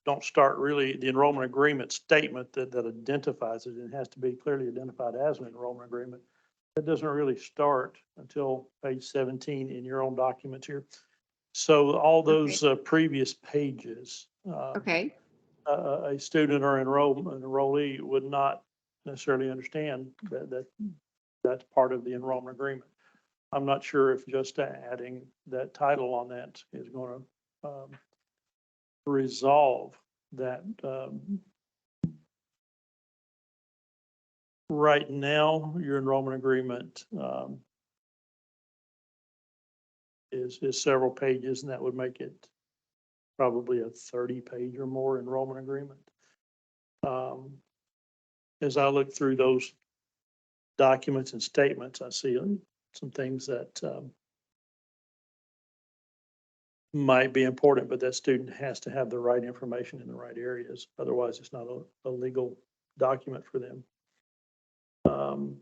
don't start really the enrollment agreement statement that identifies it. It has to be clearly identified as an enrollment agreement. It doesn't really start until page 17 in your own documents here. So all those previous pages, a student or enrollee would not necessarily understand that that's part of the enrollment agreement. I'm not sure if just adding that title on that is going to resolve that. Right now, your enrollment agreement is several pages, and that would make it probably a 30-page or more enrollment agreement. As I look through those documents and statements, I see some things that might be important, but that student has to have the right information in the right areas. Otherwise, it's not a legal document for them. The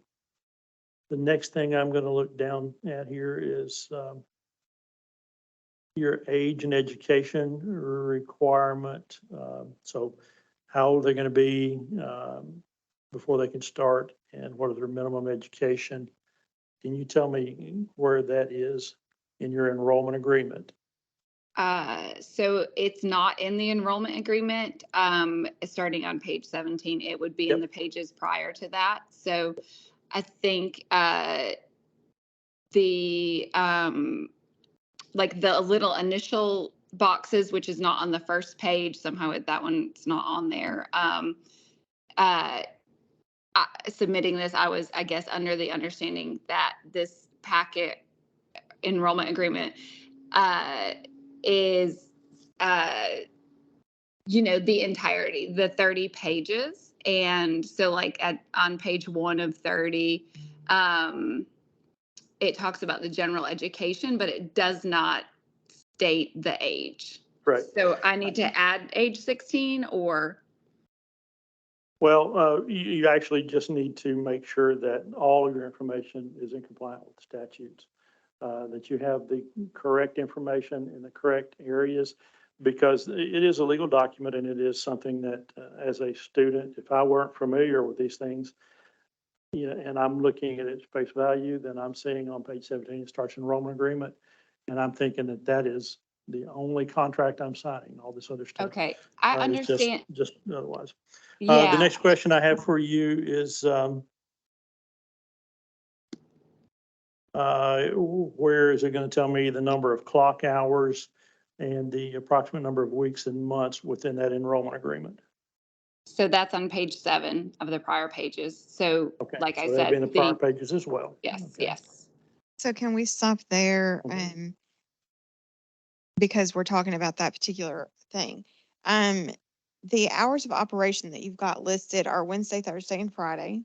next thing I'm going to look down at here is your age and education requirement. So how old they're going to be before they can start, and what are their minimum education? Can you tell me where that is in your enrollment agreement? So it's not in the enrollment agreement, starting on page 17. It would be in Yep. the pages prior to that. So I think the like the little initial boxes, which is not on the first page, somehow that one's not on there. Submitting this, I was, I guess, under the understanding that this packet enrollment agreement is the entirety, the 30 pages. And so like on page 1 of 30, it talks about the general education, but it does not state the age. Right. So I need to add age 16 or? Well, you actually just need to make sure that all of your information is in compliance with the statutes, that you have the correct information in the correct areas, because it is a legal document and it is something that, as a student, if I weren't familiar with these things, and I'm looking at its face value, then I'm seeing on page 17, it starts enrollment agreement, and I'm thinking that that is the only contract I'm signing. All this other stuff Okay, I is understand. just otherwise. The Yeah. next question I have for you is, where is it going to tell me the number of clock hours and the approximate number of weeks and months within that enrollment agreement? So that's on page 7 of the prior pages. So Okay, like I so that'd be in said, the prior pages as well. yes, Okay. yes. So can we stop there? Mhm. Because we're talking about that particular thing. Um, the hours of operation that you've got listed are Wednesday, Thursday, and Friday.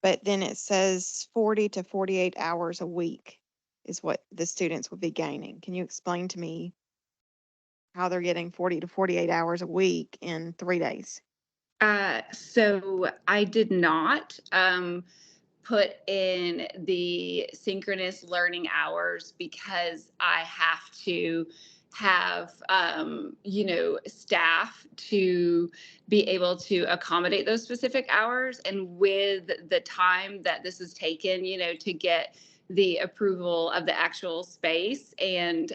But then it says 40 to 48 hours a week is what the students would be gaining. Can you explain to me how they're getting 40 to 48 hours a week in 3 days? So I did not put in the synchronous learning hours because I have to have staff to be able to accommodate those specific hours. And with the time that this has taken, to get the approval of the actual space and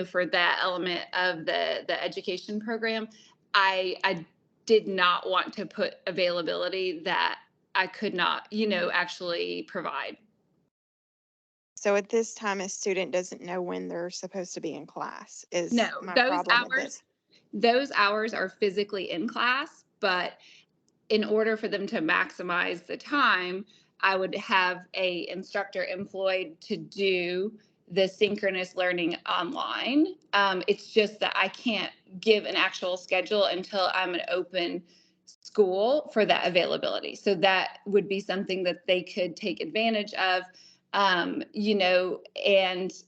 for that element of the education program, I did not want to put availability that I could not, actually provide. So at this time, a student doesn't know when they're supposed to be in class is No, my those problem with this. those hours are physically in class, but in order for them to maximize the time, I would have a instructor employed to do the synchronous learning online. It's just that I can't give an actual schedule until I'm an open school for that availability. So that would be something that they could take advantage of, and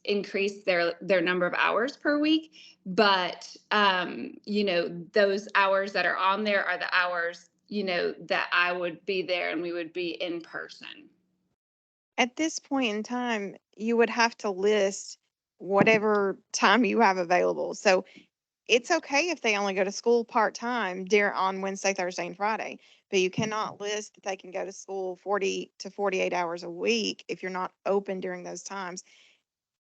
increase their number of hours per week. But those hours that are on there are the hours that I would be there and we would be in person. At this point in time, you would have to list whatever time you have available. So it's okay if they only go to school part-time on Wednesday, Thursday, and Friday, but you cannot list that they can go to school 40 to 48 hours a week if you're not open during those times.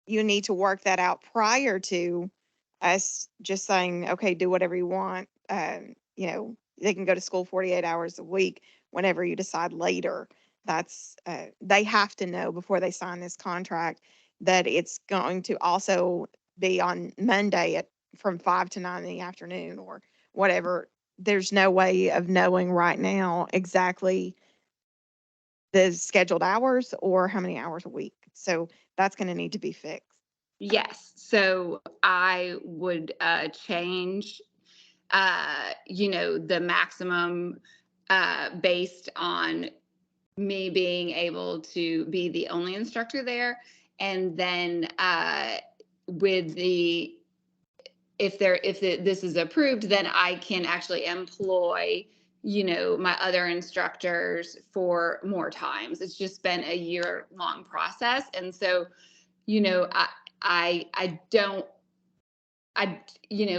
You need to work that out prior to us just saying, okay, do whatever you want. They can go to school 48 hours a week whenever you decide later. That's, they have to know before they sign this contract that it's going to also be on Monday from 5 to 9 in the afternoon or whatever. There's no way of knowing right now exactly the scheduled hours or how many hours a week. So that's going to need to be fixed. Yes. So I would change, the maximum based on me being able to be the only instructor there. And then with the if this is approved, then I can actually employ, my other instructors for more times. It's just been a year-long process. And so, I don't,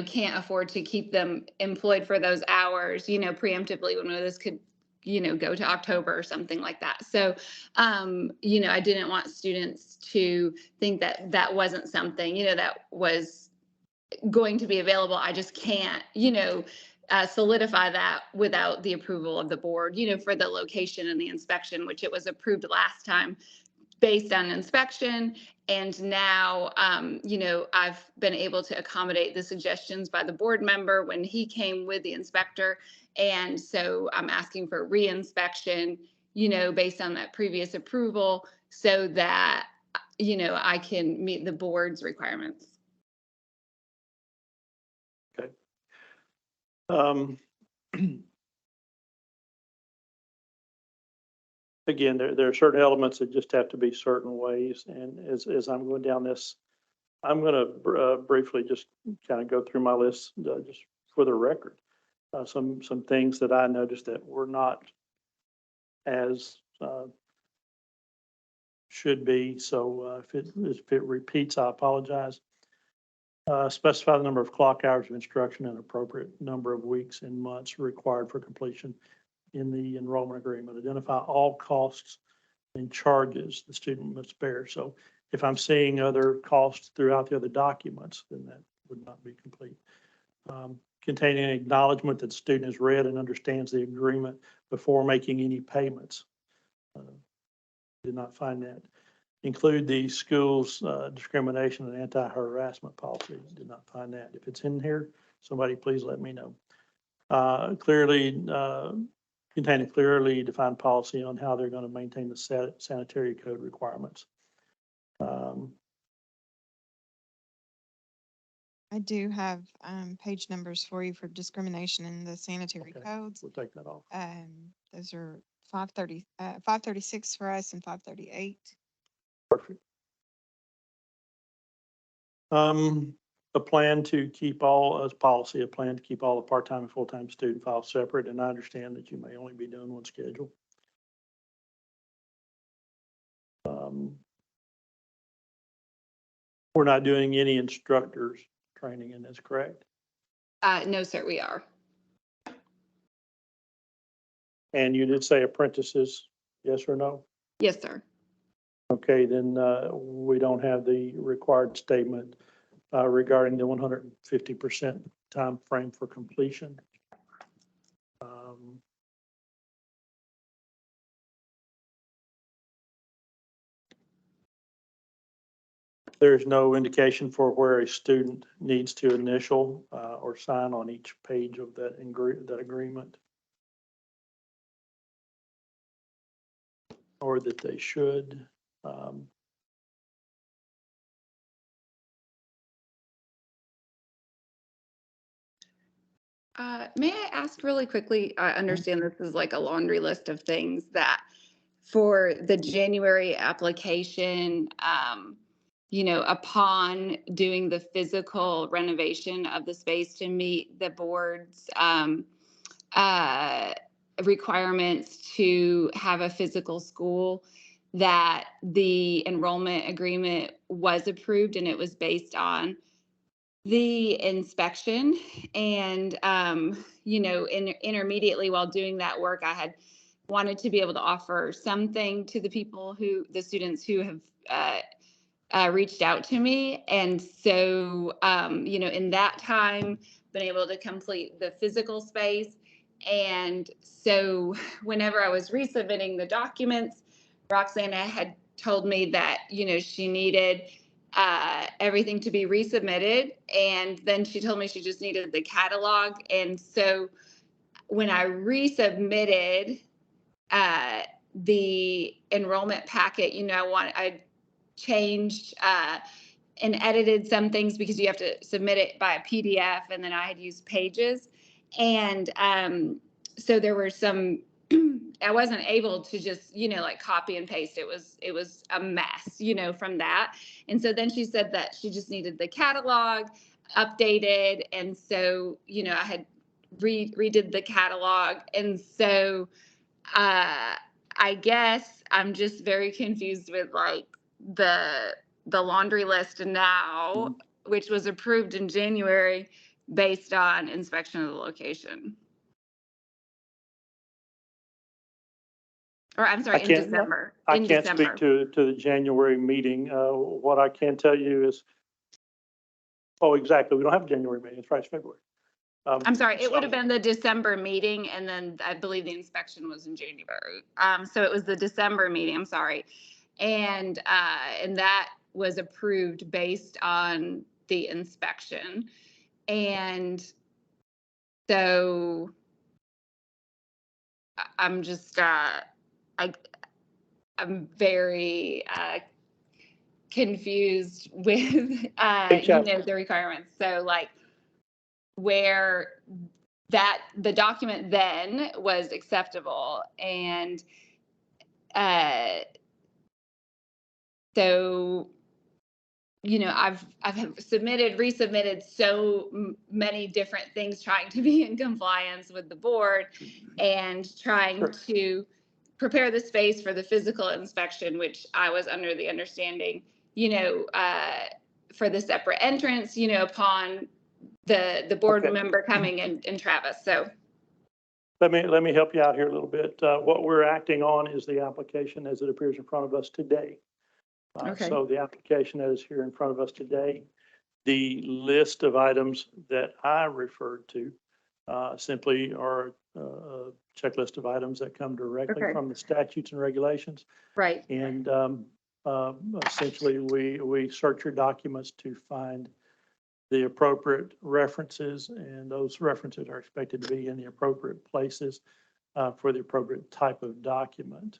can't afford to keep them employed for those hours, preemptively when this could, go to October or something like that. So, I didn't want students to think that that wasn't something, that was going to be available. I just can't, solidify that without the approval of the board, for the location and the inspection, which it was approved last time based on inspection. And now, I've been able to accommodate the suggestions by the board member when he came with the inspector. And so I'm asking for reinspection, based on that previous approval so that, I can meet the board's requirements. Okay. Again, there are certain elements that just have to be certain ways. And as I'm going down this, I'm going to briefly just kind of go through my list just for the record. Some things that I noticed that were not as should be. So if it repeats, I apologize. Specify the number of clock hours of instruction and appropriate number of weeks and months required for completion in the enrollment agreement. Identify all costs and charges the student must bear. So if I'm seeing other costs throughout the other documents, then that would not be complete. Containing an acknowledgement that the student has read and understands the agreement before making any payments. Did not find that. Include the school's discrimination and anti-harassment policy. Did not find that. If it's in here, somebody please let me know. Contain a clearly defined policy on how they're going to maintain the sanitary code requirements. I do have page numbers for you for discrimination in the sanitary Okay, codes. we'll take that off. Those are 536 for us and 538. Perfect. A plan to keep all, as policy, a plan to keep all the part-time and full-time student files separate. And I understand that you may only be doing one schedule. We're not doing any instructors training in this, correct? No, sir, we are. And you did say apprentices, yes or no? Yes, sir. Okay, then we don't have the required statement regarding the 150% time frame for completion. There's no indication for where a student needs to initial or sign on each page of that agreement, or that they should. May I ask really quickly? I understand this is like a laundry list of things that for the January application, upon doing the physical renovation of the space to meet the board's requirements to have a physical school, that the enrollment agreement was approved and it was based on the inspection. And, intermediately while doing that work, I had wanted to be able to offer something to the students who have reached out to me. And so, in that time, been able to complete the physical space. And so whenever I was resubmitting the documents, Roxana had told me that, she needed everything to be resubmitted. And then she told me she just needed the catalog. And so when I resubmitted the enrollment packet, I changed and edited some things because you have to submit it by a PDF, and then I had used Pages. And so there were some, I wasn't able to just, copy and paste. It was a mess, from that. And so then she said that she just needed the catalog updated. And so, I had redid the catalog. And so I guess I'm just very confused with like the laundry list now, which was approved in January based on inspection of the location. Or I'm sorry, in December. I In can't December. speak to the January meeting. What I can tell you is, oh, exactly, we don't have a January meeting, it's right, it's February. I'm sorry, it would So- have been the December meeting, and then I believe the inspection was in January. So it was the December meeting, I'm sorry. And that was approved based on the inspection. And so I'm just, I'm very confused with, the requirements. So like where that the document then was acceptable, and so I've resubmitted so many different things trying to be in compliance with the board and trying to prepare the space for the physical inspection, which I was under the understanding, for the separate entrance, upon the board member coming in Travis. So Let me help you out here a little bit. What we're acting on is the application as it appears in front of us today. Okay. So the application that is here in front of us today, the list of items that I referred to simply are a checklist of items that come directly Okay. from the statutes and regulations. Right. And essentially, we search your documents to find the appropriate references, and those references are expected to be in the appropriate places for the appropriate type of document.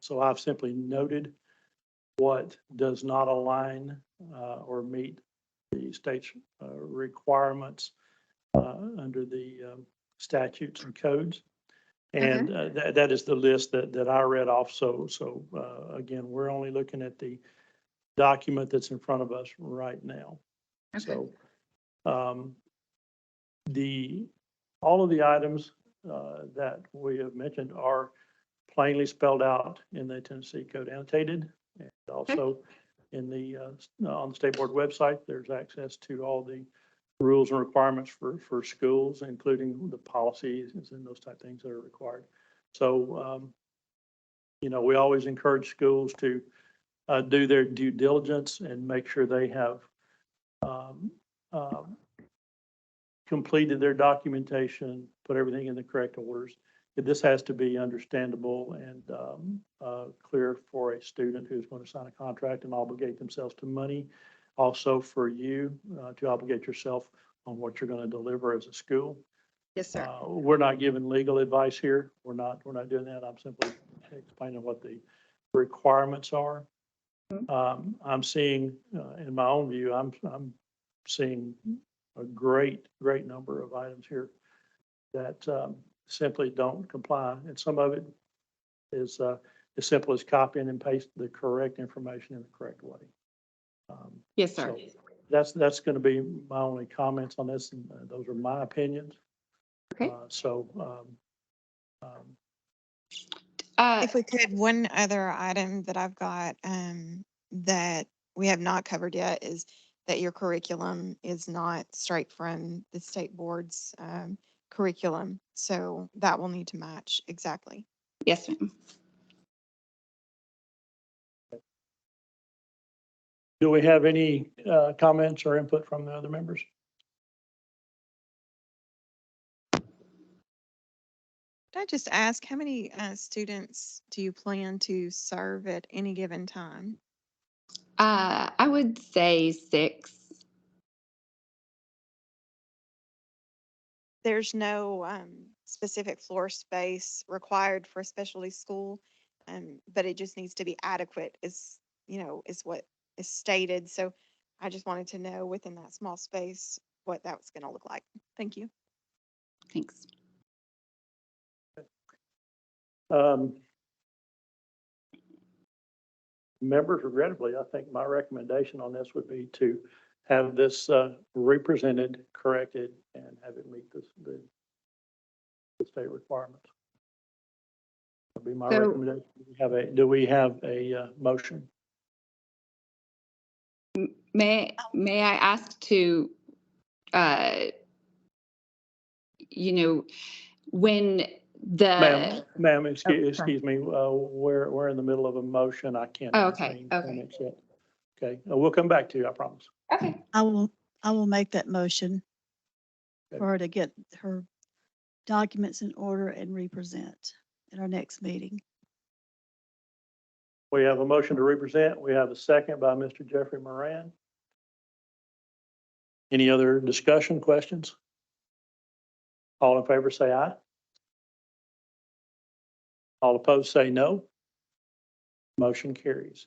So I've simply noted what does not align or meet the state's requirements under the statutes and codes. And that is the list that I read off. So again, we're only looking at the document that's in front of us right now. Okay. So all of the items that we have mentioned are plainly spelled out in the Tennessee Code annotated, and also in the on the state board website. There's access to all the rules and requirements for schools, including the policies and those type of things that are required. So we always encourage schools to do their due diligence and make sure they have completed their documentation, put everything in the correct orders. This has to be understandable and clear for a student who's going to sign a contract and obligate themselves to money. Also for you to obligate yourself on what you're going to deliver as a school. Yes, sir. We're not giving legal advice here. We're not doing that. I'm simply explaining what the requirements are. I'm seeing, in my own view, I'm seeing a great number of items here that simply don't comply. And some of it is as simple as copying and pasting the correct information in the correct way. Yes, sir. So that's going to be my only comments on this, and those are my opinions. Okay. If we could, one other item that I've got that we have not covered yet is that your curriculum is not straight from the state board's curriculum. So that will need to match exactly. Yes, ma'am. Do we have any comments or input from the other members? Could I just ask, how many students do you plan to serve at any given time? I would say 6. There's no specific floor space required for a specialty school, but it just needs to be adequate, is what is stated. So I just wanted to know within that small space what that was going to look like. Thank you. Thanks. Members, regrettably, I think my recommendation on this would be to have this represented, corrected, and have it meet the state requirements. That'd be my recommendation. Do we have a motion? May I ask to, when Ma'am, excuse, sorry. excuse me, we're in the middle of a motion. I can't Oh, answer okay, any okay. comments yet. Okay, we'll come back to you, I promise. Okay. I will make that motion Okay. for her to get her documents in order and represent at our next meeting. We have a motion to represent. We have a second by Mr. Jeffrey Moran. Any other discussion, questions? All in favor, say aye. All opposed, say no. Motion carries.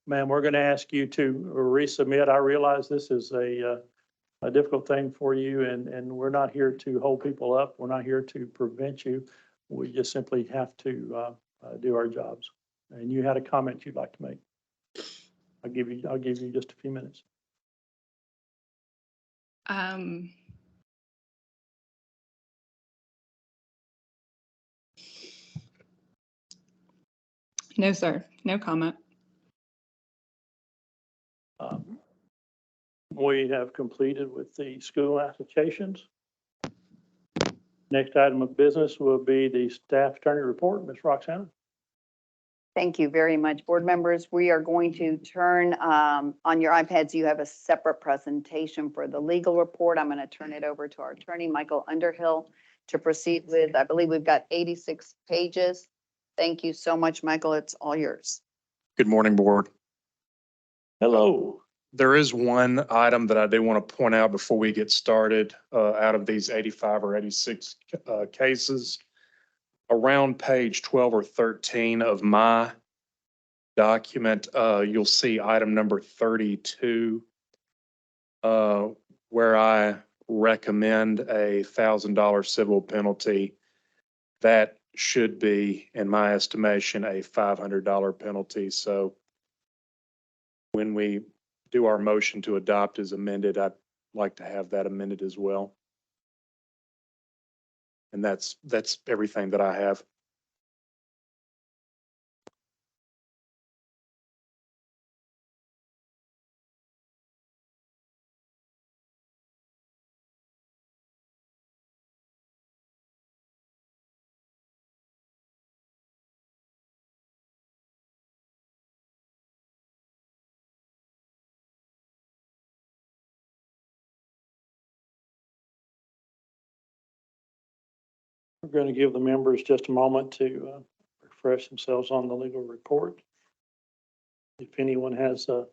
Ma'am, we're going to ask you to resubmit. I realize this is a difficult thing for you, and we're not here to hold people up. We're not here to prevent you. We just simply have to do our jobs. And you had a comment you'd like to make. I'll give you just a few minutes. No, sir. No comment. We have completed with the school applications. Next item of business will be the staff attorney report. Ms. Roxana. Thank you very much, board members. We are going to turn, on your iPads, you have a separate presentation for the legal report. I'm going to turn it over to our attorney, Michael Underhill, to proceed with. I believe we've got 86 pages. Thank you so much, Michael. It's all yours. Good morning, board. Hello. There is one item that I do want to point out before we get started. Out of these 85 or 86 cases, around page 12 or 13 of my document, you'll see item number 32, where I recommend a $1,000 civil penalty. That should be, in my estimation, a $500 penalty. So when we do our motion to adopt as amended, I'd like to have that amended as well. And that's everything that I have. We're going to give the members just a moment to refresh themselves on the legal report. If anyone has a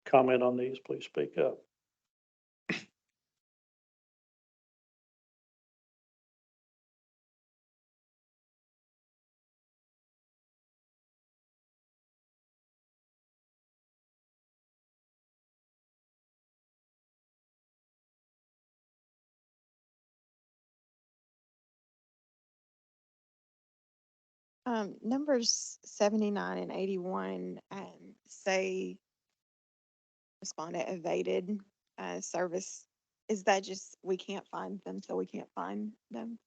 comment on these, please speak up. Numbers 79 and 81 say respondent evaded service. Is that just we can't find them, so we can't find them?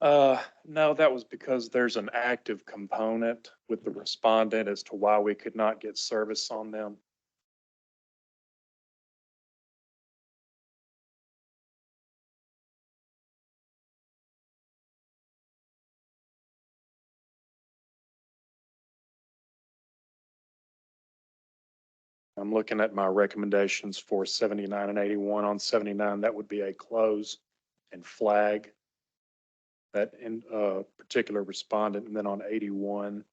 No, that was because there's an active component with the respondent as to why we could not get service on them. I'm looking at my recommendations for 79 and 81. On 79, that would be a close and flag that in particular respondent. And then on 81,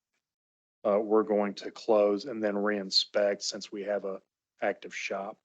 we're going to close and then reinspect since we have a active shop.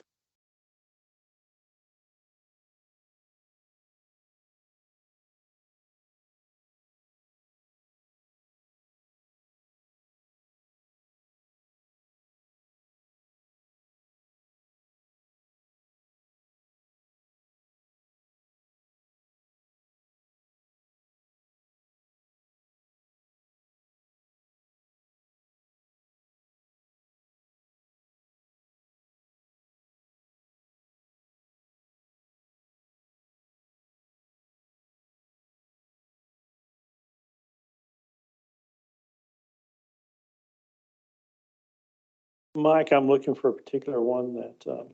Mike, I'm looking for a particular one that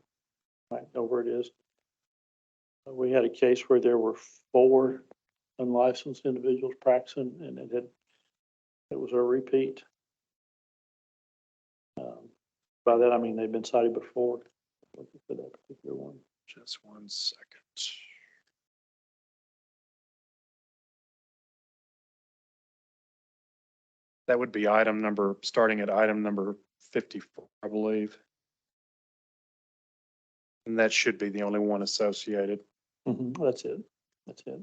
I know where it is. We had a case where there were 4 unlicensed individuals practicing, and it was a repeat. By that, I mean they've been cited before. Looking for that particular one. Just 1 second. That would be starting at item number 54, I believe. And that should be the only one associated. That's it. That's it.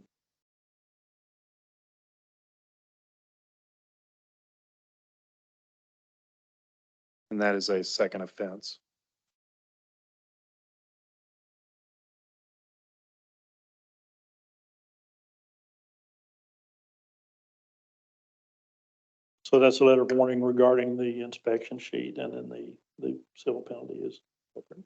And that is a second offense. So that's a letter of warning regarding the inspection sheet, and then the civil penalty is different.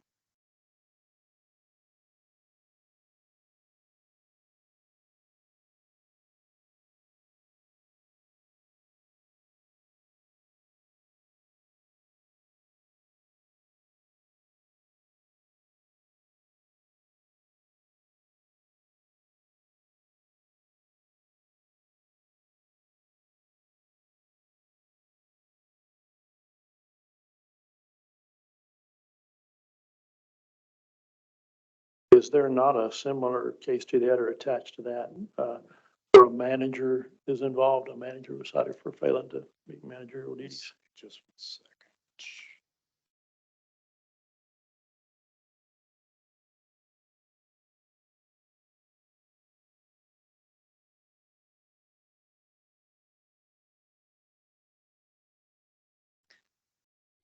Is there not a similar case to that or attached to that? Where a manager is involved, a manager was cited for failing to meet managerial duties? Just 1 second.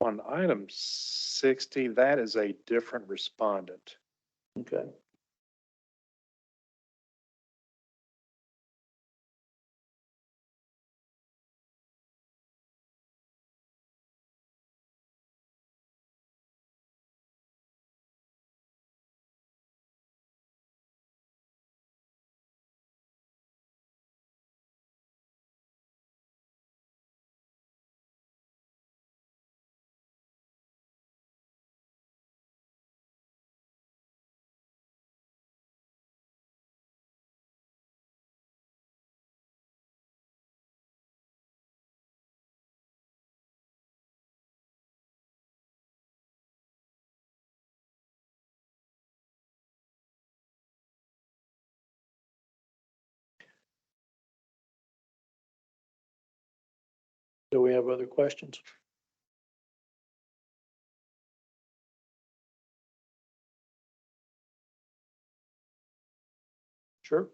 On item 60, that is a different respondent. Okay. Do we have other questions? Sure.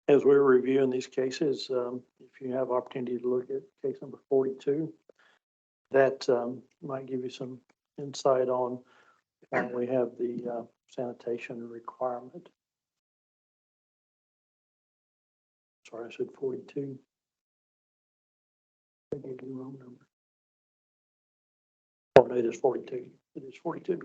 As we're reviewing these cases, if you have opportunity to look at case number 42, that might give you some insight on why we have the sanitation requirement. Sorry, I said 42. I gave you the wrong number. Oh, no, it is 42. It is 42.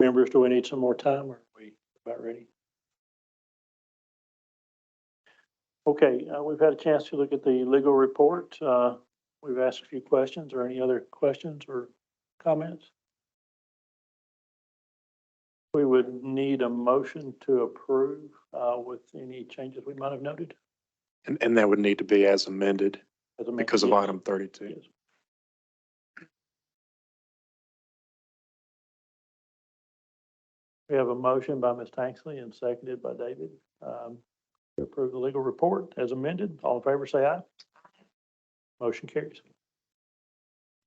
Members, do we need some more time or are we about ready? Okay, we've had a chance to look at the legal report. We've asked a few questions. Or any other questions or comments? We would need a motion to approve with any changes we might have noted. And that would need to be as amended As amended, because of yes. item 32. Yes. We have a motion by Ms. Tanksley and seconded by David to approve the legal report as amended. All in favor, say aye. Motion carries.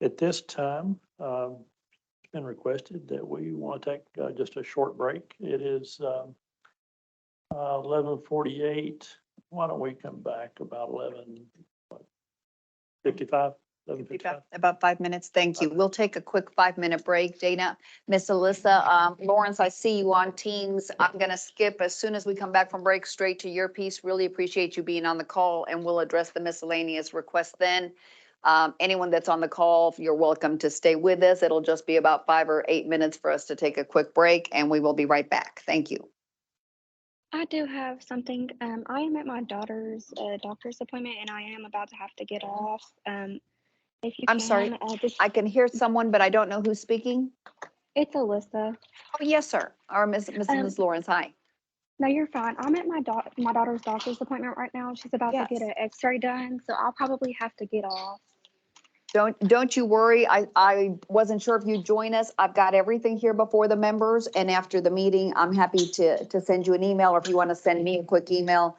At this time, it's been requested that we want to take just a short break. It is 11:48. Why don't we come back about 11:55? 11:55. About 5 minutes. Thank you. We'll take a quick 5-minute break. Dana, Miss Alyssa, Lawrence, I see you on Teams. I'm going to skip as soon as we come back from break straight to your piece. Really appreciate you being on the call, and we'll address the miscellaneous requests then. Anyone that's on the call, you're welcome to stay with us. It'll just be about 5 or 8 minutes for us to take a quick break, and we will be right back. Thank you. I do have something. I am at my daughter's doctor's appointment, and I am about to have to get off. If you I'm can, sorry, just I can hear someone, but I don't know who's speaking. it's Alyssa. Oh, yes, sir. Or Mrs. Lawrence, hi. No, you're fine. I'm at my daughter's doctor's appointment right now. She's about to get Yes. an X-ray done, so I'll probably have to get off. Don't you worry. I wasn't sure if you'd join us. I've got everything here before the members, and after the meeting, I'm happy to send you an email, or if you want to send me a quick email,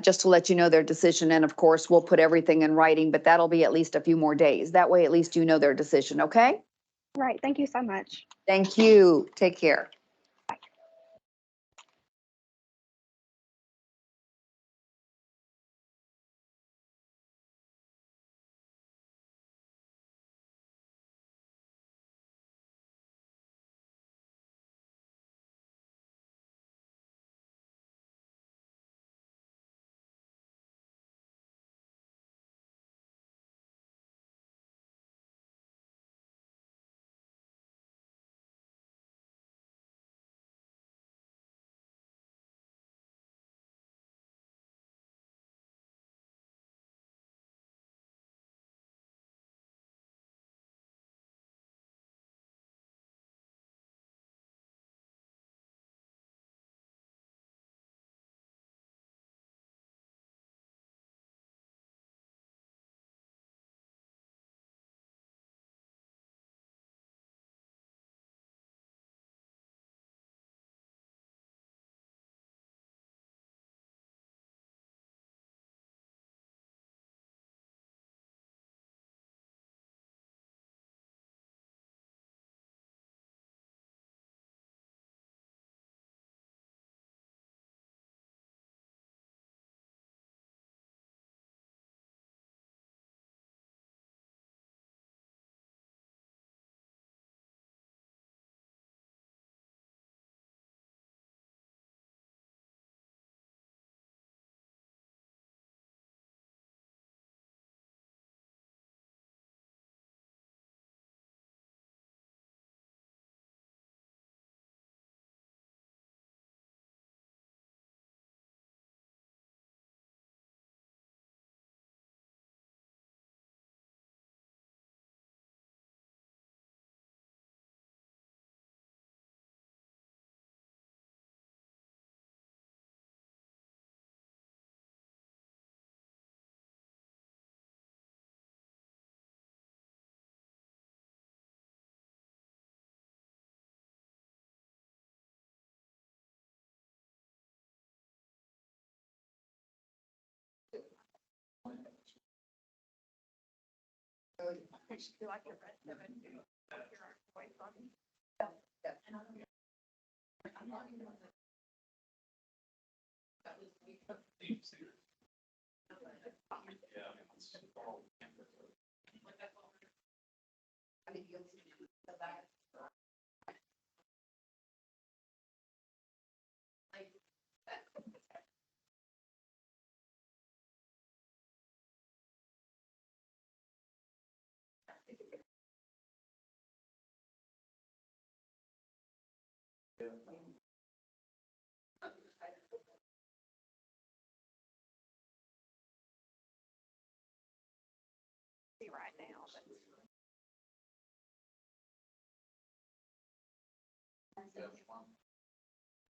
just to let you know their decision. And of course, we'll put everything in writing, but that'll be at least a few more days. That way, at least you know their decision, okay? Right. Thank you so much. Thank you. Take care.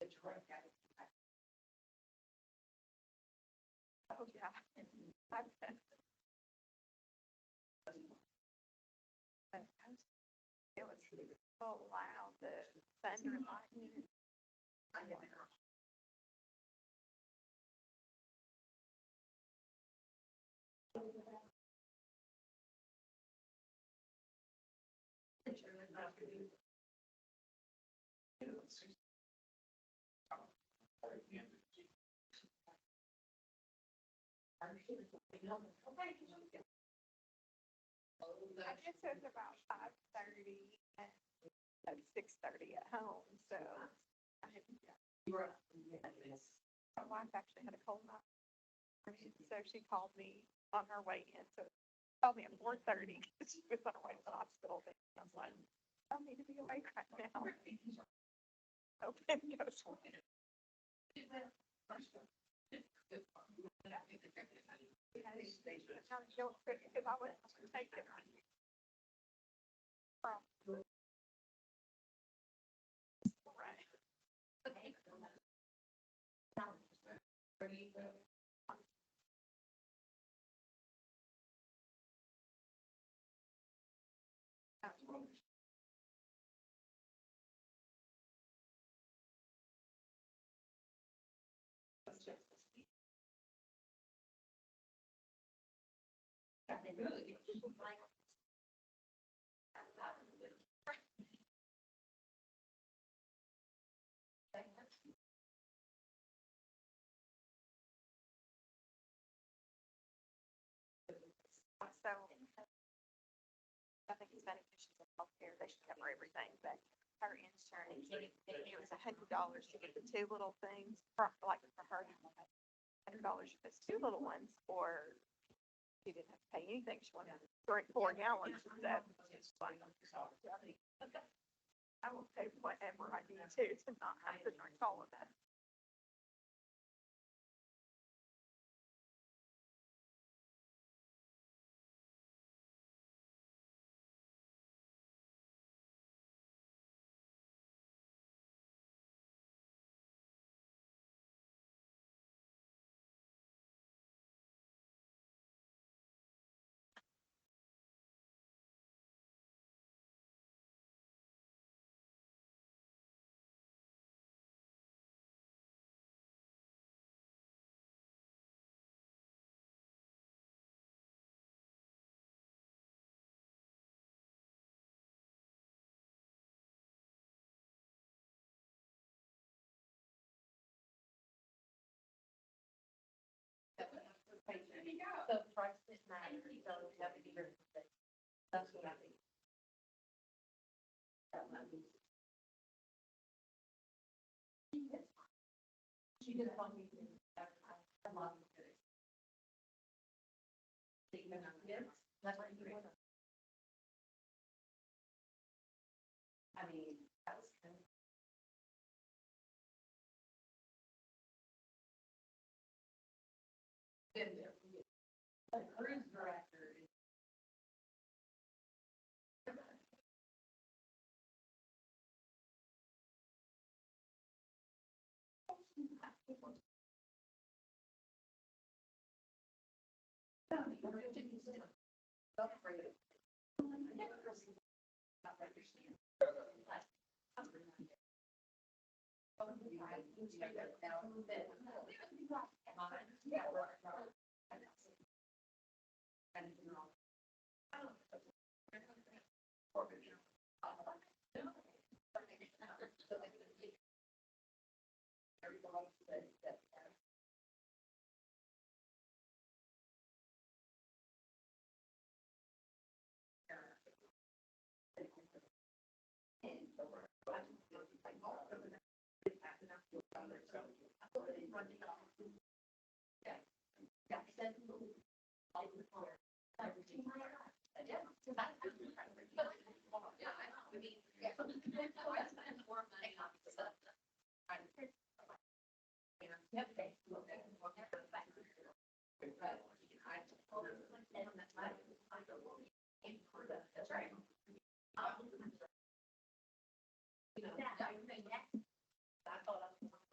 Oh, yeah. It was so loud, the thunder and lightning. I guess it was about 5:30 and at 6:30 at home, so. My wife actually had a cold night, so she called me on her way in, so she called me at 4:30, she was on her way to the hospital, and I was like, I need to be awake right now. Open goes. Because I wouldn't take it. From. Right. So I think it's beneficial in healthcare. They should cover everything, but her insurance, it was $100 to get the two little things, like for her, $100 for those two little ones, or she didn't have to pay anything. She wanted to drink 4 gallons of that. I will pay whatever I need to not have to drink all of that. The price is not, so that would be very. That's what I think. She didn't want me to. I love it. That's what you want. I mean, that was kind of. Been there. The cruise director is. That's right.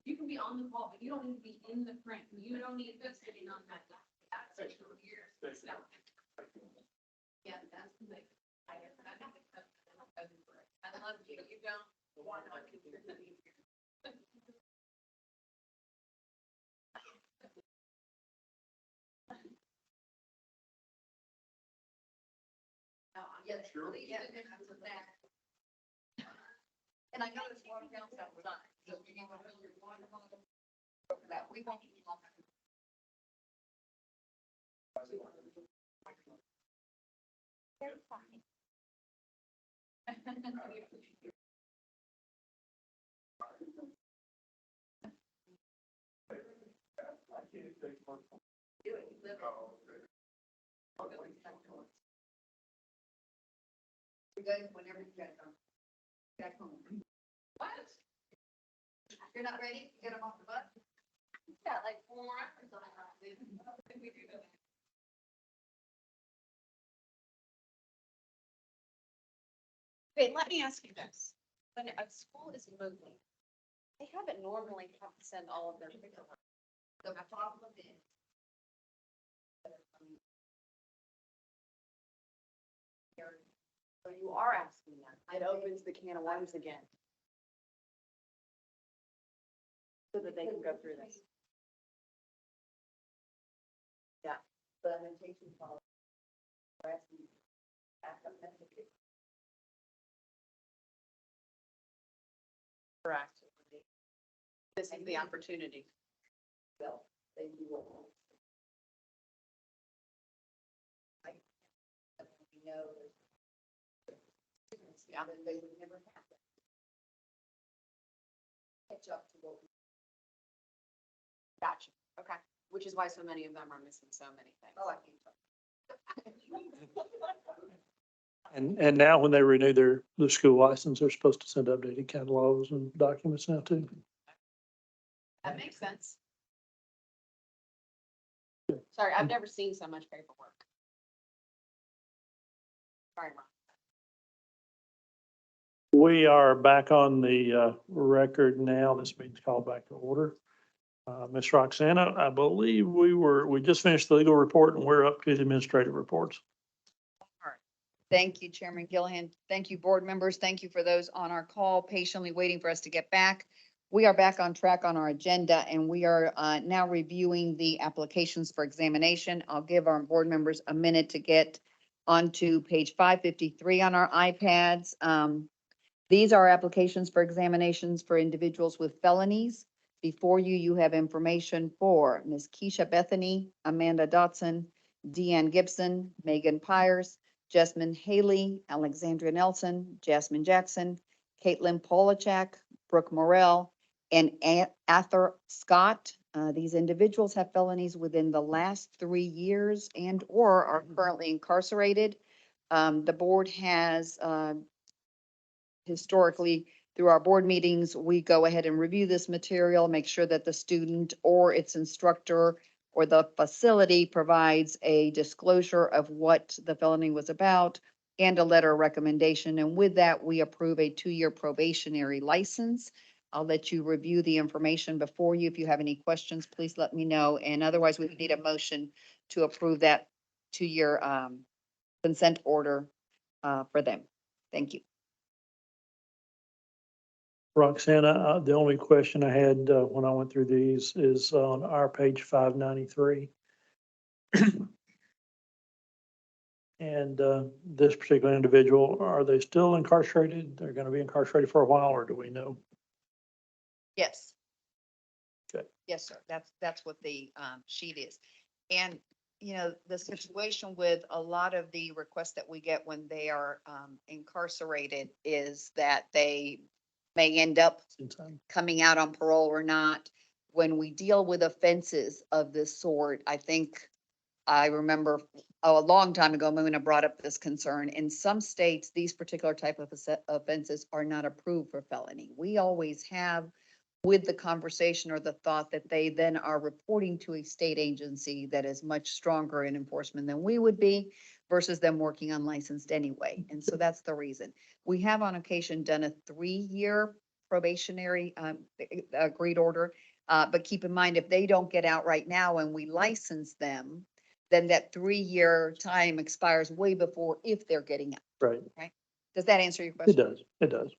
You can be on the wall, but you don't need to be in the frame. You don't need to be sitting on that. Yeah, that's the thing. I love you. You don't want to contribute. Yeah, sure. Yeah, and I know there's a lot of counts outside. So we need to really want that. We won't. They're fine. Whenever you get them. Back home. What? You're not ready to get them off the bus? Yeah, like 4 hours. We do that. Okay, let me ask you this. When a school is moving, they haven't normally have to send all of their paperwork. The problem is. So you are asking them. It opens the can of worms again. So that they can go through this. Yeah. But then takes you follow. Correct. This is the opportunity. Well, they will. We know. Yeah, they would never happen. Catch up to what. Gotcha. Okay. Which is why so many of them are missing so many things. Oh, I can't talk. And now when they renew their school license, they're supposed to send updated catalogs and documents now too. That makes sense. Sorry, I've never seen so much paperwork. Sorry, Ron. We are back on the record now. This meeting's called back to order. Ms. Roxana, I believe we just finished the legal report and we're up to the administrative reports. Thank you, Chairman Gillihan. Thank you, board members. Thank you for those on our call, patiently waiting for us to get back. We are back on track on our agenda and we are now reviewing the applications for examination. I'll give our board members a minute to get onto page 553 on our iPads. These are applications for examinations for individuals with felonies. Before you, you have information for Ms. Keisha Bethany, Amanda Dotson, Deanne Gibson, Megan Pyers, Jasmine Haley, Alexandria Nelson, Jasmine Jackson, Caitlin Polachak, Brooke Morrell, and Arthur Scott. These individuals have felonies within the last 3 years and or are currently incarcerated. The board has historically, through our board meetings, we go ahead and review this material, make sure that the student or its instructor or the facility provides a disclosure of what the felony was about and a letter of recommendation. And with that, we approve a 2-year probationary license. I'll let you review the information before you. If you have any questions, please let me know. And otherwise, we need a motion to approve that 2-year consent order for them. Thank you. Roxanna, the only question I had when I went through these is on our page 593. And this particular individual, are they still incarcerated? They're going to be incarcerated for a while, or do we know? Yes. Okay. Yes, sir. That's what the sheet is. And, you know, the situation with a lot of the requests that we get when they are incarcerated is that they may end up coming out on parole or not. When we deal with offenses of this sort, I think I remember a long time ago, Muna brought up this concern. In some states, these particular type of offenses are not approved for felony. We always have with the conversation or the thought that they then are reporting to a state agency that is much stronger in enforcement than we would be versus them working unlicensed anyway. And so that's the reason. We have on occasion done a 3-year probationary agreed order. But keep in mind, if they don't get out right now and we license them, then that 3-year time expires way before if they're getting out. Right. Right. Does that answer your It question? does. It does.